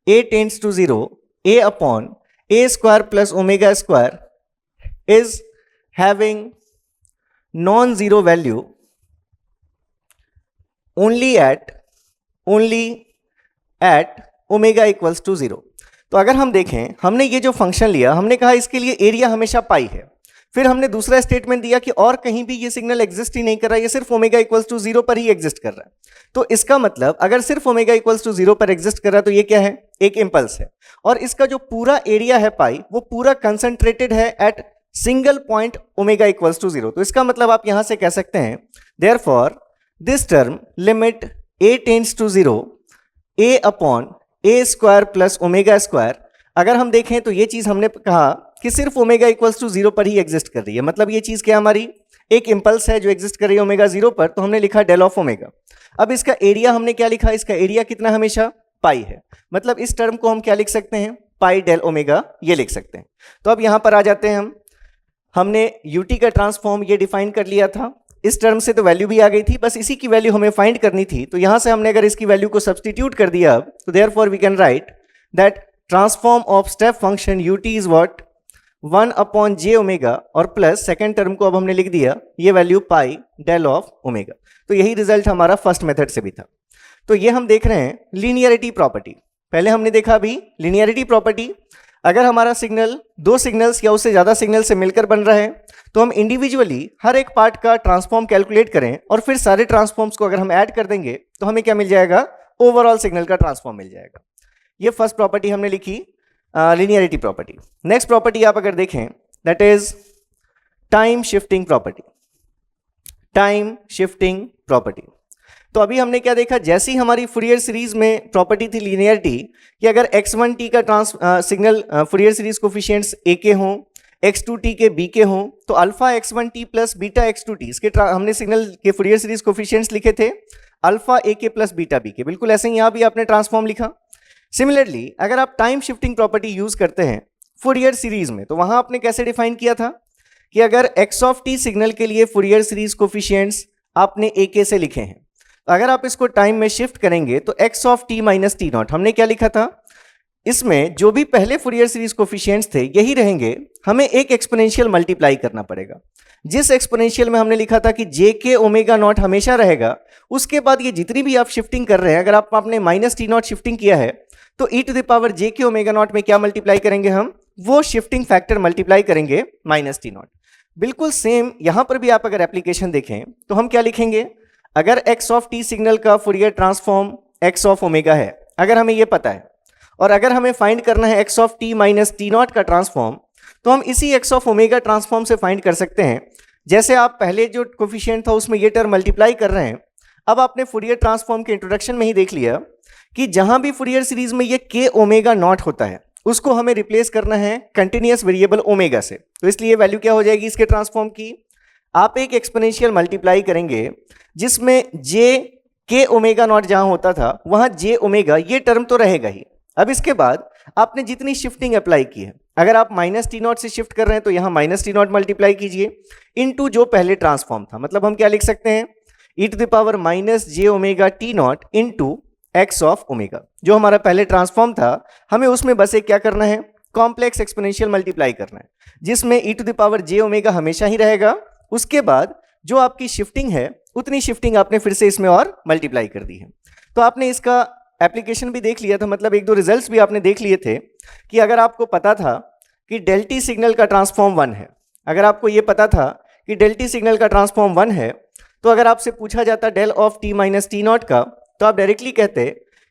a tends to 0 a upon a square plus omega square is having non-zero value only at omega equals to 0। तो अगर हम देखें, हमने ये जो फंक्शन लिया, हमने कहा इसके लिए एरिया हमेशा पाई है, फिर हमने दूसरा स्टेटमेंट दिया कि और कहीं भी ये सिग्नल एग्जिस्ट ही नहीं कर रहा है, ये सिर्फ ओमेगा इक्वल्स टू 0 पर ही एग्जिस्ट कर रहा है। तो इसका मतलब अगर सिर्फ ओमेगा इक्वल्स टू 0 पर एग्जिस्ट कर रहा है तो ये क्या है, एक इंपल्स है, और इसका जो पूरा एरिया है पाई, वो पूरा कंसंट्रेटेड है at single point omega equals to 0। तो इसका मतलब आप यहां से कह सकते हैं therefore this term limit a tends to 0 a upon a square plus omega square, अगर हम देखें तो ये चीज हमने कहा कि सिर्फ ओमेगा इक्वल्स टू 0 पर ही एग्जिस्ट कर रही है, मतलब ये चीज क्या हमारी एक इंपल्स है जो एग्जिस्ट कर रही है ओमेगा 0 पर, तो हमने लिखा डेल ऑफ ओमेगा। अब इसका एरिया हमने क्या लिखा, इसका एरिया कितना हमेशा पाई है, मतलब इस टर्म को हम क्या लिख सकते हैं, पाई डेल ओमेगा, ये लिख सकते हैं। तो अब यहां पर आ जाते हैं हमने यूटी का ट्रांसफॉर्म ये डिफाइन कर लिया था, इस टर्म से तो वैल्यू भी आ गई थी, बस इसी की वैल्यू हमें फाइंड करनी थी। तो यहां से हमने अगर इसकी वैल्यू को सब्स्टिट्यूट कर दिया, तो therefore we can write that transform of step function ut is what 1 upon j omega और प्लस सेकेंड टर्म को अब हमने लिख दिया ये value pi del of omega. तो यही रिजल्ट हमारा फर्स्ट मेथड से भी था। तो ये हम देख रहे हैं लीनियरिटी प्रॉपर्टी। पहले हमने देखा अभी लीनियरिटी प्रॉपर्टी, अगर हमारा सिग्नल दो सिग्नल्स या उससे ज़्यादा सिग्नल से मिलकर बन रहा है तो हम इंडिविजुअली हर एक पार्ट का ट्रांसफॉर्म कैलकुलेट करें और फिर सारे ट्रांसफॉर्म्स को अगर हम ऐड कर देंगे तो हमें क्या मिल जाएगा, ओवरऑल सिग्नल का ट्रांसफॉर्म मिल जाएगा। ये फर्स्ट प्रॉपर्टी हमने लिखी लीनियरिटी प्रॉपर्टी। नेक्स्ट प्रॉपर्टी आप अगर देखें that is time shifting property. Time shifting property, तो अभी हमने क्या देखा, जैसी हमारी फुरियर सीरीज में प्रॉपर्टी थी लीनियरिटी कि अगर x1t का signal Fourier series coefficients a के हों, x2t के b के हों, तो alpha x1t plus beta x2t इसके हमने सिग्नल के फुरियर सीरीज कोफिशिएंट्स लिखे थे अल्फा a के प्लस बीटा b के। बिल्कुल ऐसे ही यहाँ भी आपने ट्रांसफॉर्म लिखा। सिमिलरली अगर आप टाइम शिफ्टिंग प्रॉपर्टी यूज करते हैं फुरियर सीरीज में तो वहां आपने कैसे डिफाइन किया था कि अगर x ऑफ t सिग्नल के लिए फुरियर सीरीज कोफिशिएंट्स आपने a के से लिखे हैं, अगर आप इसको टाइम में शिफ्ट करेंगे तो x of t minus t not, हमने क्या लिखा था, इसमें जो भी पहले फुरियर सीरीज कोफिशिएंट्स थे यही रहेंगे, हमें एक एक्सपोनेंशियल मल्टीप्लाई करना पड़ेगा। जिस एक्सपोनेंशियल में हमने लिखा था कि जे के ओमेगा नॉट हमेशा रहेगा, उसके बाद ये जितनी भी आप शिफ्टिंग कर रहे हैं, अगर आपने माइनस टी नॉट शिफ्टिंग किया है तो e to the power J k omega not में क्या मल्टीप्लाई करेंगे, हम वो शिफ्टिंग फैक्टर मल्टीप्लाई करेंगे माइनस टी नॉट। बिल्कुल सेम यहां पर भी आप अगर एप्लीकेशन देखें तो हम क्या लिखेंगे, अगर x ऑफ t सिग्नल का Fourier transform x of omega है, अगर हमें ये पता है, और अगर हमें फाइंड करना है x of t minus t naught का ट्रांसफॉर्म, तो हम इसी x ऑफ ओमेगा ट्रांसफॉर्म से फाइंड कर सकते हैं। जैसे आप पहले जो कोफिशिएंट था उसमें ये टर्म मल्टीप्लाई कर रहे हैं, अब आपने फुरियर ट्रांसफॉर्म के इंट्रोडक्शन में ही देख लिया कि जहां भी फुरियर सीरीज में ये k ओमेगा नॉट होता है उसको हमें रिप्लेस करना है कंटिन्यूअस वेरिएबल ओमेगा से। तो इसलिए वैल्यू क्या हो जाएगी इसके ट्रांसफॉर्म की, आप एक एक्सपोनेंशियल मल्टीप्लाई करेंगे जिसमें जे के ओमेगा नॉट जहां होता था वहां जे ओमेगा, ये टर्म तो रहेगा ही। अब इसके बाद आपने जितनी शिफ्टिंग अप्लाई की है, अगर आप माइनस टी नॉट से शिफ्ट कर रहे हैं तो यहां माइनस टी नॉट मल्टीप्लाई कीजिए इनटू जो पहले ट्रांसफॉर्म था, मतलब हम क्या लिख सकते हैं, e to the power minus j omega t naught into x of omega. जो हमारा पहले ट्रांसफॉर्म था हमें उसमें बस एक क्या करना है, कॉम्प्लेक्स एक्सपोनेंशियल मल्टीप्लाई करना है, जिसमें e to the power j omega हमेशा ही रहेगा। उसके बाद जो आपकी शिफ्टिंग है उतनी शिफ्टिंग आपने फिर से इसमें और मल्टीप्लाई कर दी है। तो आपने इसका एप्लीकेशन भी देख लिया था, मतलब एक दो रिजल्ट्स भी आपने देख लिए थे कि अगर आपको पता था कि डेल टी सिग्नल का ट्रांसफॉर्म 1 है, अगर आपको ये पता था कि डेल टी सिग्नल का ट्रांसफॉर्म 1 है, तो अगर आपसे पूछा जाता del of t minus t naught का, तो आप डायरेक्टली कहते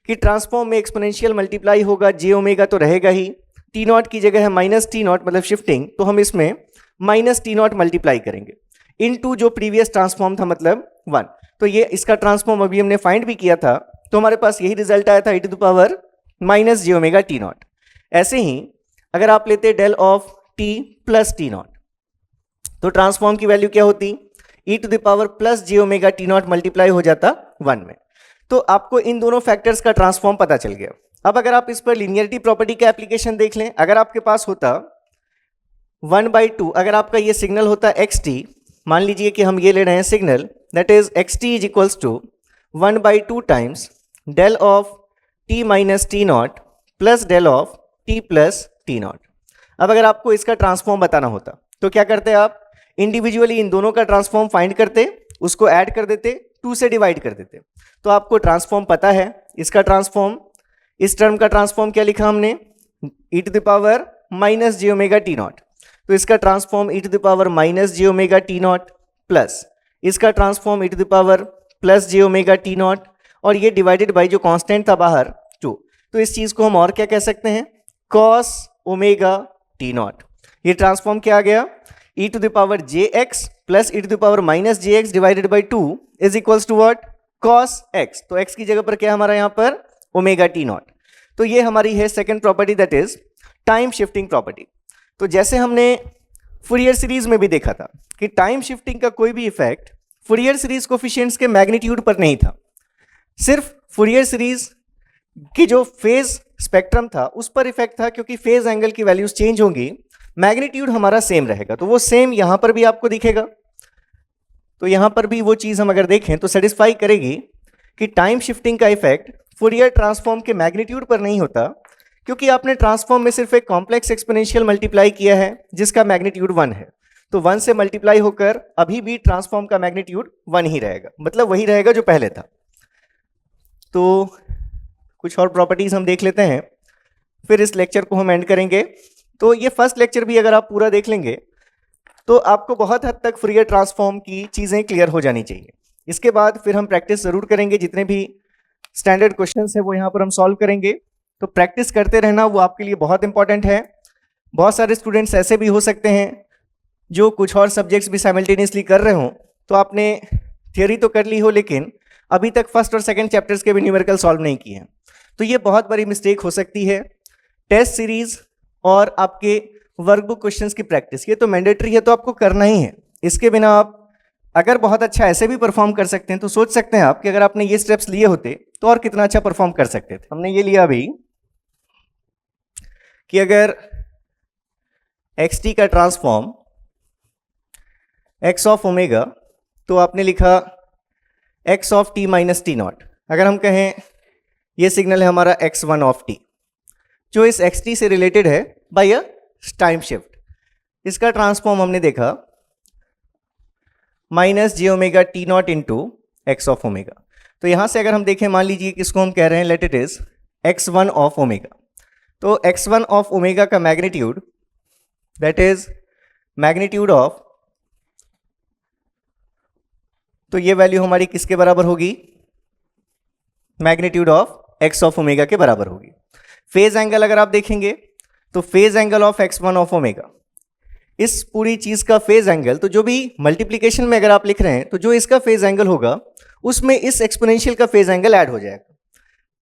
कि ट्रांसफॉर्म में एक्सपोनेंशियल मल्टीप्लाई होगा, जे ओमेगा तो रहेगा ही, टी नॉट की जगह है माइनस टी नॉट मतलब शिफ्टिंग, तो हम इसमें माइनस टी नॉट मल्टीप्लाई करेंगे इनटू जो प्रीवियस ट्रांसफॉर्म था मतलब 1। तो ये इसका ट्रांसफॉर्म अभी हमने फाइंड भी किया था, तो हमारे पास यही रिजल्ट आया था e to the power minus j omega t naught. ऐसे ही अगर आप लेते del of t plus t naught, तो ट्रांसफॉर्म की वैल्यू क्या होती, e to the power plus j omega t naught multiply हो जाता 1 में। तो आपको इन दोनों फैक्टर्स का ट्रांसफॉर्म पता चल गया। अब अगर आप इस पर लीनियरिटी प्रॉपर्टी का एप्लीकेशन देख लें, अगर आपके पास होता 1/2, अगर आपका ये सिग्नल होता xt, मान लीजिए कि हम ये ले रहे हैं signal that is xt is equals to 1/2 times del of t minus t naught plus del of t plus t naught. अब अगर आपको इसका ट्रांसफॉर्म बताना होता तो क्या करते आप, इंडिविजुअली इन दोनों का ट्रांसफॉर्म फाइंड करते, उसको ऐड कर देते, 2 से डिवाइड कर देते, तो आपको ट्रांसफॉर्म पता है। इसका ट्रांसफॉर्म, इस टर्म का ट्रांसफॉर्म क्या लिखा हमने, e to the power minus j omega t naught, तो इसका transform e to the power minus j omega t naught plus इसका transform e to the power plus j omega t naught, और ये divided by जो constant था बाहर 2, तो इस चीज को हम और क्या कह सकते हैं, कॉस ओमेगा टी नॉट। ये ट्रांसफॉर्म क्या आ गया, e to the power j x plus e to the power minus j x divided by 2 is equals to what, cos x. तो एक्स की जगह पर क्या हमारा यहाँ पर ओमेगा टी नॉट। तो ये हमारी है second property that is time shifting property. तो जैसे हमने फुरियर सीरीज में भी देखा था कि टाइम शिफ्टिंग का कोई भी इफेक्ट फुरियर सीरीज कोफिशिएंट्स के मैग्नीट्यूड पर नहीं था, सिर्फ फुरियर सीरीज की जो फेज स्पेक्ट्रम था उस पर इफेक्ट था, क्योंकि फेज एंगल की वैल्यूज चेंज होंगी, मैग्नीट्यूड हमारा सेम रहेगा। तो वो सेम यहां पर भी आपको दिखेगा। तो यहां पर भी वो चीज हम अगर देखें तो सेटिस्फाई करेगी कि टाइम शिफ्टिंग का इफेक्ट फुरियर ट्रांसफॉर्म के मैग्नीट्यूड पर नहीं होता, क्योंकि आपने ट्रांसफॉर्म में सिर्फ एक कॉम्प्लेक्स एक्सपोनेंशियल मल्टीप्लाई किया है जिसका मैग्नीट्यूड 1 है, तो 1 से मल्टीप्लाई होकर अभी भी ट्रांसफॉर्म का मैग्नीट्यूड 1 ही रहेगा, मतलब वही रहेगा जो पहले था। तो कुछ और प्रॉपर्टीज हम देख लेते हैं, फिर इस लेक्चर को हम एंड करेंगे। तो ये फर्स्ट लेक्चर भी अगर आप पूरा देख लेंगे तो आपको बहुत हद तक फूरियर ट्रांसफॉर्म की चीज़ें क्लियर हो जानी चाहिए। इसके बाद फिर हम प्रैक्टिस ज़रूर करेंगे, जितने भी स्टैंडर्ड क्वेश्चंस है वो यहाँ पर हम सॉल्व करेंगे। तो प्रैक्टिस करते रहना वो आपके लिए बहुत इंपॉर्टेंट है। बहुत सारे स्टूडेंट्स ऐसे भी हो सकते हैं जो कुछ और सब्जेक्ट्स भी साइमल्टेनियसली कर रहे हों, तो आपने थियोरी तो कर ली हो लेकिन अभी तक फर्स्ट और सेकंड चैप्टर्स के भी न्यूमेरिकल सॉल्व नहीं किए हैं, तो ये बहुत बड़ी मिस्टेक हो सकती है। टेस्ट सीरीज और आपके वर्कबुक क्वेश्चंस की प्रैक्टिस ये तो मैंडेटरी है, तो आपको करना ही है। इसके बिना आप अगर बहुत अच्छा ऐसे भी परफॉर्म कर सकते हैं तो सोच सकते हैं आप कि अगर आपने ये स्टेप्स लिए होते तो और कितना अच्छा परफॉर्म कर सकते थे। हमने ये लिया अभी कि अगर xt का ट्रांसफॉर्म x ऑफ ओमेगा, तो आपने लिखा x of t minus t naught. अगर हम कहें ये सिग्नल है हमारा x1 ऑफ t जो इस xt से रिलेटेड है बाय अ टाइम शिफ्ट, इसका ट्रांसफॉर्म हमने देखा minus j omega t naught into x of omega. तो यहां से अगर हम देखें, मान लीजिए किसको हम कह रहे हैं, let it is x1 of omega. तो x1 ऑफ ओमेगा का magnitude that is magnitude of, तो ये वैल्यू हमारी किसके बराबर होगी, magnitude of x of omega के बराबर होगी। फेज एंगल अगर आप देखेंगे तो phase angle of x1 of omega, इस पूरी चीज का फेज एंगल, तो जो भी मल्टीप्लिकेशन में अगर आप लिख रहे हैं तो जो इसका फेज एंगल होगा उसमें इस एक्सपोनेंशियल का फेज एंगल ऐड हो जाएगा।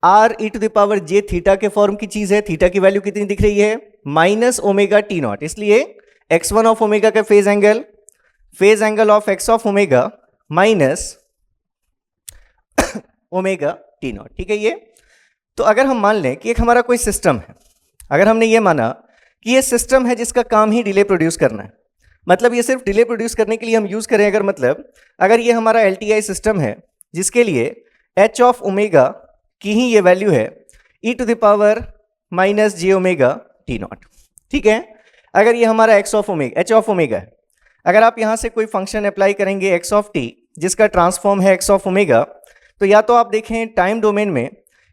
R e to the power j theta के फॉर्म की चीज है। थीटा की वैल्यू कितनी दिख रही है, माइनस ओमेगा टी नॉट, इसलिए x1 ऑफ ओमेगा का phase angle of x of omega minus omega t naught, ठीक है। ये तो अगर हम मान लें कि एक हमारा कोई सिस्टम है, अगर हमने ये माना कि ये सिस्टम है जिसका काम ही डिले प्रोड्यूस करना है, मतलब ये सिर्फ डिले प्रोड्यूस करने के लिए हम यूज करें, अगर मतलब अगर ये हमारा एलटीआई सिस्टम है जिसके लिए h ऑफ ओमेगा की ही ये वैल्यू है e to the power minus j omega t naught, ठीक है। अगर ये हमारा h ऑफ ओमेगा है, अगर आप यहां से कोई फंक्शन अप्लाई करेंगे x ऑफ t जिसका ट्रांसफॉर्म है x ऑफ ओमेगा, तो या तो आप देखें टाइम डोमेन में,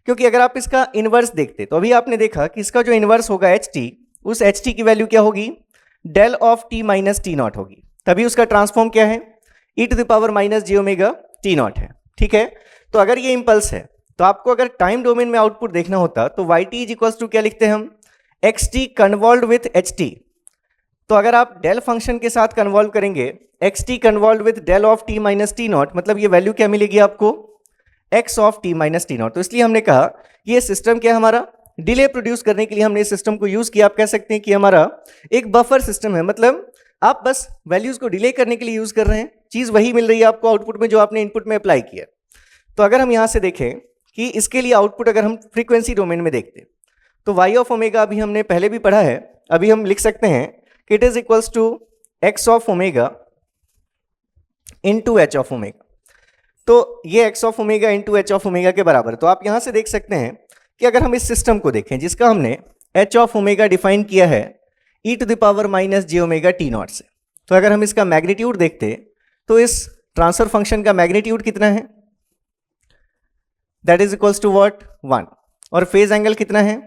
क्योंकि अगर आप इसका इनवर्स देखते तो अभी आपने देखा कि इसका जो इनवर्स होगा ht, उस ht की वैल्यू क्या होगी, del of t minus t naught होगी, तभी उसका ट्रांसफॉर्म क्या है, e to the power minus j omega t naught है, ठीक है। तो अगर ये इंपल्स है तो आपको अगर टाइम डोमेन में आउटपुट देखना होता तो yt इज इक्वल्स टू क्या लिखते हैं हम, xt कन्वॉल्व विथ ht। तो अगर आप डेल फंक्शन के साथ कन्वॉल्व करेंगे xt convolve with del of t minus t naught, मतलब ये वैल्यू क्या मिलेगी आपको, x of t minus t naught. तो इसलिए हमने कहा ये सिस्टम क्या हमारा डिले प्रोड्यूस करने के लिए हमने इस सिस्टम को यूज किया। आप कह सकते हैं कि हमारा एक बफर सिस्टम है, मतलब आप बस वैल्यूज को डिले करने के लिए यूज कर रहे हैं, चीज वही मिल रही है आपको आउटपुट में जो आपने इनपुट में अप्लाई किया। तो अगर हम यहां से देखें कि इसके लिए आउटपुट अगर हम फ्रीक्वेंसी डोमेन में देखते तो y ऑफ ओमेगा अभी हमने पहले भी पढ़ा है, अभी हम लिख सकते हैं कि it is equals to x of omega into h of omega. तो ये x of omega into h of omega के बराबर। तो आप यहां से देख सकते हैं कि अगर हम इस सिस्टम को देखें जिसका हमने h ऑफ ओमेगा डिफाइन किया है e to the power minus j omega t naught से, तो अगर हम इसका मैग्नीट्यूड देखते तो इस ट्रांसफर फंक्शन का मैग्नीट्यूड कितना है, that is equals to what 1, और फेज एंगल कितना है,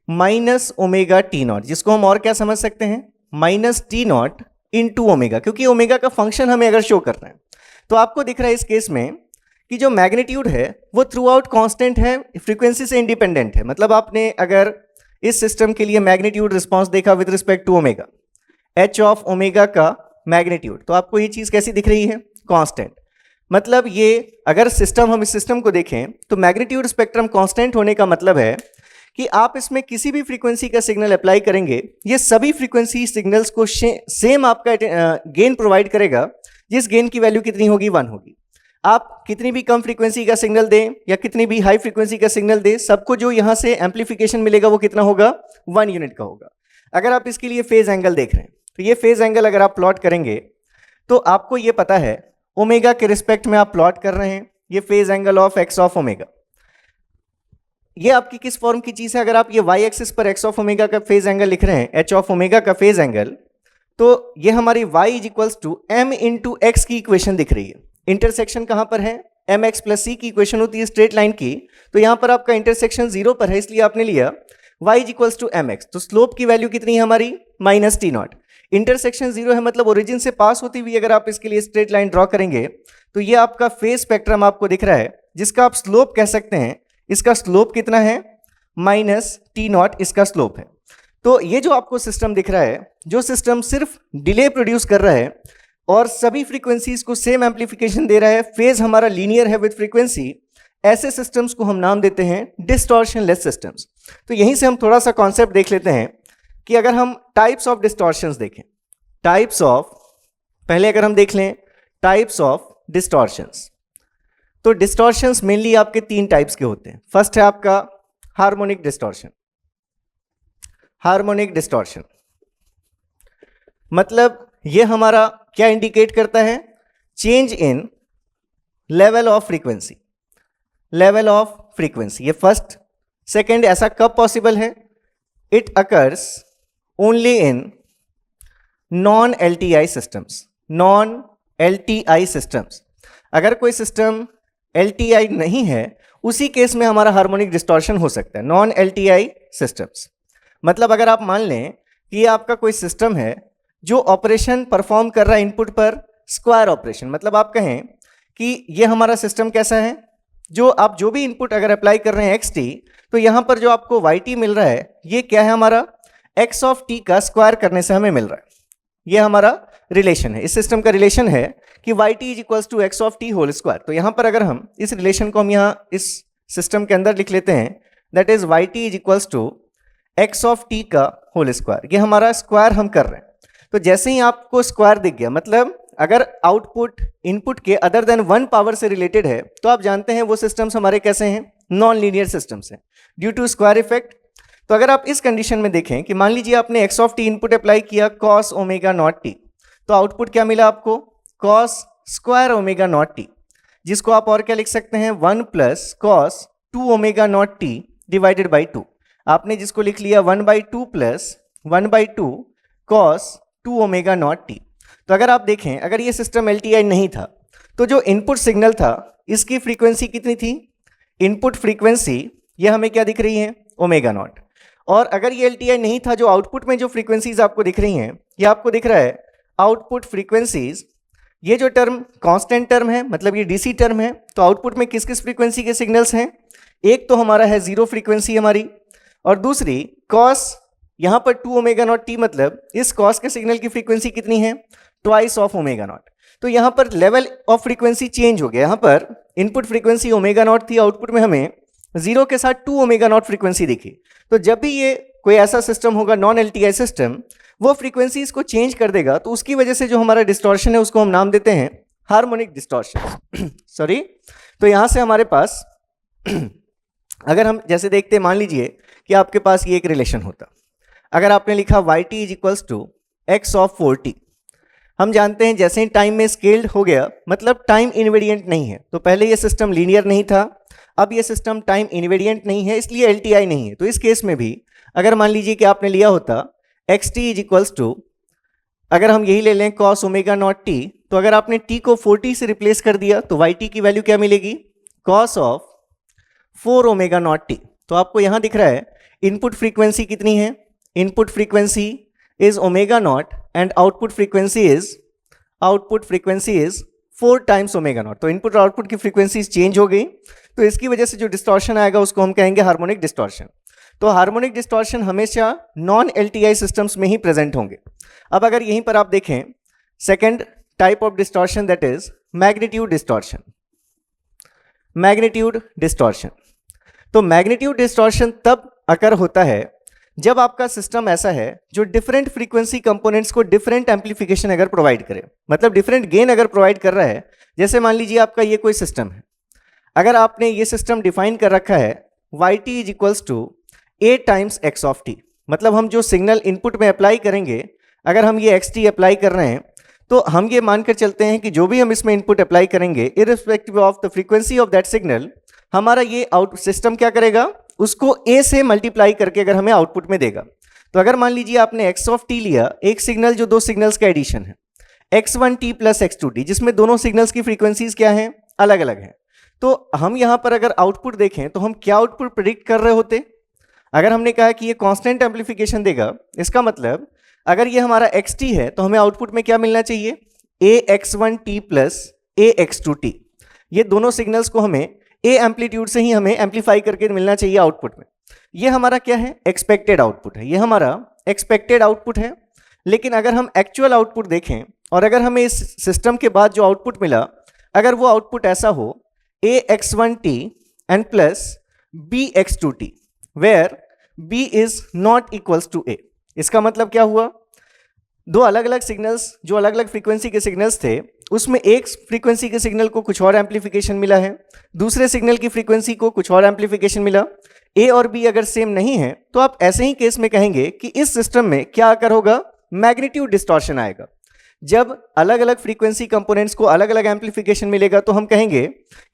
माइनस ओमेगा टी नॉट, जिसको हम और क्या समझ सकते हैं, minus t naught into omega, क्योंकि ओमेगा का फंक्शन हमें अगर शो करना है। तो आपको दिख रहा है इस केस में कि जो मैग्नीट्यूड है वो थ्रू आउट कॉन्स्टेंट है, फ्रीक्वेंसी से इंडिपेंडेंट है। मतलब आपने अगर इस सिस्टम के लिए मैग्नीट्यूड रिस्पॉन्स देखा with respect to omega, h of omega का मैग्नीट्यूड, तो आपको ये चीज कैसी दिख रही है, कांस्टेंट। मतलब ये अगर सिस्टम, हम इस सिस्टम को देखें तो मैग्नीट्यूड स्पेक्ट्रम कांस्टेंट होने का मतलब है कि आप इसमें किसी भी फ्रीक्वेंसी का सिग्नल अप्लाई करेंगे, ये सभी फ्रीक्वेंसी सिग्नल्स को सेम आपका गेन प्रोवाइड करेगा, जिस गेन की वैल्यू कितनी होगी, 1 होगी। आप कितनी भी कम फ्रीक्वेंसी का सिग्नल दें या कितनी भी हाई फ्रीक्वेंसी का सिग्नल दें, सबको जो यहां से एम्पलीफिकेशन मिलेगा वो कितना होगा, 1 यूनिट का होगा। अगर आप इसके लिए फेज एंगल देख रहे हैं तो ये फेज एंगल अगर आप प्लॉट करेंगे तो आपको ये पता है ओमेगा के रिस्पेक्ट में आप प्लॉट कर रहे हैं, ये phase angle of x of omega. ये आपकी किस फॉर्म की चीज है? अगर आप ये y एक्सिस पर x ऑफ ओमेगा का फेज एंगल लिख रहे हैं, h ऑफ ओमेगा का फेज एंगल, तो ये हमारी y is equals to m into x की इक्वेशन दिख रही है। इंटरसेक्शन कहां पर है? mx प्लस c की इक्वेशन होती है स्ट्रेट लाइन की, तो यहां पर आपका इंटरसेक्शन 0 पर है, इसलिए आपने लिया y is equals to mx। तो स्लोप की वैल्यू कितनी है हमारी? Minus t not. इंटरसेक्शन 0 है, मतलब ओरिजिन से पास होती हुई अगर आप इसके लिए स्ट्रेट लाइन ड्रॉ करेंगे तो ये आपका फेज स्पेक्ट्रम आपको दिख रहा है, जिसका आप स्लोप कह सकते हैं। इसका स्लोप कितना है? माइनस टी नॉट इसका स्लोप है। तो ये जो आपको सिस्टम दिख रहा है, जो सिस्टम सिर्फ डिले प्रोड्यूस कर रहा है और सभी फ्रीक्वेंसीज को सेम एम्पलीफिकेशन दे रहा है, फेज हमारा लीनियर है विद फ्रीक्वेंसी, ऐसे सिस्टम्स को हम नाम देते हैं डिस्टॉर्शनलेस सिस्टम्स। तो यहीं से हम थोड़ा सा कॉन्सेप्ट देख लेते हैं कि अगर हम टाइप्स ऑफ डिस्टॉर्शंस देखें, टाइप्स ऑफ, पहले अगर हम देख लें टाइप्स ऑफ डिस्टॉर्शंस, तो डिस्टॉर्शंस मेनली आपके 3 टाइप्स के होते हैं। फर्स्ट है आपका हार्मोनिक डिस्टॉर्शन। हार्मोनिक डिस्टॉर्शन मतलब ये हमारा क्या इंडिकेट करता है? Change in level of frequency. Level of frequency, ये फर्स्ट। सेकेंड, ऐसा कब पॉसिबल है? It occurs only in non LTI systems. Non LTI systems, अगर कोई सिस्टम एलटीआई नहीं है उसी केस में हमारा हार्मोनिक डिस्टॉर्शन हो सकता है। नॉन एलटीआई सिस्टम्स मतलब अगर आप मान लें कि ये आपका कोई सिस्टम है जो ऑपरेशन परफॉर्म कर रहा है इनपुट पर स्क्वायर ऑपरेशन, मतलब आप कहें कि ये हमारा सिस्टम कैसा है, जो आप जो भी इनपुट अगर अप्लाई कर रहे हैं xt, तो यहाँ पर जो आपको yt मिल रहा है ये क्या है? हमारा x ऑफ t का स्क्वायर करने से हमें मिल रहा है। ये हमारा रिलेशन है, इस सिस्टम का रिलेशन है कि yt is equals to x of t whole square. तो यहाँ पर अगर हम इस रिलेशन को हम यहाँ इस सिस्टम के अंदर लिख लेते हैं, that is yt is equals to x of t का होल स्क्वायर। ये हमारा स्क्वायर हम कर रहे हैं। तो जैसे ही आपको स्क्वायर दिख गया, मतलब अगर आउटपुट इनपुट के अदर देन 1 पावर से रिलेटेड है, तो आप जानते हैं वो सिस्टम्स हमारे कैसे हैं? नॉन लीनियर सिस्टम्स हैं ड्यू टू स्क्वायर इफेक्ट। तो अगर आप इस कंडीशन में देखें कि मान लीजिए आपने x of T input apply किया कॉस ओमेगा नॉट टी, तो आउटपुट क्या मिला आपको? Cos square omega naught T, जिसको आप और क्या लिख सकते हैं? 1 plus cos 2 omega naught T divided by 2। आपने जिसको लिख लिया 1/2 plus 1/2 cos 2 omega naught t. तो अगर आप देखें, अगर ये सिस्टम एलटीआई नहीं था तो जो इनपुट सिग्नल था इसकी फ्रीक्वेंसी कितनी थी? इनपुट फ्रीक्वेंसी ये हमें क्या दिख रही है? Omega naught. और अगर ये एलटीआई नहीं था, जो आउटपुट में जो फ्रीक्वेंसीज आपको दिख रही हैं, ये आपको दिख रहा है आउटपुट फ्रीक्वेंसीज। ये जो टर्म कांस्टेंट टर्म है, मतलब ये डीसी टर्म है, तो आउटपुट में किस किस फ्रीक्वेंसी के सिग्नल्स हैं? एक तो हमारा है 0 फ्रीक्वेंसी हमारी, और दूसरी कॉस, यहाँ पर 2 ओमेगा नॉट टी, मतलब इस कॉस के सिग्नल की फ्रीक्वेंसी कितनी है? Twice of omega naught. तो यहाँ पर लेवल ऑफ फ्रीक्वेंसी चेंज हो गया। यहाँ पर इनपुट फ्रीक्वेंसी ओमेगा नॉट थी, आउटपुट में हमें 0 के साथ 2 ओमेगा नॉट फ्रीक्वेंसी दिखी। तो जब भी ये कोई ऐसा सिस्टम होगा नॉन एलटीआई सिस्टम, वो फ्रीक्वेंसीज को चेंज कर देगा, तो उसकी वजह से जो हमारा डिस्टॉर्शन है उसको हम नाम देते हैं हार्मोनिक डिस्टॉर्शन। सॉरी। तो यहाँ से हमारे पास अगर हम जैसे देखते हैं, मान लीजिए कि आपके पास ये एक रिलेशन होता, अगर आपने लिखा yt is equals to x of 4t, हम जानते हैं जैसे ही टाइम में स्केल्ड हो गया, मतलब टाइम इनवेरिएंट नहीं है। तो पहले ये सिस्टम लीनियर नहीं था, अब ये सिस्टम टाइम इनवेरिएंट नहीं है, इसलिए एलटीआई नहीं है। तो इस केस में भी अगर मान लीजिए कि आपने लिया होता xt इज इक्वल्स टू, अगर हम यही ले लें कॉस ओमेगा नॉट टी, तो अगर आपने t को 4t से रिप्लेस कर दिया तो yt की वैल्यू क्या मिलेगी? Cos of 4 omega naught t. तो आपको यहां दिख रहा है इनपुट फ्रीक्वेंसी कितनी है? Input frequency is omega naught and output frequency is 4 times omega naught. तो इनपुट और आउटपुट की फ्रीक्वेंसीज चेंज हो गई, तो इसकी वजह से जो डिस्टॉर्शन आएगा उसको हम कहेंगे हार्मोनिक डिस्टॉर्शन। तो हार्मोनिक डिस्टॉर्शन हमेशा नॉन एलटीआई सिस्टम्स में ही प्रेजेंट होंगे। अब अगर यहीं पर आप देखें second type of distortion, that is magnitude distortion. Magnitude distortion, तो मैग्नीट्यूड डिस्टॉर्शन तब अकर होता है जब आपका सिस्टम ऐसा है जो डिफरेंट फ्रीक्वेंसी कंपोनेंट्स को डिफरेंट एम्पलीफिकेशन अगर प्रोवाइड करे, मतलब डिफरेंट गेन अगर प्रोवाइड कर रहा है। जैसे मान लीजिए आपका ये कोई सिस्टम है, अगर आपने ये सिस्टम डिफाइन कर रखा है yt is equals to 8 times x of t, मतलब हम जो सिग्नल इनपुट में अप्लाई करेंगे, अगर हम ये xt अप्लाई कर रहे हैं, तो हम ये मानकर चलते हैं कि जो भी हम इसमें इनपुट अप्लाई करेंगे, irrespective of the frequency of that signal, हमारा ये आउट सिस्टम क्या करेगा? उसको a से मल्टीप्लाई करके अगर हमें आउटपुट में देगा, तो अगर मान लीजिए आपने x ऑफ t लिया, एक सिग्नल जो दो सिग्नल्स का एडिशन है, x1t प्लस x2t, जिसमें दोनों सिग्नल्स की फ्रीक्वेंसीज क्या हैं, अलग अलग हैं, तो हम यहां पर अगर आउटपुट देखें तो हम क्या आउटपुट प्रिडिक्ट कर रहे होते? अगर हमने कहा कि ये कांस्टेंट एम्पलीफिकेशन देगा, इसका मतलब अगर ये हमारा xt है तो हमें आउटपुट में क्या मिलना चाहिए, ax1t प्लस ax2t। ये दोनों सिग्नल्स को हमें a एम्पलीट्यूड से ही हमें एम्पलीफाई करके मिलना चाहिए आउटपुट में। ये हमारा क्या है, एक्सपेक्टेड आउटपुट है, ये हमारा एक्सपेक्टेड आउटपुट है। लेकिन अगर हम एक्चुअल आउटपुट देखें और अगर हमें इस सिस्टम के बाद जो आउटपुट मिला, अगर वो आउटपुट ऐसा हो ax1t and plus bx2t where b is not equals to a। इसका मतलब क्या हुआ, दो अलग अलग सिग्नल्स जो अलग अलग फ्रीक्वेंसी के सिग्नल्स थे, उसमें एक फ्रीक्वेंसी के सिग्नल को कुछ और एम्पलीफिकेशन मिला है, दूसरे सिग्नल की फ्रीक्वेंसी को कुछ और एम्पलीफिकेशन मिला। a और b अगर सेम नहीं है तो आप ऐसे ही केस में कहेंगे कि इस सिस्टम में क्या आकर होगा, मैग्नीट्यूड डिस्टॉर्शन आएगा। जब अलग अलग फ्रीक्वेंसी कंपोनेंट्स को अलग अलग एम्पलीफिकेशन मिलेगा तो हम कहेंगे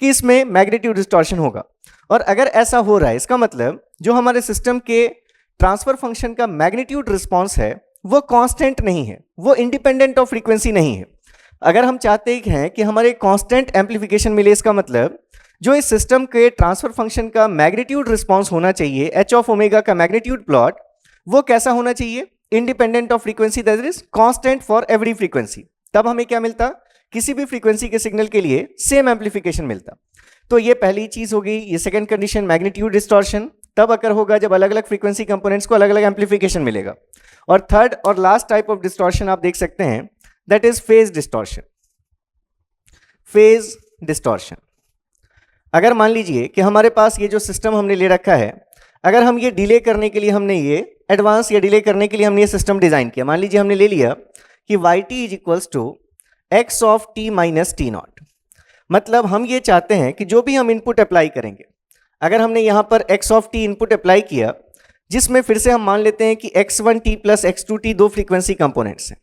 कि इसमें मैग्नीट्यूड डिस्टॉर्शन होगा। और अगर ऐसा हो रहा है, इसका मतलब जो हमारे सिस्टम के ट्रांसफर फंक्शन का मैग्नीट्यूड रिस्पॉन्स है वो कांस्टेंट नहीं है, वो इंडिपेंडेंट ऑफ फ्रीक्वेंसी नहीं है। अगर हम चाहते हैं कि हमारे कांस्टेंट एम्पलीफिकेशन मिले, इसका मतलब जो इस सिस्टम के ट्रांसफर फंक्शन का मैग्नीट्यूड रिस्पॉन्स होना चाहिए, h ऑफ ओमेगा का मैग्नीट्यूड प्लॉट, वो कैसा होना चाहिए, independent of frequency, that is constant for every frequency. तब हमें क्या मिलता, किसी भी फ्रीक्वेंसी के सिग्नल के लिए सेम एम्पलीफिकेशन मिलता। तो ये पहली चीज हो गई। ये सेकंड कंडीशन, मैग्नीट्यूड डिस्टॉर्शन तब अकर होगा जब अलग अलग फ्रीक्वेंसी कंपोनेंट्स को अलग अलग एम्पलीफिकेशन मिलेगा। और थर्ड और लास्ट टाइप ऑफ डिस्टॉर्शन आप देख सकते हैं, that is phase distortion. Phase distortion, अगर मान लीजिए कि हमारे पास ये जो सिस्टम हमने ले रखा है, अगर हम ये डिले करने के लिए हमने ये एडवांस या डिले करने के लिए हमने ये सिस्टम डिजाइन किया, मान लीजिए हमने ले लिया कि yt is equals to x of t minus t naught. मतलब हम ये चाहते हैं कि जो भी हम इनपुट अप्लाई करेंगे, अगर हमने यहाँ पर x of t input apply किया, जिसमें फिर से हम मान लेते हैं कि x1t प्लस x2t दो फ्रीक्वेंसी कंपोनेंट्स हैं,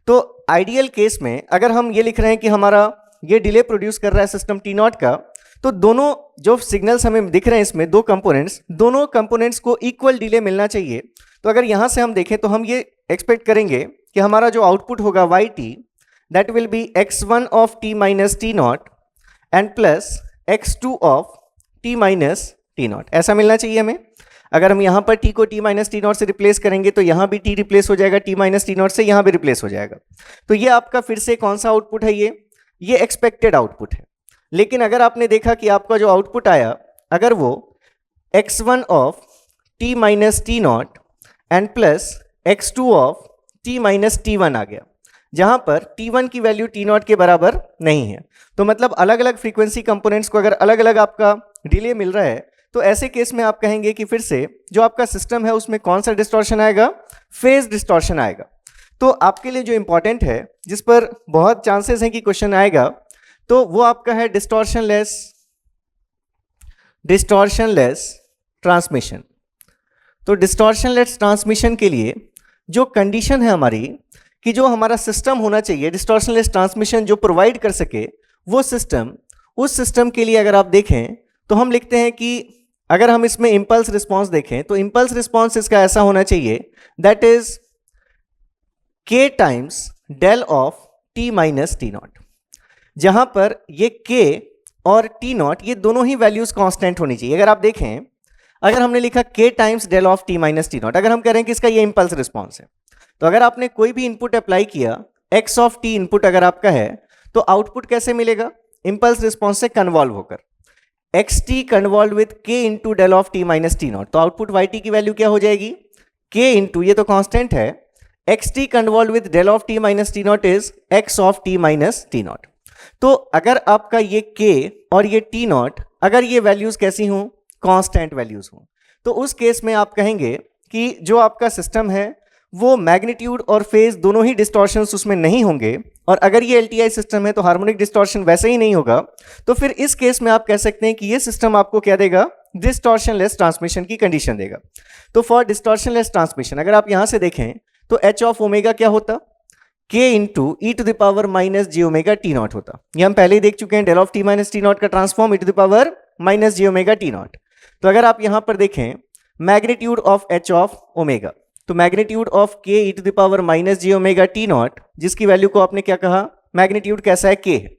तो आइडियल केस में अगर हम ये लिख रहे हैं कि हमारा ये डिले प्रोड्यूस कर रहा है सिस्टम टी नॉट का, तो दोनों जो सिग्नल्स हमें दिख रहे हैं इसमें दो कंपोनेंट्स, दोनों कंपोनेंट्स को इक्वल डिले मिलना चाहिए। तो अगर यहाँ से हम देखें तो हम ये एक्सपेक्ट करेंगे कि हमारा जो आउटपुट होगा yt, that will be x1 of t minus t not and plus x2 of t minus t not, ऐसा मिलना चाहिए हमें। अगर हम यहाँ पर t को t माइनस टी नॉट से रिप्लेस करेंगे तो यहाँ भी t रिप्लेस हो जाएगा, t माइनस टी नॉट से यहाँ भी रिप्लेस हो जाएगा। तो ये आपका फिर से कौन सा आउटपुट है, ये एक्सपेक्टेड आउटपुट है। लेकिन अगर आपने देखा कि आपका जो आउटपुट आया, अगर वो x1 of t minus t not and plus x2 of t minus t1 आ गया, जहां पर t1 की वैल्यू t नॉट के बराबर नहीं है, तो मतलब अलग अलग फ्रीक्वेंसी कंपोनेंट्स को अगर अलग अलग आपका डिले मिल रहा है, तो ऐसे केस में आप कहेंगे कि फिर से जो आपका सिस्टम है उसमें कौन सा डिस्टॉर्शन आएगा, फेज डिस्टॉर्शन आएगा। तो आपके लिए जो इंपॉर्टेंट है, जिस पर बहुत चांसेस हैं कि क्वेश्चन आएगा, तो वो आपका है डिस्टॉर्शन लेस ट्रांसमिशन। तो डिस्टॉर्शन लेस ट्रांसमिशन के लिए जो कंडीशन है हमारी कि जो हमारा सिस्टम होना चाहिए डिस्टॉर्शन लेस ट्रांसमिशन जो प्रोवाइड कर सके, वो सिस्टम, उस सिस्टम के लिए अगर आप देखें तो हम लिखते हैं कि अगर हम इसमें इंपल्स रिस्पॉन्स देखें तो इंपल्स रिस्पॉन्स इसका ऐसा होना चाहिए, that is k times del of t minus t naught, जहां पर ये k और t नॉट ये दोनों ही वैल्यूज कांस्टेंट होनी चाहिए। अगर आप देखें, अगर हमने लिखा k times del of t minus t naught, अगर हम कह रहे हैं कि इसका ये इंपल्स रिस्पॉन्स है, तो अगर आपने कोई भी इनपुट अप्लाई किया, x ऑफ t इनपुट अगर आपका है, तो आउटपुट कैसे मिलेगा, इंपल्स रिस्पॉन्स से कन्वॉल्व होकर xt convolve with k into del of t minus t naught. तो आउटपुट yt की वैल्यू क्या हो जाएगी, k इंटू, ये तो कांस्टेंट है, xt convolve with del of t minus t naught is x of t minus t naught. तो अगर आपका ये k और ये t नॉट, अगर ये वैल्यूज कैसी हों, कांस्टेंट वैल्यूज हों, तो उस केस में आप कहेंगे कि जो आपका सिस्टम है वो मैग्नीट्यूड और फेज दोनों ही डिस्टॉर्शंस उसमें नहीं होंगे। और अगर ये LTI सिस्टम है तो हार्मोनिक डिस्टॉर्शन वैसे ही नहीं होगा। तो फिर इस केस में आप कह सकते हैं कि ये सिस्टम आपको क्या देगा, डिस्टॉर्शन लेस ट्रांसमिशन की कंडीशन देगा। तो फॉर डिस्टॉर्शन लेस ट्रांसमिशन अगर आप यहां से देखें तो h ऑफ ओमेगा क्या होता, k into e to the power minus j omega t naught होता। ये हम पहले ही देख चुके हैं, del of t minus t naught का transform e to the power minus j omega t naught. तो अगर आप यहां पर देखें magnitude of h of omega, तो magnitude of k e to the power minus j omega t naught, जिसकी value को आपने क्या कहा, मैग्नीट्यूड कैसा है, के है।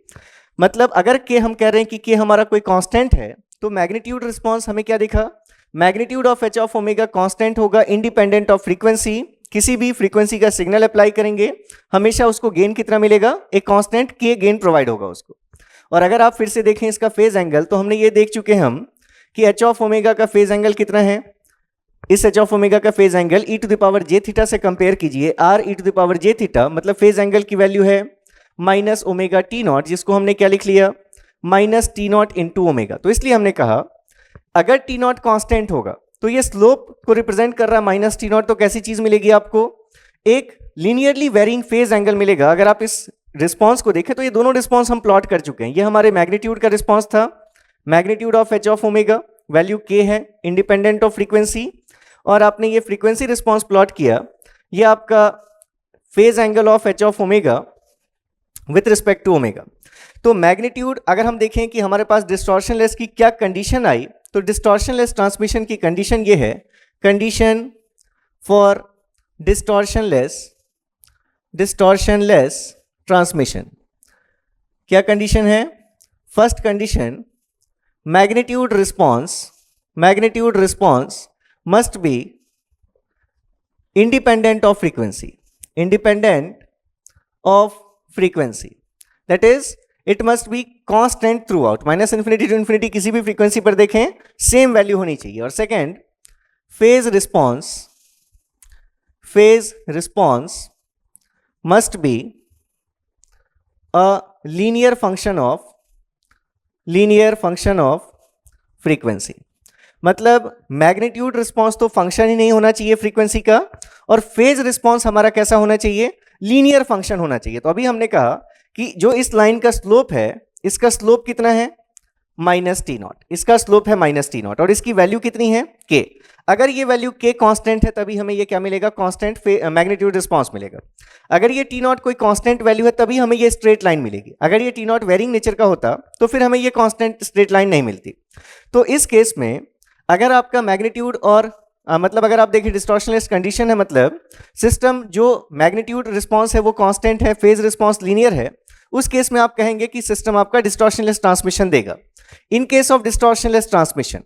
मतलब अगर के हम कह रहे हैं कि के हमारा कोई कांस्टेंट है, तो मैग्नीट्यूड रिस्पांस हमें क्या दिखा, magnitude of h of omega constant होगा इंडिपेंडेंट ऑफ फ्रीक्वेंसी। किसी भी फ्रीक्वेंसी का सिग्नल अप्लाई करेंगे हमेशा उसको गेन कितना मिलेगा, एक कांस्टेंट के गेन प्रोवाइड होगा उसको। और अगर आप फिर से देखें इसका फेज एंगल, तो हमने ये देख चुके हैं हम कि एच ऑफ ओमेगा का फेज एंगल कितना है, इस एच ऑफ ओमेगा का phase angle e to the power j theta से कंपेयर कीजिए, r e to the power j theta, मतलब फेज एंगल की वैल्यू है माइनस ओमेगा टी नॉट, जिसको हमने क्या लिख लिया, minus t naught into omega. तो इसलिए हमने कहा अगर टी नॉट कांस्टेंट होगा तो ये स्लोप को रिप्रेजेंट कर रहा है माइनस टी नॉट, तो कैसी चीज मिलेगी आपको, एक लीनियरली वेरिंग फेज एंगल मिलेगा। अगर आप इस रिस्पांस को देखें तो ये दोनों रिस्पांस हम प्लॉट कर चुके हैं। ये हमारे मैग्नीट्यूड का रिस्पांस था, magnitude of h of omega, value के है इंडिपेंडेंट ऑफ फ्रीक्वेंसी, और आपने ये फ्रीक्वेंसी रिस्पांस प्लॉट किया, ये आपका phase angle of h of omega with respect to omega. तो मैग्नीट्यूड अगर हम देखें कि हमारे पास डिस्टॉर्शनलेस की क्या कंडीशन आई, तो डिस्टॉर्शनलेस ट्रांसमिशन की कंडीशन ये है, कंडीशन फॉर डिस्टॉर्शनलेस ट्रांसमिशन, क्या कंडीशन है, first condition magnitude response must be independent of frequency, that is it must be constant throughout, minus infinity to infinity किसी भी फ्रीक्वेंसी पर देखें सेम वैल्यू होनी चाहिए। और second, phase response must be a linear function of frequency. मतलब magnitude response तो function ही नहीं होना चाहिए फ्रीक्वेंसी का, और फेज रिस्पॉन्स हमारा कैसा होना चाहिए, लीनियर फंक्शन होना चाहिए। तो अभी हमने कहा कि जो इस लाइन का स्लोप है, इसका स्लोप कितना है, माइनस टी नॉट, इसका स्लोप है माइनस टी नॉट, और इसकी वैल्यू कितनी है, के। अगर ये वैल्यू के कांस्टेंट है तभी हमें ये क्या मिलेगा, कांस्टेंट मैग्नीट्यूड रिस्पांस मिलेगा। अगर ये टी नॉट कोई कांस्टेंट वैल्यू है तभी हमें ये स्ट्रेट लाइन मिलेगी। अगर ये टी नॉट वेरिंग नेचर का होता तो फिर हमें ये कांस्टेंट स्ट्रेट लाइन नहीं मिलती। तो इस केस में अगर आपका मैग्नीट्यूड और मतलब अगर आप देखिए डिस्टॉर्शनलेस कंडीशन है, मतलब सिस्टम जो मैग्नीट्यूड रिस्पांस है वो कांस्टेंट है, फेज रिस्पांस लीनियर है, उस केस में आप कहेंगे कि सिस्टम आपका डिस्टॉर्शनलेस ट्रांसमिशन देगा। In case of distortionless transmission,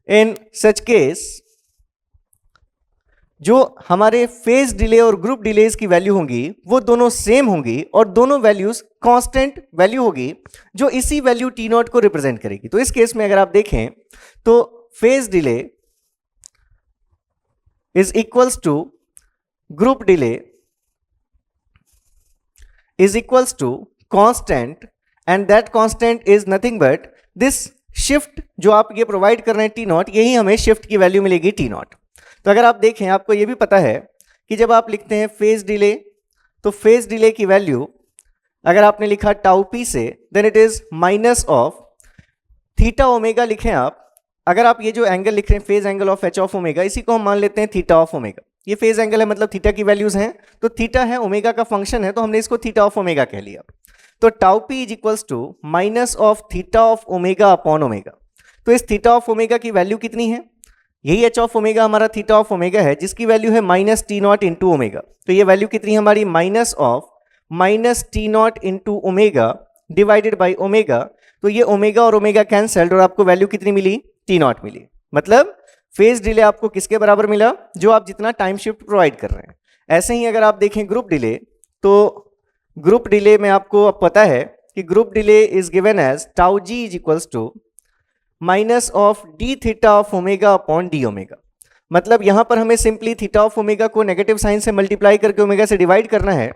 in such case जो हमारे फेज डिले और ग्रुप डिलेज की वैल्यू होंगी वो दोनों सेम होंगी, और दोनों वैल्यूज कांस्टेंट वैल्यू होगी जो इसी वैल्यू टी नॉट को रिप्रेजेंट करेगी। तो इस केस में अगर आप देखें तो phase delay is equals to group delay is equals to constant, and that constant is nothing but this shift जो आप ये प्रोवाइड कर रहे हैं टी नॉट, यही हमें शिफ्ट की वैल्यू मिलेगी टी नॉट। तो अगर आप देखें, आपको ये भी पता है कि जब आप लिखते हैं फेज डिले, तो फेज डिले की वैल्यू अगर आपने लिखा टाउ पी से, then it is minus of theta omega लिखें आप। अगर आप ये जो एंगल लिख रहे हैं phase angle of h of omega, इसी को हम मान लेते हैं थीटा ऑफ ओमेगा। ये फेज एंगल है, मतलब थीटा की वैल्यूज हैं, तो थीटा है ओमेगा का फंक्शन है, तो हमने इसको थीटा ऑफ ओमेगा कह लिया। तो tau p is equals to minus of theta of omega upon omega. तो इस थीटा ऑफ ओमेगा की वैल्यू कितनी है, यही एच ऑफ ओमेगा हमारा थीटा ऑफ ओमेगा है, जिसकी वैल्यू है minus t naught into omega. तो ये वैल्यू कितनी है हमारी, minus of minus t naught into omega divided by omega. तो ये ओमेगा और ओमेगा कैंसल्ड, और आपको वैल्यू कितनी मिली, टी नॉट मिली। मतलब फेज डिले आपको किसके बराबर मिला, जो आप जितना टाइम शिफ्ट प्रोवाइड कर रहे हैं। ऐसे ही अगर आप देखें ग्रुप डिले, तो ग्रुप डिले में आपको अब पता है कि group delay is given as tau g is equals to minus of d theta of omega upon d omega. मतलब यहां पर हमें सिंपली थीटा ऑफ ओमेगा को नेगेटिव साइन से मल्टीप्लाई करके ओमेगा से डिवाइड करना है।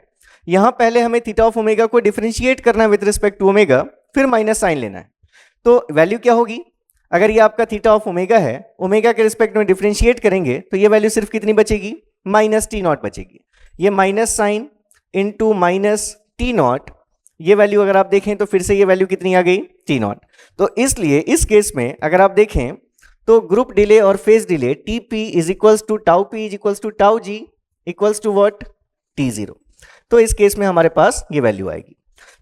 यहां पहले हमें थीटा ऑफ ओमेगा को डिफरेंशिएट करना है विद रिस्पेक्ट टू ओमेगा, फिर माइनस साइन लेना है। तो वैल्यू क्या होगी, अगर ये आपका थीटा ऑफ ओमेगा है, ओमेगा के रिस्पेक्ट में डिफरेंशिएट करेंगे तो ये वैल्यू सिर्फ कितनी बचेगी, माइनस टी नॉट बचेगी। ये minus sine into minus t naught, ये वैल्यू अगर आप देखें तो फिर से ये वैल्यू कितनी आ गई, टी नॉट। तो इसलिए इस केस में अगर आप देखें तो ग्रुप डिले और phase delay t p is equals to tau p is equals to tau g equals to what, t zero. तो इस केस में हमारे पास ये वैल्यू आएगी।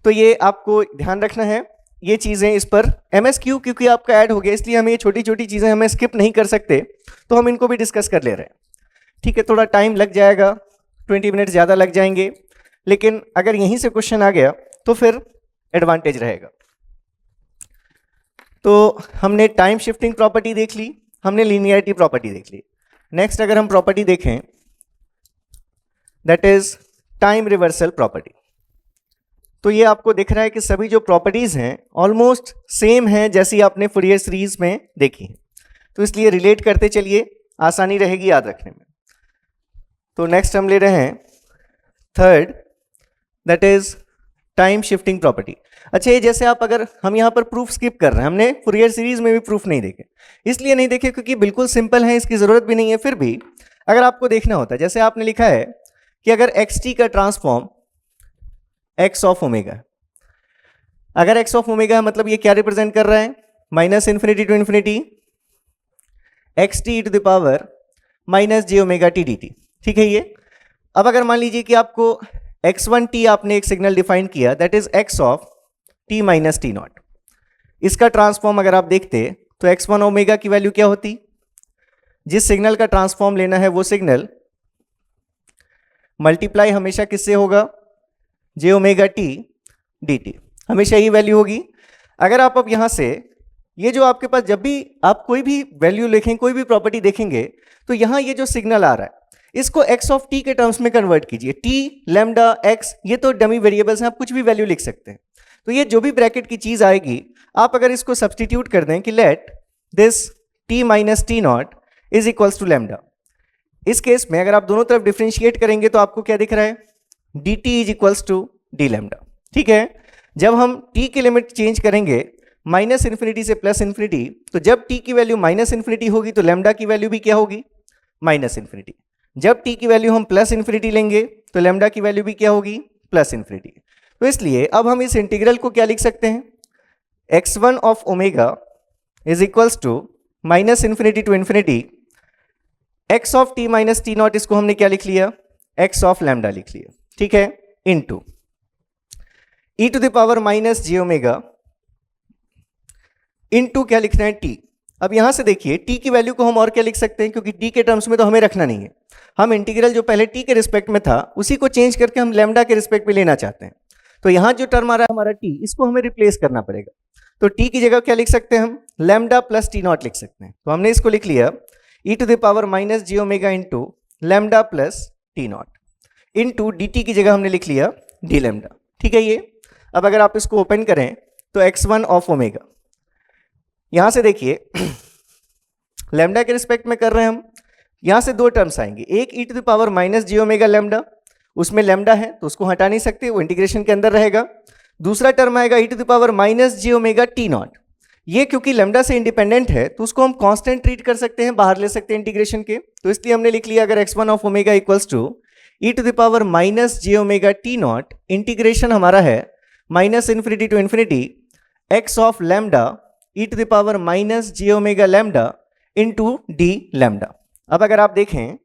तो ये आपको ध्यान रखना है, ये चीज़ें इस पर MSQ क्योंकि आपका ऐड हो गया इसलिए हमें ये छोटी छोटी चीज़ें हमें स्किप नहीं कर सकते, तो हम इनको भी डिस्कस कर ले रहे हैं। ठीक है, थोड़ा टाइम लग जाएगा, 20 मिनट ज़्यादा लग जाएंगे, लेकिन अगर यहीं से क्वेश्चन आ गया तो फिर एडवांटेज रहेगा। तो हमने टाइम शिफ्टिंग प्रॉपर्टी देख ली, हमने लीनियरिटी प्रॉपर्टी देख ली। नेक्स्ट अगर हम प्रॉपर्टी देखें that is time reversal property, तो ये आपको दिख रहा है कि सभी जो प्रॉपर्टीज हैं ऑलमोस्ट सेम हैं जैसी आपने फूरियर सीरीज में देखी है, तो इसलिए रिलेट करते चलिए, आसानी रहेगी याद रखने में। तो नेक्स्ट हम ले रहे हैं third that is time shifting property. अच्छा, ये जैसे आप अगर हम यहाँ पर प्रूफ स्किप कर रहे हैं, हमने फूरियर सीरीज में भी प्रूफ नहीं देखे, इसलिए नहीं देखे क्योंकि बिल्कुल सिंपल है, इसकी जरूरत भी नहीं है। फिर भी अगर आपको देखना होता है, जैसे आपने लिखा है कि अगर xt का ट्रांसफॉर्म x ऑफ ओमेगा, अगर x ऑफ ओमेगा मतलब ये क्या रिप्रेजेंट कर रहा है, minus infinity to infinity x t to the power minus j omega t d t. ठीक है ये। अब अगर मान लीजिए कि आपको x1t आपने एक सिग्नल डिफाइन किया that is x of t minus t not, इसका ट्रांसफॉर्म अगर आप देखते तो x1 ओमेगा की वैल्यू क्या होती, जिस सिग्नल का ट्रांसफॉर्म लेना है वो सिग्नल मल्टीप्लाई हमेशा किससे होगा, जे ओमेगा टी डी टी, हमेशा ये वैल्यू होगी। अगर आप अब यहां से ये जो आपके पास जब भी आप कोई भी वैल्यू लिखें, कोई भी प्रॉपर्टी देखेंगे, तो यहां ये जो सिग्नल आ रहा है इसको x ऑफ t के टर्म्स में कन्वर्ट कीजिए। t, लैम्डा, x ये तो डमी वेरिएबल्स हैं, आप कुछ भी वैल्यू लिख सकते हैं। तो ये जो भी ब्रैकेट की चीज आएगी आप अगर इसको सब्सटीट्यूट कर दें कि let this t minus t naught is equals to lambda, इस केस में अगर आप दोनों तरफ डिफरेंशिएट करेंगे तो आपको क्या दिख रहा है, dt is equals to d lambda. ठीक है, जब हम t की लिमिट चेंज करेंगे माइनस इन्फिनिटी से प्लस इन्फिनिटी, तो जब t की वैल्यू माइनस इन्फिनिटी होगी तो लैम्डा की वैल्यू भी क्या होगी, माइनस इन्फिनिटी। जब t की वैल्यू हम प्लस इन्फिनिटी लेंगे तो लैम्डा की वैल्यू भी क्या होगी, प्लस इन्फिनिटी। तो इसलिए अब हम इस इंटीग्रल को क्या लिख सकते हैं, x1 of omega is equals to minus infinity to infinity x of t minus t naught, इसको हमने क्या लिख लिया, x ऑफ लैम्डा लिख लिया। ठीक है, into e to the power minus j omega into क्या लिखना है t। अब यहां से देखिए t की वैल्यू को हम और क्या लिख सकते हैं, क्योंकि t के टर्म्स में तो हमें रखना नहीं है, हम इंटीग्रल जो पहले t के रिस्पेक्ट में था उसी को चेंज करके हम लैम्डा के रिस्पेक्ट में लेना चाहते हैं। तो यहां जो टर्म आ रहा है हमारा t, इसको हमें रिप्लेस करना पड़ेगा। तो t की जगह क्या लिख सकते हैं हम, लैम्डा प्लस टी नॉट लिख सकते हैं। तो हमने इसको लिख लिया e to the power minus j omega into lambda plus t naught into d t की जगह हमने लिख लिया डी लैम्डा। ठीक है ये। अब अगर आप इसको ओपन करें तो x1 ऑफ ओमेगा, यहां से देखिए लैम्डा के रिस्पेक्ट में कर रहे हैं हम, यहां से दो टर्म्स आएंगे, एक e to the power minus j omega lambda, उसमें लैम्डा है तो उसको हटा नहीं सकते, वो इंटीग्रेशन के अंदर रहेगा। दूसरा टर्म आएगा e to the power minus j omega t naught, ये क्योंकि लैम्डा से इंडिपेंडेंट है तो उसको हम कांस्टेंट ट्रीट कर सकते हैं, बाहर ले सकते हैं इंटीग्रेशन के। तो इसलिए हमने लिख लिया अगर x1 of omega equals to e to the power minus j omega t naught, integration हमारा है minus infinity to infinity x of lambda e to the power minus j omega lambda into d lambda. अब अगर आप देखें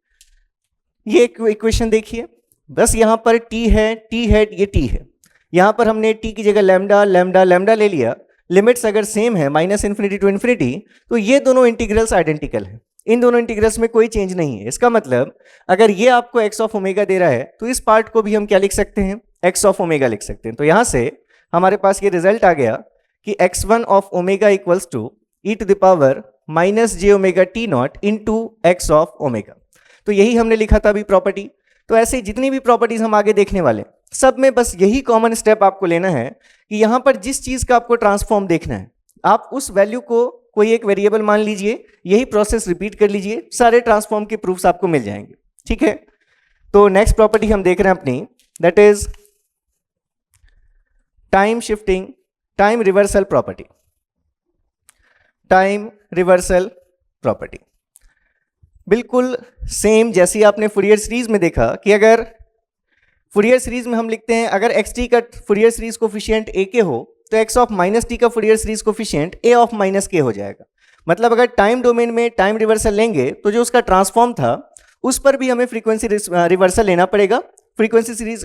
ये equation देखिए, बस यहां पर t है, ये t है, यहां पर हमने t की जगह लैम्डा लैम्डा लैम्डा ले लिया। लिमिट्स अगर सेम है माइनस इन्फिनिटी टू इन्फिनिटी, तो ये दोनों इंटीग्रल्स आइडेंटिकल हैं, इन दोनों इंटीग्रल्स में कोई चेंज नहीं है। इसका मतलब अगर ये आपको x ऑफ ओमेगा दे रहा है तो इस पार्ट को भी हम क्या लिख सकते हैं, x ऑफ ओमेगा लिख सकते हैं। तो यहां से हमारे पास ये रिजल्ट आ गया कि x1 of omega equals to e to the power minus j omega t naught into x of omega. तो यही हमने लिखा था अभी प्रॉपर्टी। तो ऐसे जितनी भी प्रॉपर्टीज हम आगे देखने वाले सब में बस यही कॉमन स्टेप आपको लेना है कि यहां पर जिस चीज का आपको ट्रांसफॉर्म देखना है आप उस वैल्यू को कोई एक वेरिएबल मान लीजिए, यही प्रोसेस रिपीट कर लीजिए, सारे ट्रांसफॉर्म के प्रूफ्स आपको मिल जाएंगे। ठीक है, तो नेक्स्ट प्रॉपर्टी हम देख रहे हैं अपनी, that is time shifting time reversal property. Time reversal property बिल्कुल सेम जैसी आपने फूरियर सीरीज में देखा कि अगर फूरियर सीरीज में हम लिखते हैं अगर एक्स टी का फूरियर सीरीज कोफिशिएंट ए के हो तो एक्स ऑफ माइनस टी का Fourier series coefficient A of minus के हो जाएगा। मतलब अगर टाइम डोमेन में टाइम रिवर्सल लेंगे तो जो उसका ट्रांसफॉर्म था उस पर भी हमें फ्रीक्वेंसी रिवर्सल लेना पड़ेगा। Frequency series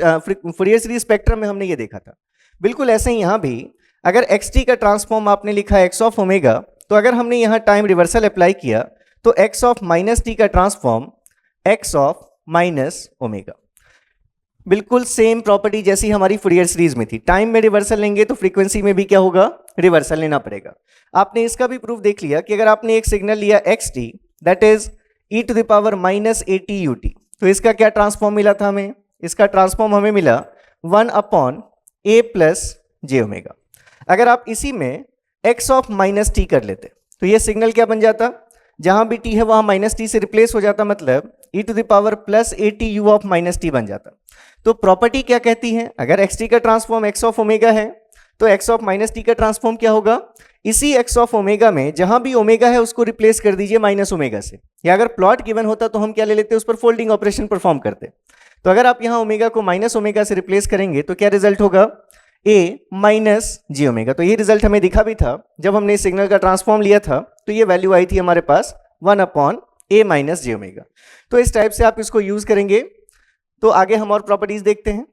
Fourier series spectrum में हमने ये देखा था। बिल्कुल ऐसे ही यहाँ भी अगर एक्स टी का ट्रांसफॉर्म आपने लिखा एक्स ऑफ ओमेगा, तो अगर हमने यहाँ टाइम रिवर्सल अप्लाई किया तो एक्स ऑफ माइनस टी का transform x of minus omega. बिल्कुल सेम प्रॉपर्टी जैसी हमारी फूरियर सीरीज में थी। टाइम में रिवर्सल लेंगे तो फ्रीक्वेंसी में भी क्या होगा, रिवर्सल लेना पड़ेगा। आपने इसका भी प्रूफ देख लिया कि अगर आपने एक सिग्नल लिया x t that is e to the power minus a t u t, तो इसका क्या ट्रांसफॉर्म मिला था हमें, इसका ट्रांसफॉर्म हमें मिला 1 अपॉन ए प्लस जे ओमेगा। अगर आप इसी में एक्स ऑफ माइनस टी कर लेते तो ये सिग्नल क्या बन जाता, जहां भी टी है वहां माइनस टी से रिप्लेस हो जाता, मतलब e to the power plus a t u of minus t बन जाता। तो प्रॉपर्टी क्या कहती है, अगर एक्स टी का ट्रांसफॉर्म एक्स ऑफ ओमेगा है तो एक्स ऑफ माइनस टी का ट्रांसफॉर्म क्या होगा, इसी एक्स ऑफ ओमेगा में जहां भी ओमेगा है उसको रिप्लेस कर दीजिए माइनस ओमेगा से, या अगर प्लॉट गिवन होता तो हम क्या ले लेते, उस पर फोल्डिंग ऑपरेशन परफॉर्म करते। तो अगर आप यहां ओमेगा को माइनस ओमेगा से रिप्लेस करेंगे तो क्या रिजल्ट होगा, ए माइनस जी ओमेगा। तो ये रिजल्ट हमें दिखा भी था जब हमने सिग्नल का ट्रांसफॉर्म लिया था, तो ये वैल्यू आई थी हमारे पास 1 अपॉन ए माइनस जे ओमेगा। तो इस टाइप से आप इसको यूज करेंगे। तो आगे हम और प्रॉपर्टीज देखते हैं।